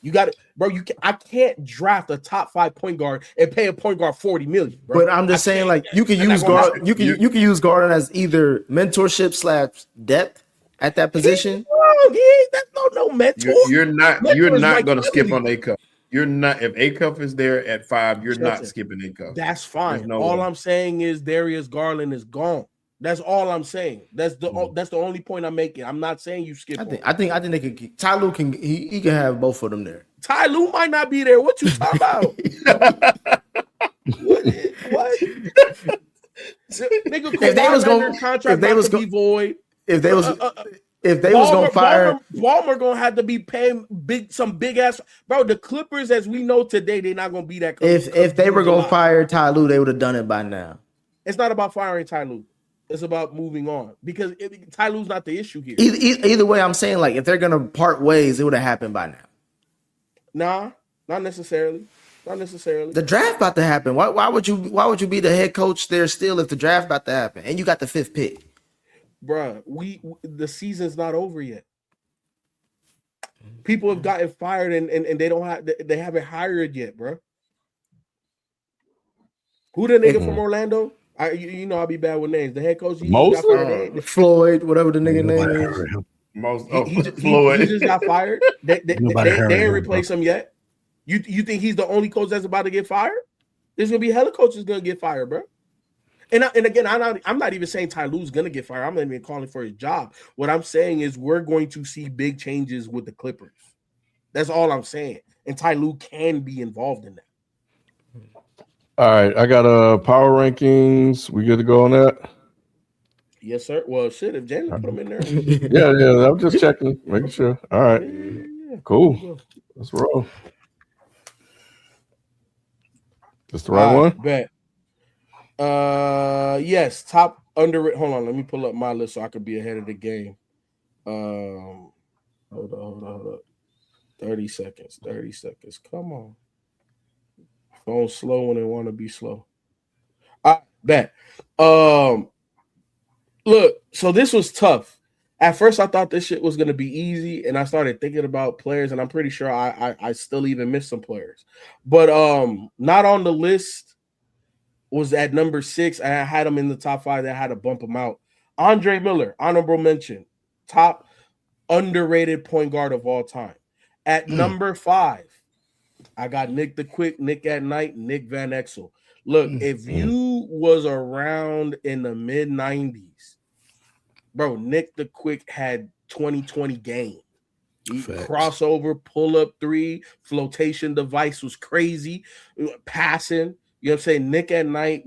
You got it, bro. I can't draft a top 5 point guard and pay a point guard $40 million, bro. But I'm just saying, you can use Garland. You can use Garland as either mentorship / depth at that position. That's no mentor. You're not going to skip on A Cup. You're not. If A Cup is there at 5, you're not skipping A Cup. That's fine. All I'm saying is Darius Garland is gone. That's all I'm saying. That's the only point I'm making. I'm not saying you skip. I think they could. Ty Lue can he can have both of them there. Ty Lue might not be there. What you talking about? what? Nigga, if they was going contract, if be void. If they was gonna fire Ballmer, gonna have to be paying some big ass, bro. The Clippers, as we know today, they're not gonna be that. If they were gonna fire Ty Lue, they would have done it by now. It's not about firing Ty Lue. It's about moving on, because Ty Lue's not the issue here. Either way, I'm saying if they're gonna part ways, it would have happened by now. Nah, not necessarily. Not necessarily. The draft about to happen. Why would you be the head coach there still if the draft about to happen and you got the 5th pick? Bruh, the season's not over yet. People have gotten fired and they haven't hired yet, bro. Who the nigga from Orlando? I'll be bad with names. The head coach, Floyd, whatever the nigga name is. Floyd. He just got fired. They didn't replace him yet. You think he's the only coach that's about to get fired? There's gonna be hella coaches gonna get fired, bro. And again, I'm not even saying Ty Lue's gonna get fired. I'm not even calling for his job. What I'm saying is we're going to see big changes with the Clippers. That's all I'm saying. And Ty Lue can be involved in that. All right, I got power rankings. We good to go on that? Yes, sir. Well, shit, if Jalen put them in there. Yeah. I'm just checking, making sure. All right, cool. Let's roll. That's the right one. Bet. Yes, top underrated. Hold on, let me pull up my list so I could be ahead of the game. Hold on. 30 seconds. Come on. Phone slow when they want to be slow. I bet. Look, so this was tough. At first, I thought this shit was gonna be easy, and I started thinking about players, and I'm pretty sure I still even missed some players. But not on the list was at number 6. I had him in the top 5. That had to bump him out. Andre Miller, honorable mention, top underrated point guard of all time. At number 5, I got Nick the Quick, Nick at Night, Nick Van Exel. Look, if you was around in the mid 90s, bro, Nick the Quick had 2020 game. Crossover, pull up 3, flotation device was crazy, passing. You know what I'm saying? Nick at Night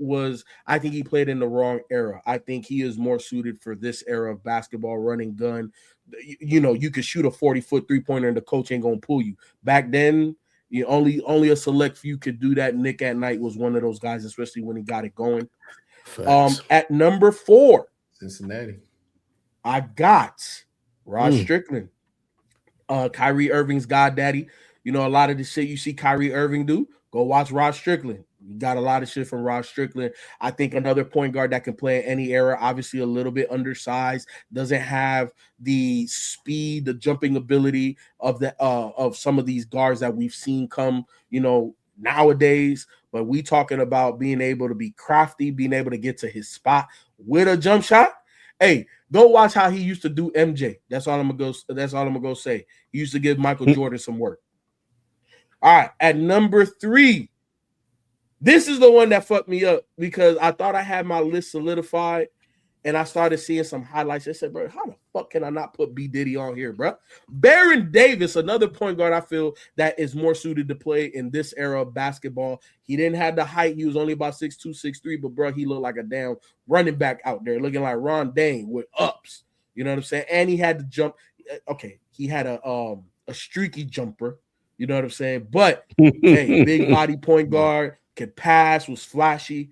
I think he played in the wrong era. I think he is more suited for this era of basketball, running gun. You know, you could shoot a 40-foot three-pointer and the coach ain't going to pull you. Back then, only a select few could do that. Nick at Night was one of those guys, especially when he got it going. At number 4, Cincinnati, I got Rod Strickland, Kyrie Irving's goddaddy. You know, a lot of the shit you see Kyrie Irving do, go watch Rod Strickland. You got a lot of shit from Rod Strickland. I think another point guard that can play in any era, obviously a little bit undersized, doesn't have the speed, the jumping ability of some of these guards that we've seen come, nowadays. But we talking about being able to be crafty, being able to get to his spot with a jump shot. Hey, go watch how he used to do MJ. That's all I'm gonna go say. He used to give Michael Jordan some work. All right, at number 3. This is the one that fucked me up because I thought I had my list solidified and I started seeing some highlights. I said, bro, how the fuck can I not put B. Diddy on here, bro? Baron Davis, another point guard I feel that is more suited to play in this era of basketball. He didn't have the height. He was only about 6'2", 6'3", but, bro, he looked like a damn running back out there, looking like Ron Dane with ups. You know what I'm saying? And he had to jump. Okay, he had a streaky jumper. You know what I'm saying? But, hey, big body point guard. Could pass, was flashy.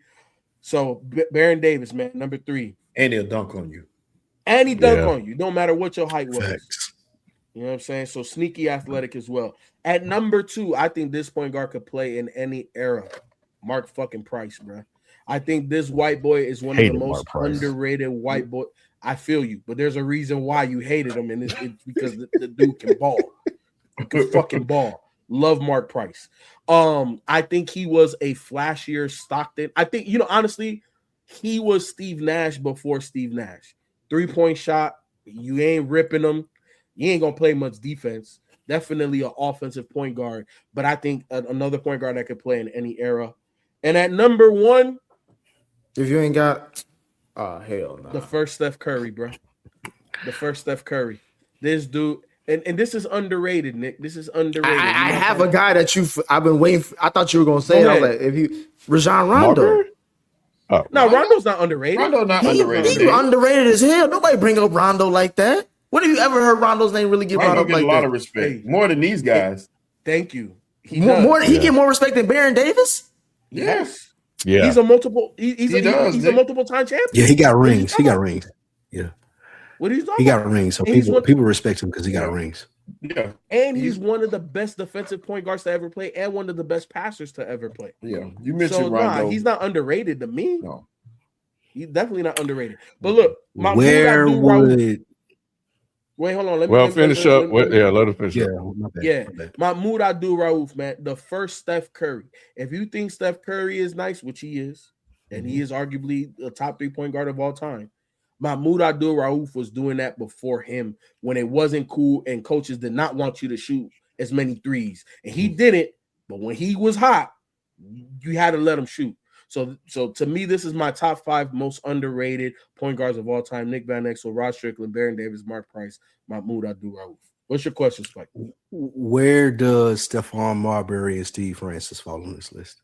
So Baron Davis, man, number 3. And he'll dunk on you. And he dunk on you, no matter what your height was. Facts. You know what I'm saying? So sneaky athletic as well. At number 2, I think this point guard could play in any era. Mark fucking Price, bro. I think this white boy is one of the most underrated white boy. I feel you, but there's a reason why you hated him, and it's because the dude can ball. He can fucking ball. Love Mark Price. I think he was a flashier Stockton. I think, honestly, he was Steve Nash before Steve Nash. 3-point shot, you ain't ripping him. You ain't going to play much defense. Definitely an offensive point guard. But I think another point guard that could play in any era. And at number 1. If you ain't got, hell no. The first Steph Curry, bro. The first Steph Curry. This dude. And this is underrated, Nick. This is underrated. I have a guy that I've been waiting for. I thought you were going to say it. Rajon Rondo. Oh. No, Rondo's not underrated. Rondo's not underrated. He's underrated as hell. Nobody bring up Rondo like that. When have you ever heard Rondo's name really get brought up like that? Rondo get a lot of respect. More than these guys. Thank you. He get more respect than Baron Davis? Yes. Yeah. He's a multiple he's a multiple time champion. Yeah, he got rings. Yeah. What are you talking He got about? rings, so people respect him because he got rings. Yeah. And he's one of the best defensive point guards to ever play and one of the best passers to ever play. Yeah. You mentioned Rondo. He's not underrated to me. No. He's definitely not underrated. But look, Wait, hold on. Let him finish up. Let him finish up. Mahmoud Abdul-Rauf, man, the first Steph Curry. If you think Steph Curry is nice, which he is, and he is arguably the top 3-point guard of all time, Mahmoud Abdul-Rauf was doing that before him when it wasn't cool and coaches did not want you to shoot as many threes. And he did it, but when he was hot, you had to let him shoot. So to me, this is my top 5 most underrated point guards of all time. Nick Van Exel, Rod Strickland, Baron Davis, Mark Price, Mahmoud Abdul-Rauf. What's your question, Spike? Where does Stephon Marbury and Steve Francis fall on this list?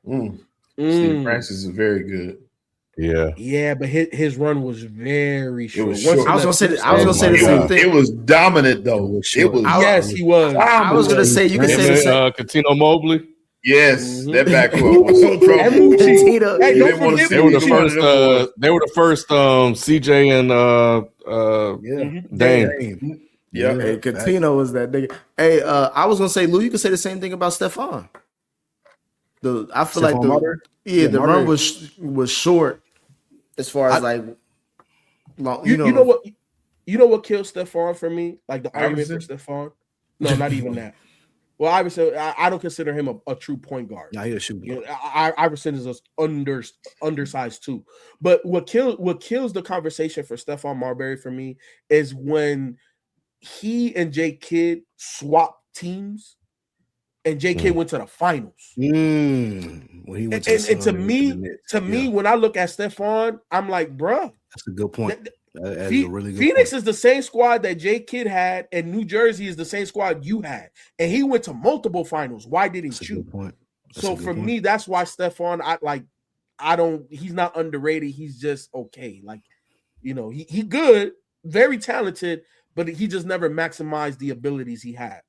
Steve Francis is very good. Yeah, but his run was very short. I was gonna say the same thing. It was dominant though. Yes, he was. I was gonna say you can say Catino Mobley. Yes, that backcourt was so trouble. Hey, You don't didn't want to forget see They what were the either one of first. them boys. They were the first. CJ and Dame. Yeah. Hey, Coutinho was that nigga. Hey, I was gonna say, Lou, you could say the same thing about Stephon. I feel like the run was short as far as long. You know what? You know what killed Stephon for me? Like the argument for Stephon? No, not even that. Well, Iverson, I don't consider him a true point guard. Yeah, he'll shoot. Iverson is undersized too. But what kills the conversation for Stephon Marbury for me is when he and J Kidd swapped teams, and J Kidd went to the finals. When he went to me, when I look at Stephon, I'm like, bruh, that's a good point. That's a really good Phoenix point. Is the same squad that J Kidd had, and New Jersey is the same squad you had, and he went to multiple finals. Why did he shoot? So for me, that's why Stephon, he's not underrated. He's just okay. Like, he good, very talented, but he just never maximized the abilities he had.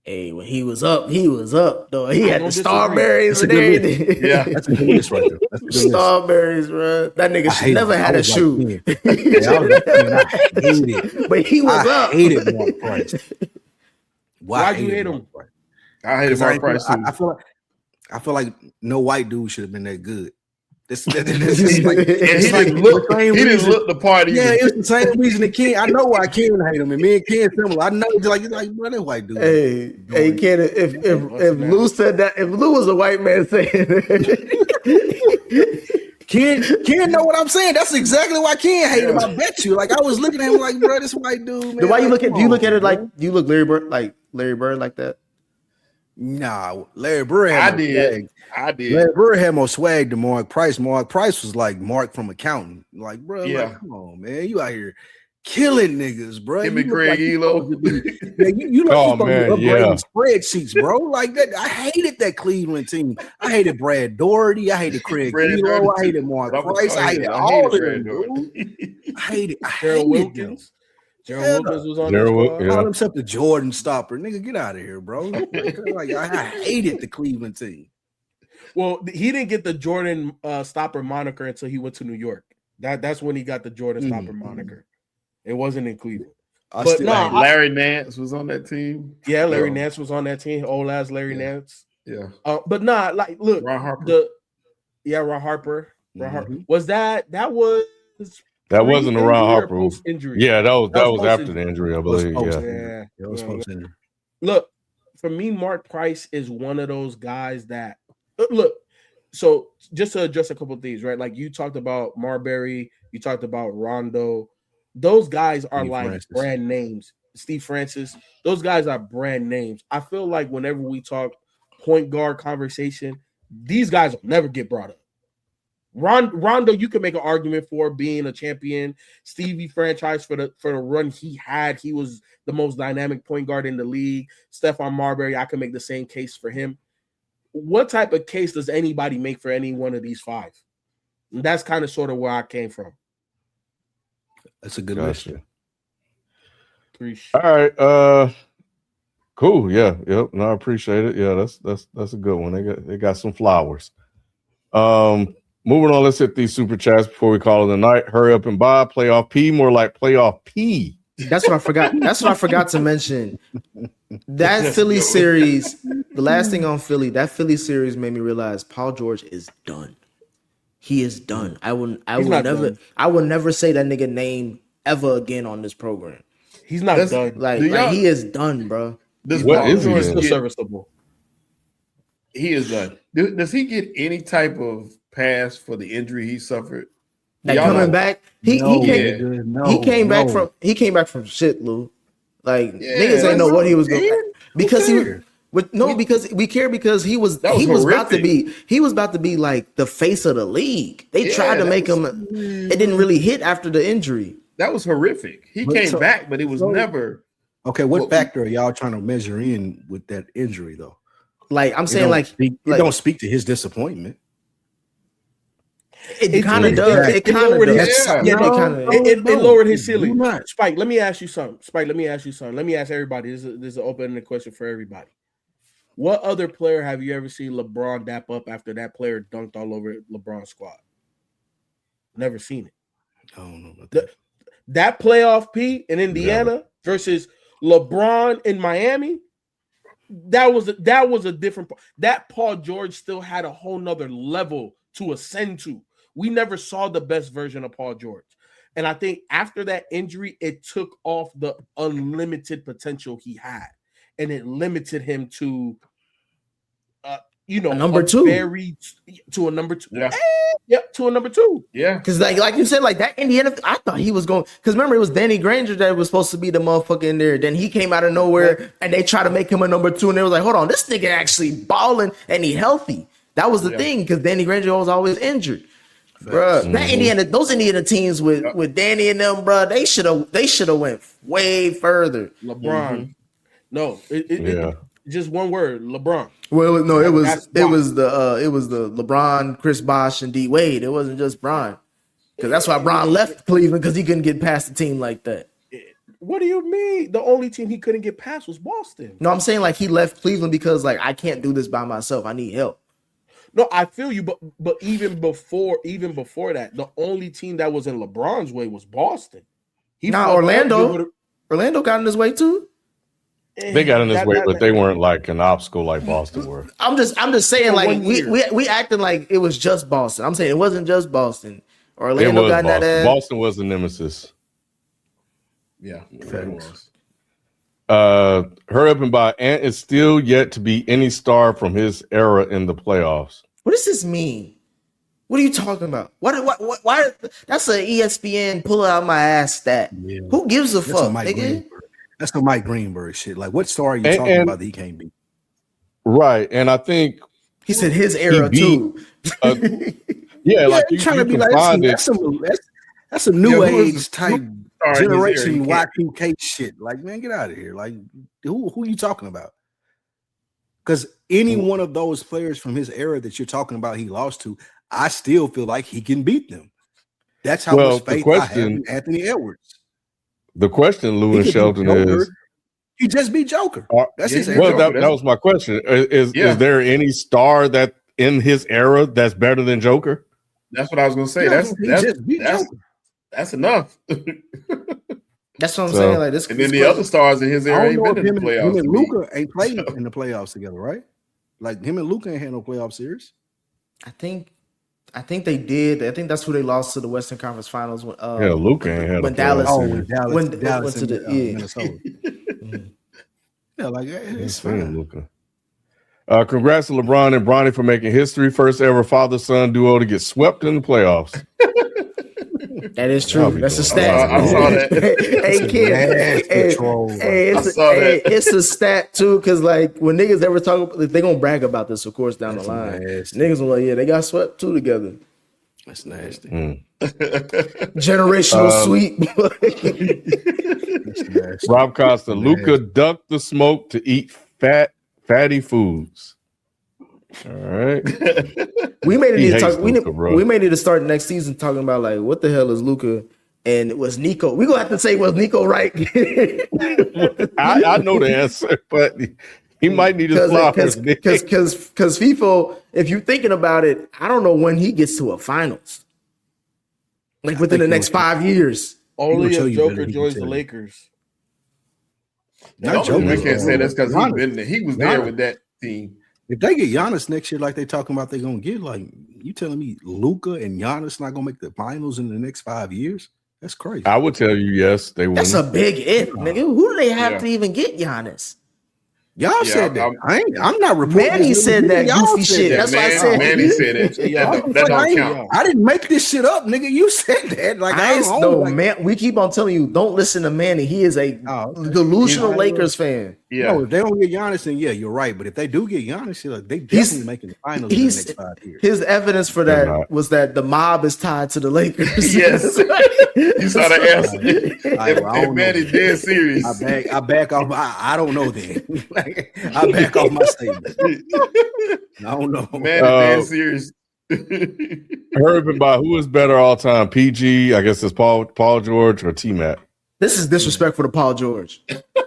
Hey, when he was up though. He had the Starberries and everything. Yeah, that's a good list right there. That's a good Starberries, bro. That nigga should never had a shoe. I hated it. But he was up. I hated Mark Price. Why'd you hate him? I hated Mark Price too. I feel like no white dude should have been that good. He didn't look the part. Yeah, it's the same reason that Ken. I know why Ken hate him, and me and Ken similar. I know like bro, that white dude. Hey, Ken. If Lou said that, if Lou was a white man saying Ken know what I'm saying. That's exactly why Ken hate him. I bet you. Like I was looking at him like, bro, this white dude. Man, why you look at? Do you look at it like you look Larry Bird like that? Nah, Larry Bird. I did. Larry Bird had more swag than Mark Price. Mark Price was like Mark from accounting. Like, bro, like, come on, man, you out here killing niggas, bro. Him and Craig Elo. You spreadsheets, bro. Like that. I hated that Cleveland team. I hated Brad Daugherty. I hated Craig Elo. I hated Mark Price. I hated all of them. I hated Gerald Wilkins. Gerald Wilkins was on there. All except the Jordan stopper. Nigga, get out of here, bro. Like I hated the Cleveland team. Well, he didn't get the Jordan stopper moniker until he went to New York. That's when he got the Jordan stopper moniker. It wasn't in Cleveland. Larry Nance was on that team. Yeah, Larry Nance was on that team. Old ass Larry Nance. Yeah. But nah, like look, Ron Harper. Ron Harper. Was that wasn't a Ron Harper injury? Yeah, that was after the injury, I believe. It was post-injury. Look, for me, Mark Price is one of those guys that look. So just to address a couple of things, right? Like you talked about Marbury, you talked about Rondo. Those guys are brand names. Steve Francis. Those guys are brand names. I feel like whenever we talk point guard conversation, these guys will never get brought up. Rondo, you can make an argument for being a champion. Stevie franchise for the run he had. He was the most dynamic point guard in the league. Stephon Marbury, I can make the same case for him. What type of case does anybody make for any one of these five? And that's kind of sort of where I came from. That's a good question. All right. Cool. Yeah. Yep. No, I appreciate it. Yeah, that's a good one. They got some flowers. Moving on, let's hit these super chats before we call it a night. Hurry up and buy. Playoff P, more like playoff P. That's what I forgot. That's what I forgot to mention. That Philly series, the last thing on Philly, that Philly series made me realize Paul George is done. He is done. I will never say that nigga name ever again on this program. He's not done. Like he is done, bro. What is he? Still serviceable. He is done. Does he get any type of pass for the injury he suffered? Like coming back, he came back from shit, Lou. Like niggas ain't know what he was going because we care because he was about to be like the face of the league. They tried to make him. It didn't really hit after the injury. That was horrific. He came back, but it was never. Okay, what factor are y'all trying to measure in with that injury though? Like I'm saying, it don't speak to his disappointment. It kind of does. It kind of does. It lowered his ceiling. Spike, let me ask you something. Let me ask everybody. This is an open question for everybody. What other player have you ever seen LeBron dap up after that player dunked all over LeBron's squad? Never seen it. I don't know about that. That playoff P in Indiana versus LeBron in Miami, that was a different. That Paul George still had a whole nother level to ascend to. We never saw the best version of Paul George. And I think after that injury, it took off the unlimited potential he had. And it limited him to a number two. To a number two. Yeah. To a number two. Yeah. Because like you said, like that Indiana, I thought he was going. Because remember, it was Danny Granger that was supposed to be the motherfucker in there. Then he came out of nowhere, and they tried to make him a number two, and they was like, "Hold on, this nigga actually balling and he healthy." That was the thing, because Danny Granger was always injured. Bro, that those Indiana teams with Danny and them, bro, they should have went way further. LeBron, no, just one word, LeBron. Well, it was the LeBron, Chris Bosh, and D Wade. It wasn't just Bron, because that's why Bron left Cleveland, because he couldn't get past the team like that. What do you mean? The only team he couldn't get past was Boston. No, I'm saying like he left Cleveland because like I can't do this by myself. I need help. No, I feel you, but even before that, the only team that was in LeBron's way was Boston. Orlando got in his way too. They got in his way, but they weren't like an obstacle like Boston were. I'm just saying, like we acting like it was just Boston. I'm saying it wasn't just Boston. Orlando got Boston. that. Boston was the nemesis. Yeah, it was. Hurry up and buy. Ant is still yet to be any star from his era in the playoffs. What does this mean? What are you talking about? Why? That's an ESPN pull out my ass stat. Yeah. Who gives a fuck, nigga? That's the Mike Greenberg shit. Like, what star are you talking about that he can't beat? Right, and I think he said his era too. Like you trying to be like that's a new age type generation Y2K shit. Like, man, get out of here. Like, who are you talking about? Because any one of those players from his era that you're talking about, he lost to, I still feel like he can beat them. That's how much faith I have in Anthony Edwards. The question, Lou and Shelton, is he just beat Joker. That's his era. Well, that was my question. Is there any star that in his era that's better than Joker? That's what I was going to say. That's enough. That's what I'm saying. Like this, and then the other stars in his era ain't been in the playoffs. Him and Luka ain't played in the playoffs together, right? Like him and Luka ain't had no playoff series. I think they did. I think that's who they lost to the Western Conference Finals. When Luka ain't had when Dallas went to the Minnesota. Yeah, like it's fine. Luka. Congrats to LeBron and Bronny for making history. First ever father-son duo to get swept in the playoffs. That is true. That's a stat. I saw that. Hey, kid. It's a stat too, because like when niggas ever talk, they gonna brag about this, of course, down the line. Niggas will like, they got swept two together. That's nasty. Generational sweep. Rob Costa, Luka ducked the smoke to eat fatty foods. All right. We may need to start next season talking about like what the hell is Luka, and it was Nico. We're gonna have to say, was Nico right? I know the answer, but he might need his flowers. Because FIFO, if you're thinking about it, I don't know when he gets to a finals. Like within the next 5 years. Only if Joker joins the Lakers. Not Joker. I can't say that's because he's been there. He was there with that team. If they get Giannis next year, like they talking about, they're gonna get. Like, you telling me Luka and Giannis not gonna make the finals in the next 5 years? That's crazy. I would tell you yes, they will. That's a big if, nigga. Who do they have to even get Giannis? Y'all said that. I'm not reporting. Manny said that goofy shit. That's why I said. Manny said it. That don't count. I didn't make this shit up, nigga. You said that. Like man. We keep on telling you, don't listen to Manny. He is a delusional Lakers fan. Yeah. No, if they don't get Giannis, then yeah, you're right. But if they do get Giannis, they definitely making the finals in the next 5 years. His evidence for that was that the mob is tied to the Lakers. Yes. You saw the answer. If Manny's dead serious. I back off. I don't know then. I back off my statement. I don't know. Man, serious. Heard by who is better all time? PG, I guess it's Paul George or T-Mac. This is disrespectful to Paul George.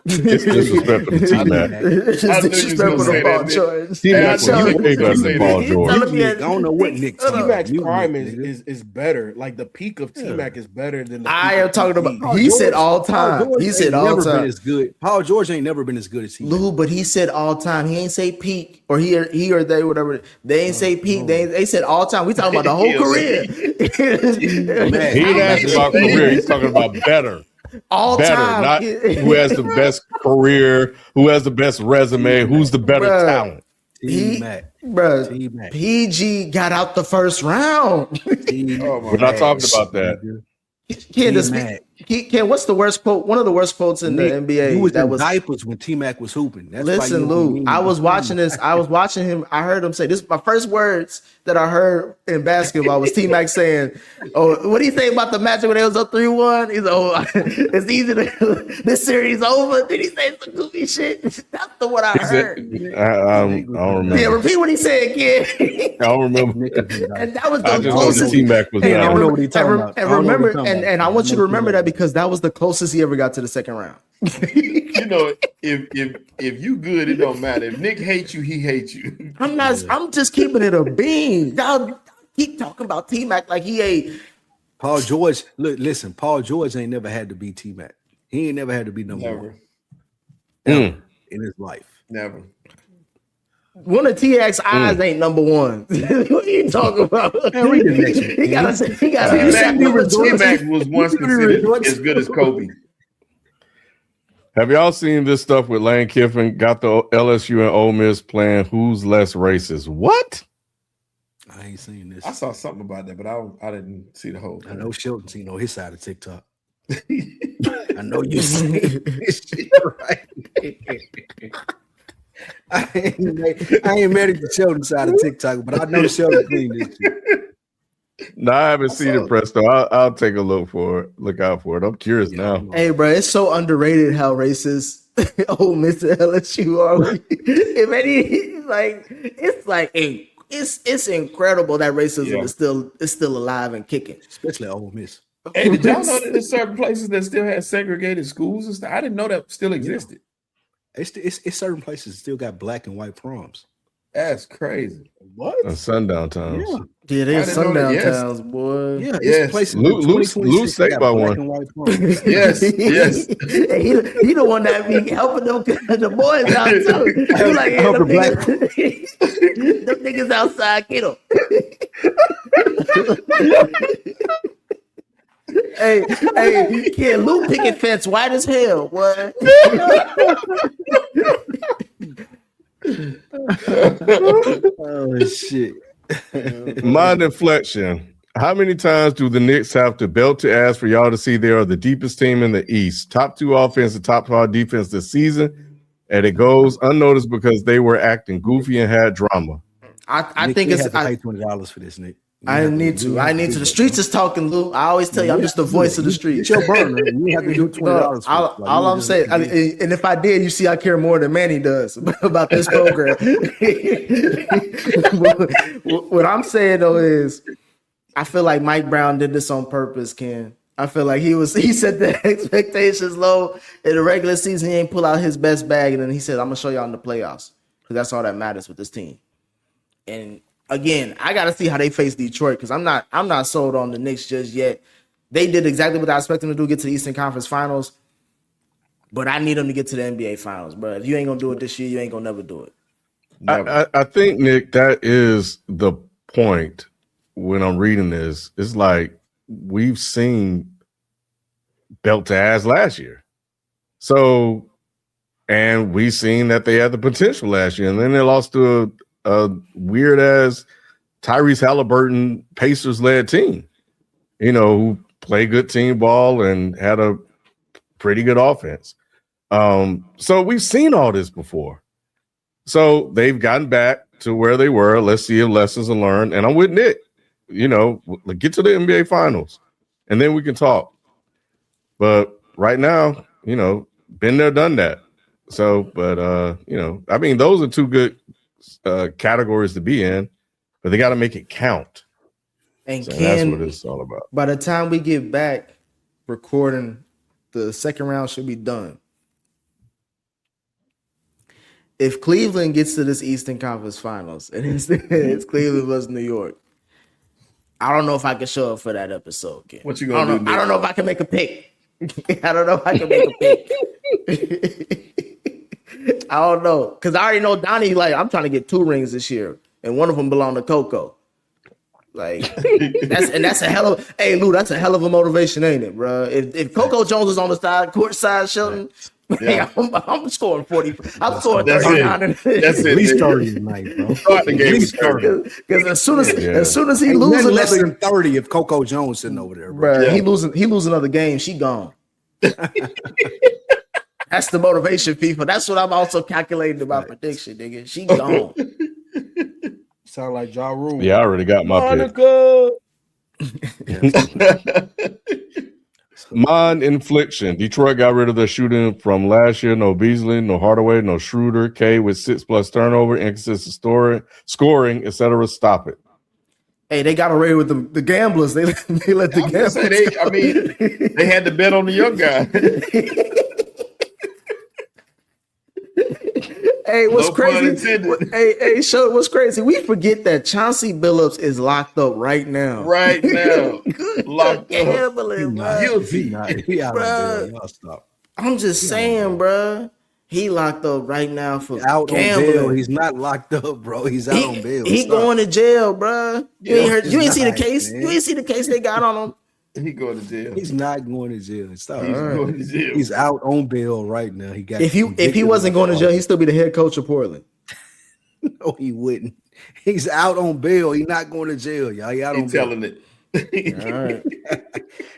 It's disrespectful to T-Mac. It's I just knew you was disrespectful gonna to Paul say that, George. T-Mac I was knew way you better was than gonna Paul say George. Telling me I don't know what Knicks. T-Mac's You prime Knicks, nigga. is better. Like the peak of T-Mac is better than the peak I am of talking TT. about. He said all time. Paul George He said ain't all never been time. as good. Paul George ain't never been as good as he. Lou, but he said all time. He ain't say peak or he or they, whatever. They ain't say peak. They said all time. We talking about the whole Yeah, career. Man, He ain't asking about career. He's talking about better. all Better, time. not who has the best career, who has the best resume, who's the better Bruh. talent. T-Mac. Bruh, T-Mac. PG got out the first round. Oh my We're not God. talking about that. Ken, T-Mac. Ken, what's the worst quote? One of the worst quotes in the Nick, NBA. you was that in was diapers when T-Mac was hooping. That's listen, why you Lou. I was watching this. I was watching him. I heard him say this. My first words that I heard in basketball was T-Mac saying, "Oh, what do you say about the match when they was up 3-1? He's oh, it's easy to this series over." Did he say some goofy shit? That's the one I He said, heard. I don't remember. Yeah, repeat what he said, kid. I don't remember. And that was I the just know that closest. T-Mac was Hey, I don't down. know what he's talking about. And I don't know what remember, he's talking about. and I want you to remember that because that was the closest he ever got to the second round. You know, if you good, it don't matter. If Nick hates you, he hates you. I'm not. I'm just keeping it a bean. Y'all keep talking about T-Mac like he ain't. Paul George, look, listen, Paul George ain't never had to be T-Mac. He ain't never had to be number Never, one ever in his life. never. One of TX's eyes ain't number one. What are you talking about? Man, read the next one. He gotta say. He gotta. T-Mac was once considered as good as Kobe. Have y'all seen this stuff with Lane Kiffin? Got the LSU and Ole Miss playing who's less racist? What? I ain't seen this. I saw something about that, but I didn't see the whole thing. I know Shelton seen on his side of TikTok. I know you seen this shit, right? I ain't married to Shelton side of TikTok, but I know Shelton seen this shit. No, I haven't seen it, Presto. I'll take a look for it. Look out for it. I'm curious now. Hey, bro, it's so underrated how racist Ole Miss and LSU are. If any, like, it's incredible that racism is still alive and kicking, Especially Ole Miss. Hey, did y'all know that there's certain places that still have segregated schools and stuff? I didn't know that still existed. It's certain places that still got black and white proms. That's crazy. What? And sundown towns. Yeah, there's I didn't know sundown that. Yes. towns, boy. Yeah, Yes. it's places. Lou stayed by one. And white proms. Yes, yes. He the one that be helping them the boys out too. He like, yeah, them niggas outside, get them. hey, kid, Lou picket fence white as hell, what? Oh shit. Mind inflection. How many times do the Knicks have to belt to ass for y'all to see they are the deepest team in the East? Top 2 offense and top 5 defense this season. And it goes unnoticed because they were acting goofy and had drama. I Nick, think you it's have to pay $20 for this, Nick. I need to. The streets is talking, Lou. I always tell you, I'm just the voice of the streets. It's your burner. You have to do $20. All I'm saying, and if I did, you see, I care more than Manny does about this program. What I'm saying though is, I feel like Mike Brown did this on purpose, Ken. I feel like he set the expectations low in the regular season. He ain't pull out his best bag, and then he said, "I'm gonna show y'all in the playoffs because that's all that matters with this team." And again, I got to see how they face Detroit because I'm not sold on the Knicks just yet. They did exactly what I expected them to do, get to the Eastern Conference Finals. But I need them to get to the NBA Finals, bro. If you ain't going to do it this year, you ain't going to never do it. I think, Nick, that is the point when I'm reading this. It's like we've seen belt to ass last year. So, and we've seen that they had the potential last year. And then they lost to a weird ass Tyrese Halliburton Pacers led team, who play good team ball and had a pretty good offense. So we've seen all this before. So they've gotten back to where they were. Let's see if lessons are learned. And I'm with Nick, get to the NBA Finals and then we can talk. But right now, been there, done that. So, but those are two good categories to be in, but they got to make it count. And so that's what it's all about. By the time we get back recording, the second round should be done. if Cleveland gets to this Eastern Conference Finals and it's Cleveland versus New York, I don't know if I can show up for that episode again. What you gonna do? I don't know if I can make a pick. I don't know if I can make a pick. I don't know because I already know Donnie. Like I'm trying to get 2 rings this year, and one of them belong to Coco. Like that's a hell of hey Lou, that's a hell of a motivation, ain't it, bro? If Coco Jones is on the side court side, Shelton. Yeah. Hey, I'm scoring 40. I'm scoring 39. That's it. At least 30 tonight, bro. Start the game. Because as soon as he loses less than 30 if Coco Jones sitting over there, bro. He lose another game, she gone. That's the motivation, FIFA. That's what I'm also calculating in my prediction, nigga. She gone. Sound like Ja Rule. Yeah, I already got my pick. Mind infliction. Detroit got rid of their shooting from last year. No Beasley, no Hardaway, no Schroeder. K with 6+ turnover, inconsistent scoring, etc. Stop it. Hey, they got away with the gamblers. They let the gamblers. They had to bet on the young guy. Hey, what's crazy? Hey, show what's crazy. We forget that Chauncey Billups is locked up right now. Right now, locked gambling, up, guilty. I'm just saying, bro. He locked up right now for out gambling. On bail. He's not locked up, bro. He's out on bail. He going to jail, bro. You ain't see the case. Man. You ain't see the case they got on him. He going to jail. He's not going to jail. Stop. He's going to jail. He's out on bail right now. He got. If he wasn't going to jail, he'd still be the head coach of Portland. No, he wouldn't. He's out on bail. He's not going to jail, y'all. He out on bail. Telling it. All right.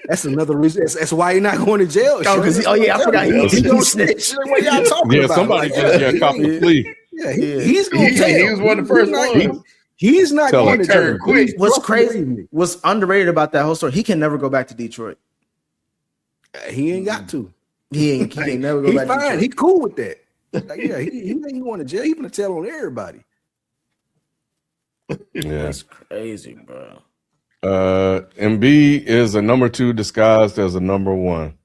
That's another reason. That's why he's not going to jail. I forgot. He don't snitch. What y'all talking about? Somebody just got caught with plea. Yeah, he's going to jail. He was one of the first ones. He's not going to jail. What's crazy? What's underrated about that whole story? He can never go back to Detroit. He ain't got to. He can never go back. He's fine. He's cool with that. Like, yeah, he ain't going to jail. He's going to tell on everybody. Yeah, that's crazy, bro. Embiid is a number 2 disguised as a number 1.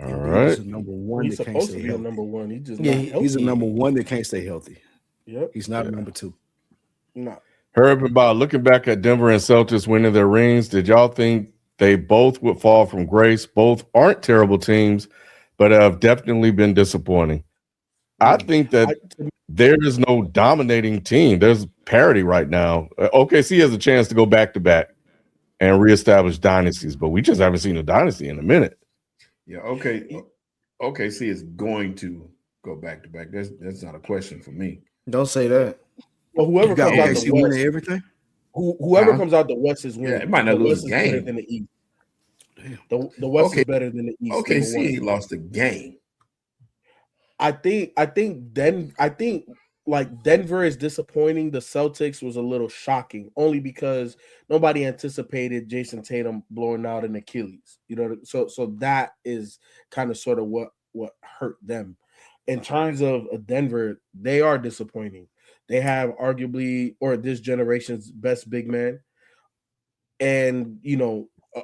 All right. He's a number 1 He's that can't supposed to stay be a healthy. number 1. He's a number 1 that can't stay healthy. Yep. He's not a number 2. No. Herb, about looking back at Denver and Celtics winning their rings, did y'all think they both would fall from grace? Both aren't terrible teams, but have definitely been disappointing. I think that there is no dominating team. There's parity right now. OKC has a chance to go back-to-back and reestablish dynasties, but we just haven't seen a dynasty in a minute. Yeah, OKC is going to go back-to-back. That's not a question for me. Don't say that. Well, whoever comes out the West, everything. Whoever comes out the West is winning. Yeah, it might not lose a game. Better than the East. The West is better than the East. OKC he lost a game. I think like Denver is disappointing. The Celtics was a little shocking, only because nobody anticipated Jason Tatum blowing out an Achilles. You know, so that is kind of sort of what hurt them. In terms of Denver, they are disappointing. They have arguably this generation's best big man, and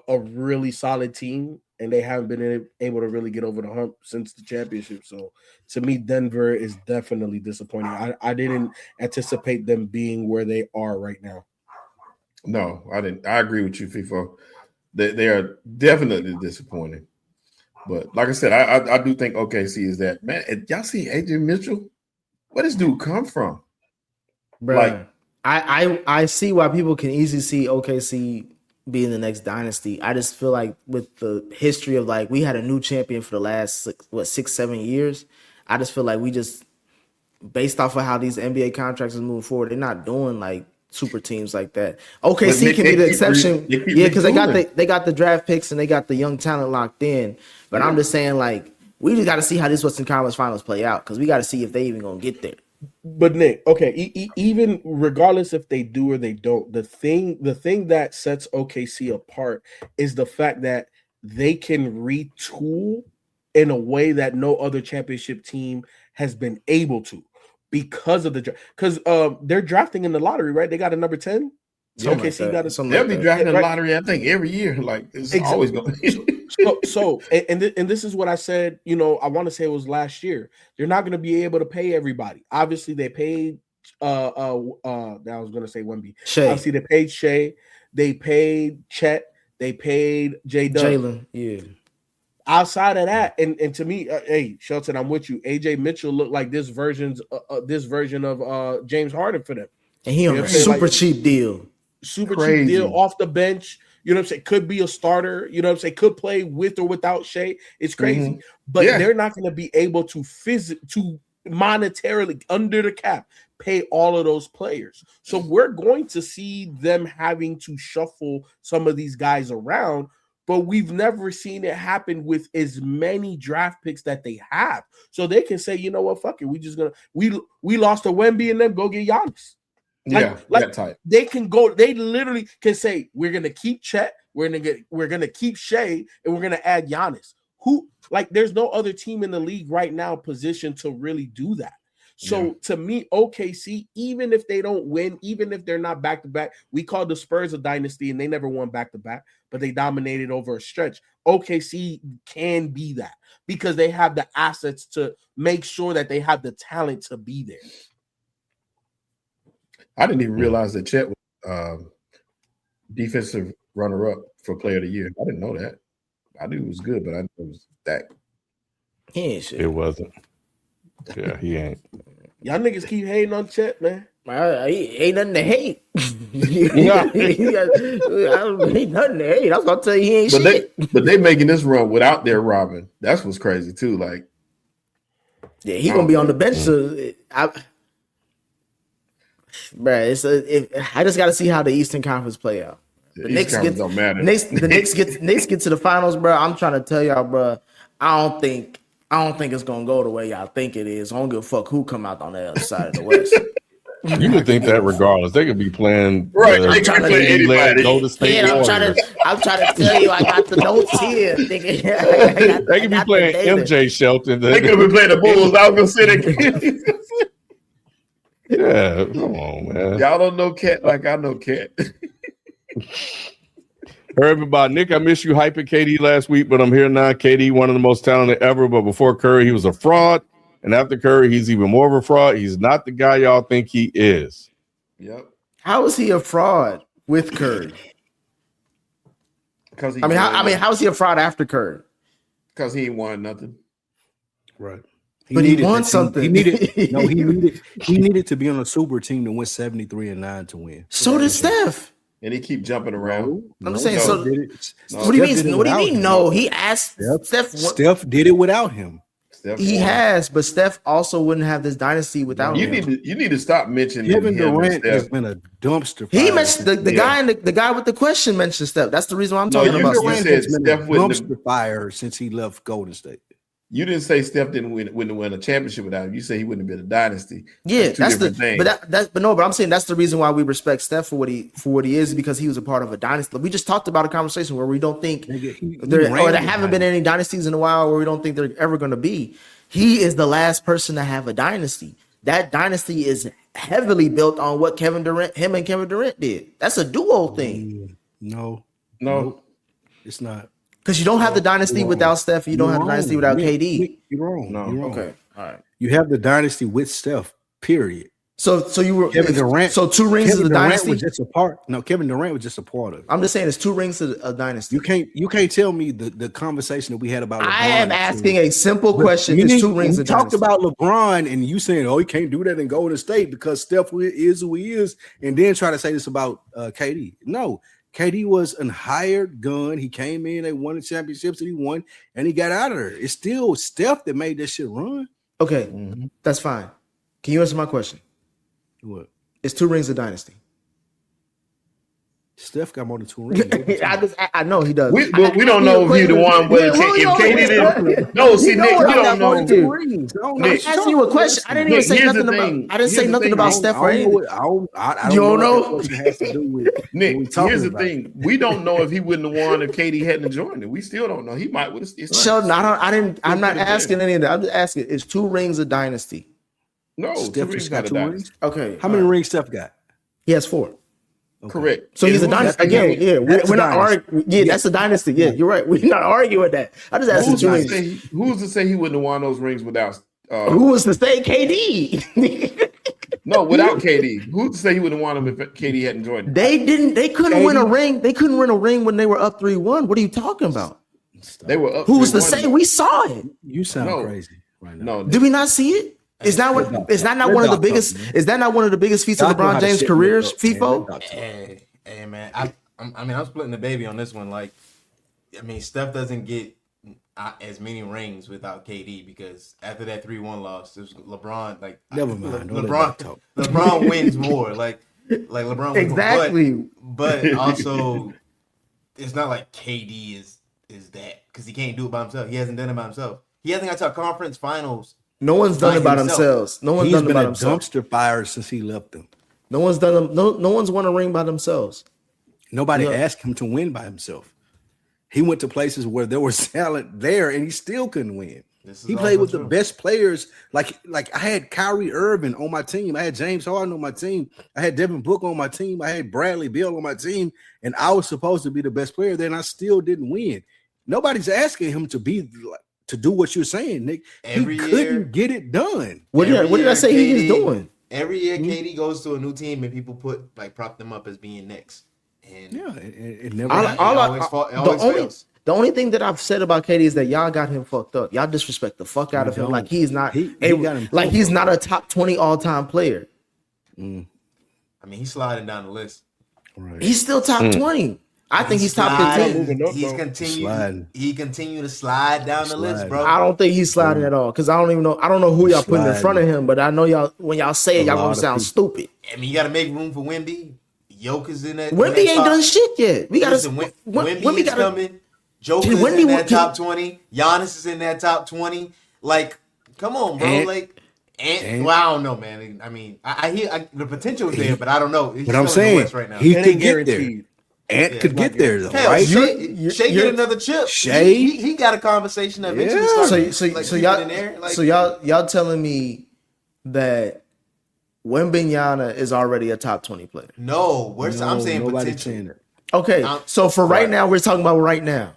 a really solid team, and they haven't been able to really get over the hump since the championship. So to me, Denver is definitely disappointing. I didn't anticipate them being where they are right now. No, I didn't. I agree with you, FIFO. They are definitely disappointing. But like I said, I do think OKC is that. Man, y'all see AJ Mitchell? Where does dude come from? Bro, like, I see why people can easily see OKC being the next dynasty. I just feel like with the history of we had a new champion for the last 6-7 years. I just feel like we just, based off of how these NBA contracts is moving forward, they're not doing super teams like that. OKC can be the exception, because they got the draft picks and they got the young talent locked in. But I'm just saying we just got to see how this Western Conference Finals play out, because we got to see if they even gonna get there. But Nick, okay, even regardless if they do or they don't, the thing that sets OKC apart is the fact that they can retool in a way that no other championship team has been able to, because of because they're drafting in the lottery, right? They got a number 10. Yeah, OKC got they'll be drafting in the lottery, I think, every year. It's always going to be. And this is what I said. You know, I want to say it was last year. They're not going to be able to pay everybody. Obviously, they paid. I was going to say Wemby. Shea. Obviously, they paid Shea. They paid Chet. They paid Jalen. Yeah. Outside of that, and to me, hey Shelton, I'm with you. AJ Mitchell looked like this version of James Harden for them, and he on a super cheap deal, cheap deal off the bench. You know what I'm saying? Could be a starter. You know what I'm saying? Could play with or without Shea. It's crazy, but they're not going to be able to monetarily under the cap pay all of those players. So we're going to see them having to shuffle some of these guys around. But we've never seen it happen with as many draft picks that they have. So they can say, you know what, fuck it. We lost to Wemby and them, go get Giannis. Like type. They can go, they literally can say, we're gonna keep Chet, we're gonna keep Shea, and we're gonna add Giannis. There's no other team in the league right now positioned to really do that. So to me, OKC, even if they don't win, even if they're not back-to-back, we called the Spurs a dynasty and they never won back-to-back, but they dominated over a stretch. OKC can be that because they have the assets to make sure that they have the talent to be there. I didn't even realize that Chet was defensive runner-up for Player of the Year. I didn't know that. I knew it was good, but I knew it was that. He ain't shit. It wasn't. Yeah, he ain't. Y'all niggas keep hating on Chet, man. He ain't nothing to hate. I ain't nothing to hate. I was gonna tell you he ain't shit. But they making this run without their Robin. That's what's crazy too. Like, yeah, he gonna be on the bench. I just got to see how the Eastern Conference play out. The Knicks don't matter. The Knicks get to the finals, bro. I'm trying to tell y'all, bro. I don't think it's gonna go the way y'all think it is. I don't give a fuck who come out on the other side of the West. You would think that regardless, they could be playing right. They could play anybody. Go to State. Yeah, I'm trying to tell you, I got the notes here. They could be playing MJ Shelton. They could be playing the Bulls. I was gonna say that. Yeah, come on, man. Y'all don't know Cat like I know Cat. Heard about Nick. I miss you hyping KD last week, but I'm here now. KD, one of the most talented ever, but before Curry, he was a fraud. And after Curry, he's even more of a fraud. He's not the guy y'all think he is. Yep. How is he a fraud with Curry? Because how is he a fraud after Curry? Because he ain't won nothing. Right. He won something. He needed to be on a super team to win 73-9 to win. So did Steph. And he keep jumping around. I'm just saying. What do you mean? What do you mean? No, he asked Steph. Steph did it without him. He has, but Steph also wouldn't have this dynasty without him. You need to stop mentioning Kevin Durant has been a dumpster fire. He mentioned the guy and the guy with the question mentioned Steph. That's the reason why I'm talking about Durant has been a dumpster fire since he left Golden State. You didn't say Steph wouldn't win a championship without him. You say he wouldn't have been a dynasty. Yeah, that's the thing. But I'm saying that's the reason why we respect Steph for what he is, because he was a part of a dynasty. We just talked about a conversation where we don't think there haven't been any dynasties in a while, where we don't think they're ever going to be. He is the last person to have a dynasty. That dynasty is heavily built on what him and Kevin Durant did. That's a duo thing. No, it's not. Because you don't have the dynasty without Steph. You don't have the dynasty without KD. You're wrong. No. You're wrong. Okay. All right. You have the dynasty with Steph, period. So you were Kevin Durant. So 2 rings Kevin of the Durant dynasty. was just a part. No, Kevin Durant was just a part of it. I'm just saying it's 2 rings of a dynasty. You can't tell me the conversation that we had about LeBron. I am asking a simple question. It's 2 rings of dynasty. dynasty. Talked about LeBron and you saying, he can't do that in Golden State because Steph is who he is, and then try to say this about KD. No. KD was a hired gun. He came in, they won the championships that he won, and he got out of there. It's still Steph that made that shit run. Okay, That's fine. Can you answer my question? What? It's 2 rings of dynasty. Steph got more than 2 rings. I know he does. We don't know if you're the one, but if KD didn't. No, see, Nick, you don't know. I'm asking you a question. I didn't even say nothing about. I didn't say nothing about Steph or anything. You don't know what it has to do with Nick. Here's the thing: we don't know if he wouldn't have won if KD hadn't joined it. We still don't know. He might would have. Sheldon, I'm not asking any of that. I'm just asking. It's 2 rings of dynasty. No, Steph just got 2 rings. Okay. How many rings Steph got? He has 4. Okay. Correct. So he's a dynasty again. Yeah, we're not arguing. Yeah, that's a dynasty. Yeah, you're right. We're not arguing that. I just asked Who's to say he wouldn't have won those rings without? Who was to say KD? No, without KD. Who's to say he wouldn't want him if KD hadn't joined him? They didn't. They couldn't win a ring. They couldn't win a ring when they were up 3-1. What are you talking about? They were up. Who's to say? We saw it. You sound crazy right now. No, did we not see it? Is that what? Is that not one of the biggest? Is that not one of the biggest feats of LeBron James' career? FIFO. Hey, man. I'm splitting the baby on this one. Like, I mean, Steph doesn't get as many rings without KD because after that 3-1 loss, it was LeBron. Like, never mind. LeBron wins more. Like LeBron wins exactly. More. But also, it's not like KD is that because he can't do it by himself. He hasn't done it by himself. He hasn't got to a conference finals. No one's done it by themselves. No one's done it by themselves. Dumpster fire since he left them. No one's done. No one's won a ring by themselves. Nobody asked him to win by himself. He went to places where there was talent there, and he still couldn't win. He played with the best players. Like I had Kyrie Irving on my team. I had James Harden on my team. I had Devin Booker on my team. I had Bradley Beal on my team, and I was supposed to be the best player there, and I still didn't win. Nobody's asking him to do what you're saying, Nick. He couldn't get it done. What did I say he was doing? Every year, KD goes to a new team and people prop them up as being Knicks. And it never. fails. The only thing that I've said about KD is that y'all got him fucked up. Y'all disrespect the fuck out of him. Like he's not. He's not a top 20 all-time player. I mean, he's sliding down the list. Right. He's still top 20. I think he's top 15. He continued to slide down the list, bro. I don't think he's sliding at all because I don't even know. I don't know who y'all putting in front of him, but I know y'all. When y'all say it, y'all gonna sound stupid. I mean, you got to make room for Wemby. Joker's in that. Wemby ain't done shit yet. We got to. Wemby is coming. Joker's in that top 20. Giannis is in that top 20. Like, come on, bro. Well, I don't know, man. I mean, I hear the potential is there, but I don't know. But I'm saying right now. He can get there. Ant could get there, though, right? Shea get another chip. Shea, he got a conversation that eventually So y'all telling me that Wembanyama is already a top 20 player? No, I'm saying potential. Okay, so for right now, we're talking about right now.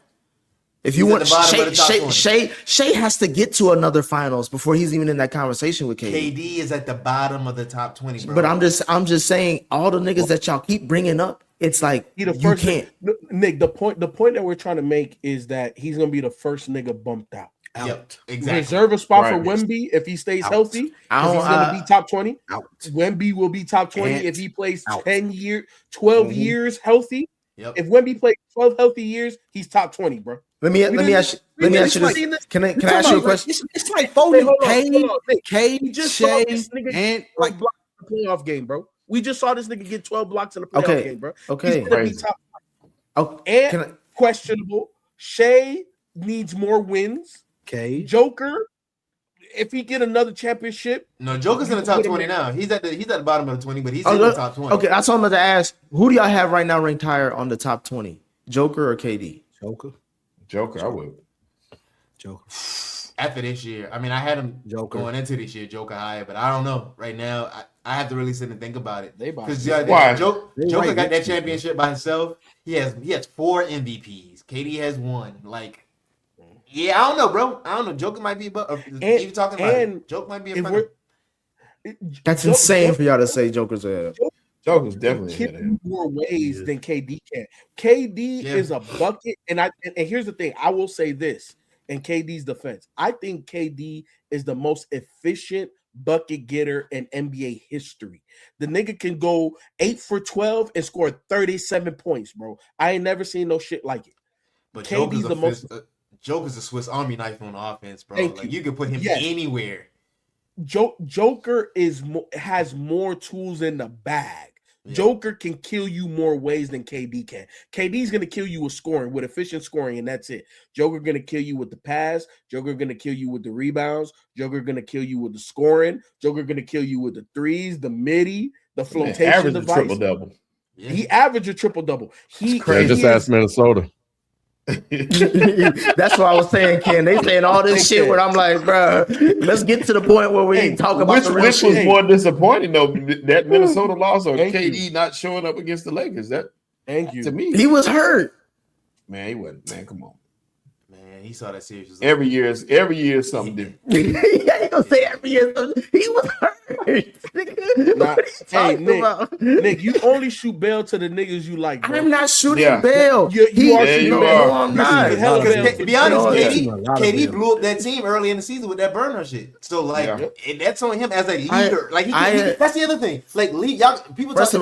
If you want Shea has to get to another finals before he's even in that conversation with KD. KD is at the bottom of the top 20, bro. But I'm just saying all the niggas that y'all keep bringing up, it's like you can't. Nick, the point that we're trying to make is that he's gonna be the first nigga bumped out. Yep, exactly. Reserve a spot for Wemby if he stays healthy. He's gonna be top 20. Wemby will be top 20 if he plays 12 years healthy. Yep. If Wemby plays 12 healthy years, he's top 20 , bro. Let me ask you this. Can I ask you a question? It's like voting Kane, Shea, and like the playoff game, bro. We just saw this nigga get 12 blocks in the playoff game, bro. Okay. He's gonna be top 20. And questionable. Shea needs more wins. Okay. Joker, if he get another championship. No, Joker's in the top 20 now. He's at the bottom of the 20, but he's in the top 20. Okay, that's all I'm going to ask. Who do y'all have right now ranked higher on the top 20? Joker or KD? Joker, I would. Joker. After this year, I mean, I had him going into this year, Joker higher, but I don't know. Right now, I have to really sit and think about it. Because Joker got that championship by himself. He has 4 MVPs. KD has 1. Like, yeah, I don't know, bro. I don't know. Joker might be, even talking about it. Joker might be a friend. That's insane for y'all to say Joker's ahead. Joker's definitely in more ways than KD can. KD is a bucket, and here's the thing. I will say this in KD's defense. I think KD is the most efficient bucket getter in NBA history. The nigga can go 8 for 12 and score 37 points, bro. I ain't never seen no shit like it. But Joker's a Swiss Army knife on offense, bro. You can put him anywhere. Joker has more tools in the bag. Yeah. Joker can kill you more ways than KD can. KD's gonna kill you with scoring, with efficient scoring, and that's it. Joker gonna kill you with the pass. Joker gonna kill you with the rebounds. Joker gonna kill you with the scoring. Joker gonna kill you with the threes, the midi, the flotation device. Triple double. Yeah. He averaged a triple double. Just ask Minnesota. That's what I was saying, Ken. They saying all this shit where I'm like, bro, let's get to the point where we talk about the real which shit. was more disappointing though, that Minnesota loss or KD not showing up against the Lakers. That to me, he was hurt. Man, he wasn't. Man, come on. Man, he saw that series. Every year is something different. Yeah, he gonna say every year. He was hurt. Nick, you only shoot bail to the niggas you like, bro. I'm not shooting bail. You are shooting bail. No, I'm not. To be honest, KD blew up that team early in the season with that burner shit. So like, and that's on him as a leader. That's the other thing. Like, y'all people talk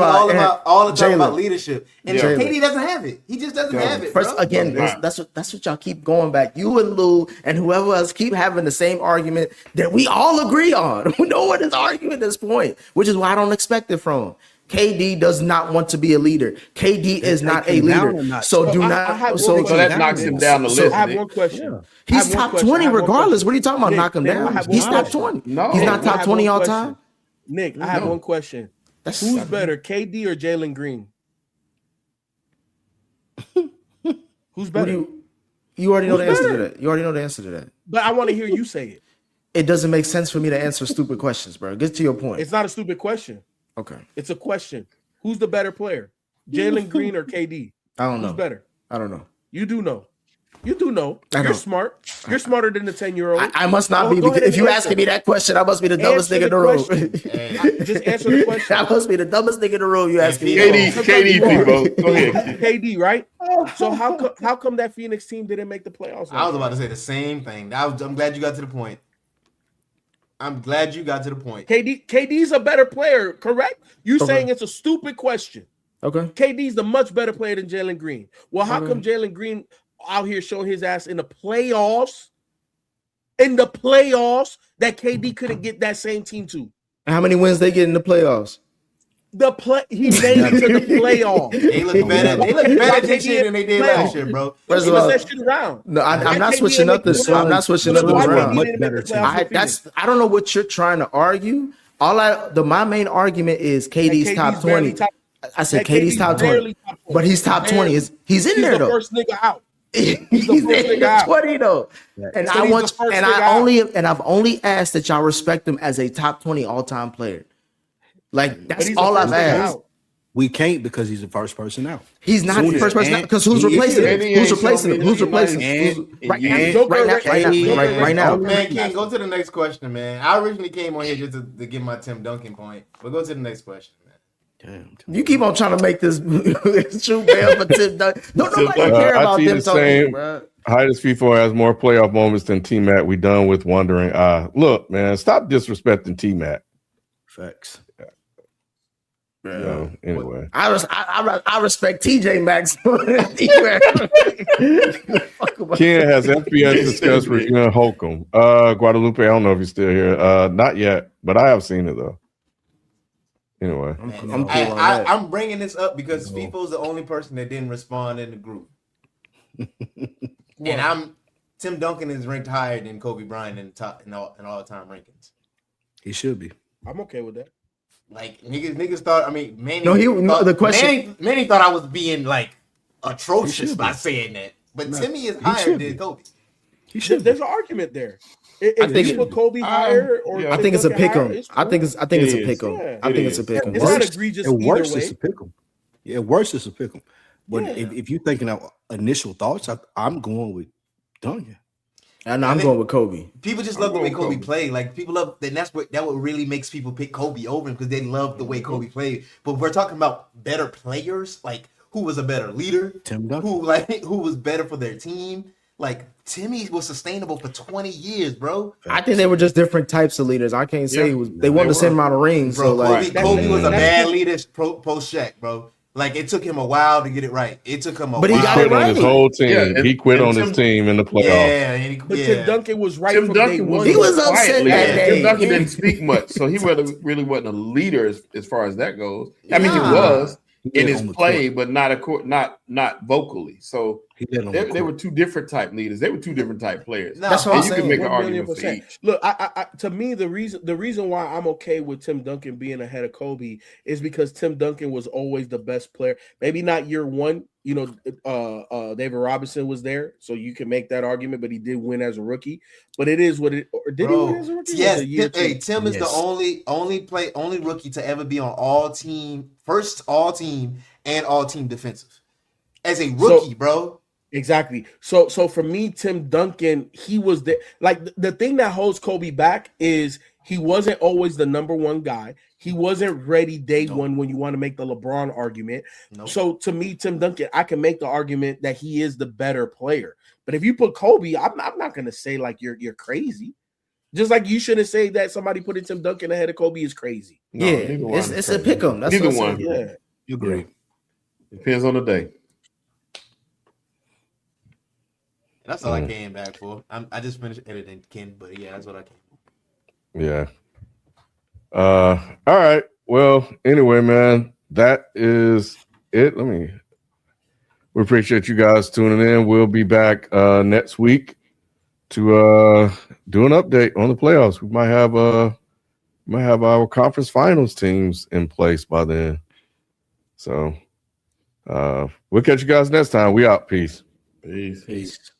all the time about leadership, and KD doesn't have it. He just doesn't have it. First, again, that's what y'all keep going back. You and Lou and whoever else keep having the same argument that we all agree on. No one is arguing this point, which is why I don't expect it from him. KD does not want to be a leader. KD is not a leader. So do not. So that knocks him down the list. I have one question. He's top 20 regardless. What are you talking about? Nick, knock him down. He's top 20. No, he's not top 20 all time. Nick, I have one question. Who's better, KD or Jalen Green? Who's better? You already know the answer to that. You already know the answer to that. But I want to hear you say it. It doesn't make sense for me to answer stupid questions, bro. Get to your point. It's not a stupid question. Okay. It's a question. Who's the better player? Jalen Green or KD? I don't know. Who's better? I don't know. You do know. You do know. You're smart. You're smarter than the 10-year-old. I must not be. Because if you asking me that question, I must be the dumbest nigga in the room. Just answer the question. I must be the dumbest nigga in the room. You asking me? KD, people. Go ahead. KD, right? So how come that Phoenix team didn't make the playoffs? I was about to say the same thing. I'm glad you got to the point. KD's a better player, correct? You saying it's a stupid question. Okay. KD's the much better player than Jalen Green. Well, how come Jalen Green out here showing his ass in the playoffs? That KD couldn't get that same team to. How many wins they get in the playoffs? He made it to the playoffs. They look better. They look better this year than they did last year, bro. First of all, that shit around. No, I'm not switching up this. I'm not switching up this round. Much better team. I don't know what you're trying to argue. My main argument is KD's top 20. I said KD's top 20, but he's top 20. He's in there though. First nigga out. He's in the 20 though. And I've only asked that y'all respect him as a top 20 all-time player. Like that's all I've asked. We can't because he's the first person out. He's not the first person out because who's replacing him? Who's replacing him? Who's replacing him? Right now. Man, Ken, go to the next question, man. I originally came on here just to get my Tim Duncan point, but go to the next question, man. Damn. You keep on trying to make this true bail for Tim Duncan. Don't nobody care about Tim Duncan, bro. Highest FIFA has more playoff moments than T-Mac. We done with wondering. Look, man, stop disrespecting T-Mac. Facts. Anyway, I respect TJ Maxx. Ken has FPS discussed reviewing Holcomb. Guadalupe, I don't know if he's still here. Not yet, but I have seen it though. Anyway, I'm bringing this up because FIFO's the only person that didn't respond in the group, and Tim Duncan is ranked higher than Kobe Bryant in all-time rankings. He should be. I'm okay with that. Like niggas thought. I mean, Manny. The question. Manny thought I was being like atrocious by saying that, but Timmy is higher than Kobe. There's an argument there. I think you put Kobe higher, or I think it's a pick 'em. I think it's a pick 'em. I think it's a pick 'em. It's not egregious either way. It's a pick 'em. Yeah, worse is a pick 'em. But if you're thinking of initial thoughts, I'm going with Duncan. I'm going with Kobe. People just love the way Kobe played. Like people love, and that what really makes people pick Kobe over him because they love the way Kobe played. But we're talking about better players, like who was a better leader, Tim Duncan. who was better for their team. Like Timmy was sustainable for 20 years, bro. I think they were just different types of leaders. I can't say they won the same amount of rings. Bro, so like Kobe was a bad leader post Shaq, bro. Like it took him a while to get it right. It took him but he got it right. On his whole team. He quit on his team in the playoffs. But Tim Duncan was right. Tim Duncan he was upset that day. Tim Duncan didn't speak much, so he really wasn't a leader as far as that goes. I mean, he was in his play, but not vocally. So They were two different type leaders. They were two different type players. No, that's what I'm saying. You can make an argument for each. Look, I to me, the reason why I'm okay with Tim Duncan being ahead of Kobe is because Tim Duncan was always the best player. Maybe not year one. You know, David Robinson was there, so you can make that argument. But he did win as a rookie. But it is what it. Or did he win as a rookie? Yes. Tim is the only rookie to ever be on first all team and all team defensive as a rookie, bro. Exactly. So for me, Tim Duncan, he was the the thing that holds Kobe back is he wasn't always the number one guy. He wasn't ready day one when you want to make the LeBron argument. Nope. So to me, Tim Duncan, I can make the argument that he is the better player. But if you put Kobe, I'm not going to say like you're crazy. Just like you shouldn't say that somebody putting Tim Duncan ahead of Kobe is crazy. No, it's a pick 'em. That's neither one. Yeah, you agree. Yeah. Depends on the day. That's all I came back for. I just finished editing Ken, but yeah, that's what I came for. Yeah. All right. Well, anyway, man, that is it. We appreciate you guys tuning in. We'll be back next week to do an update on the playoffs. We might have our conference finals teams in place by then. So we'll catch you guys next time. We out. Peace. Peace.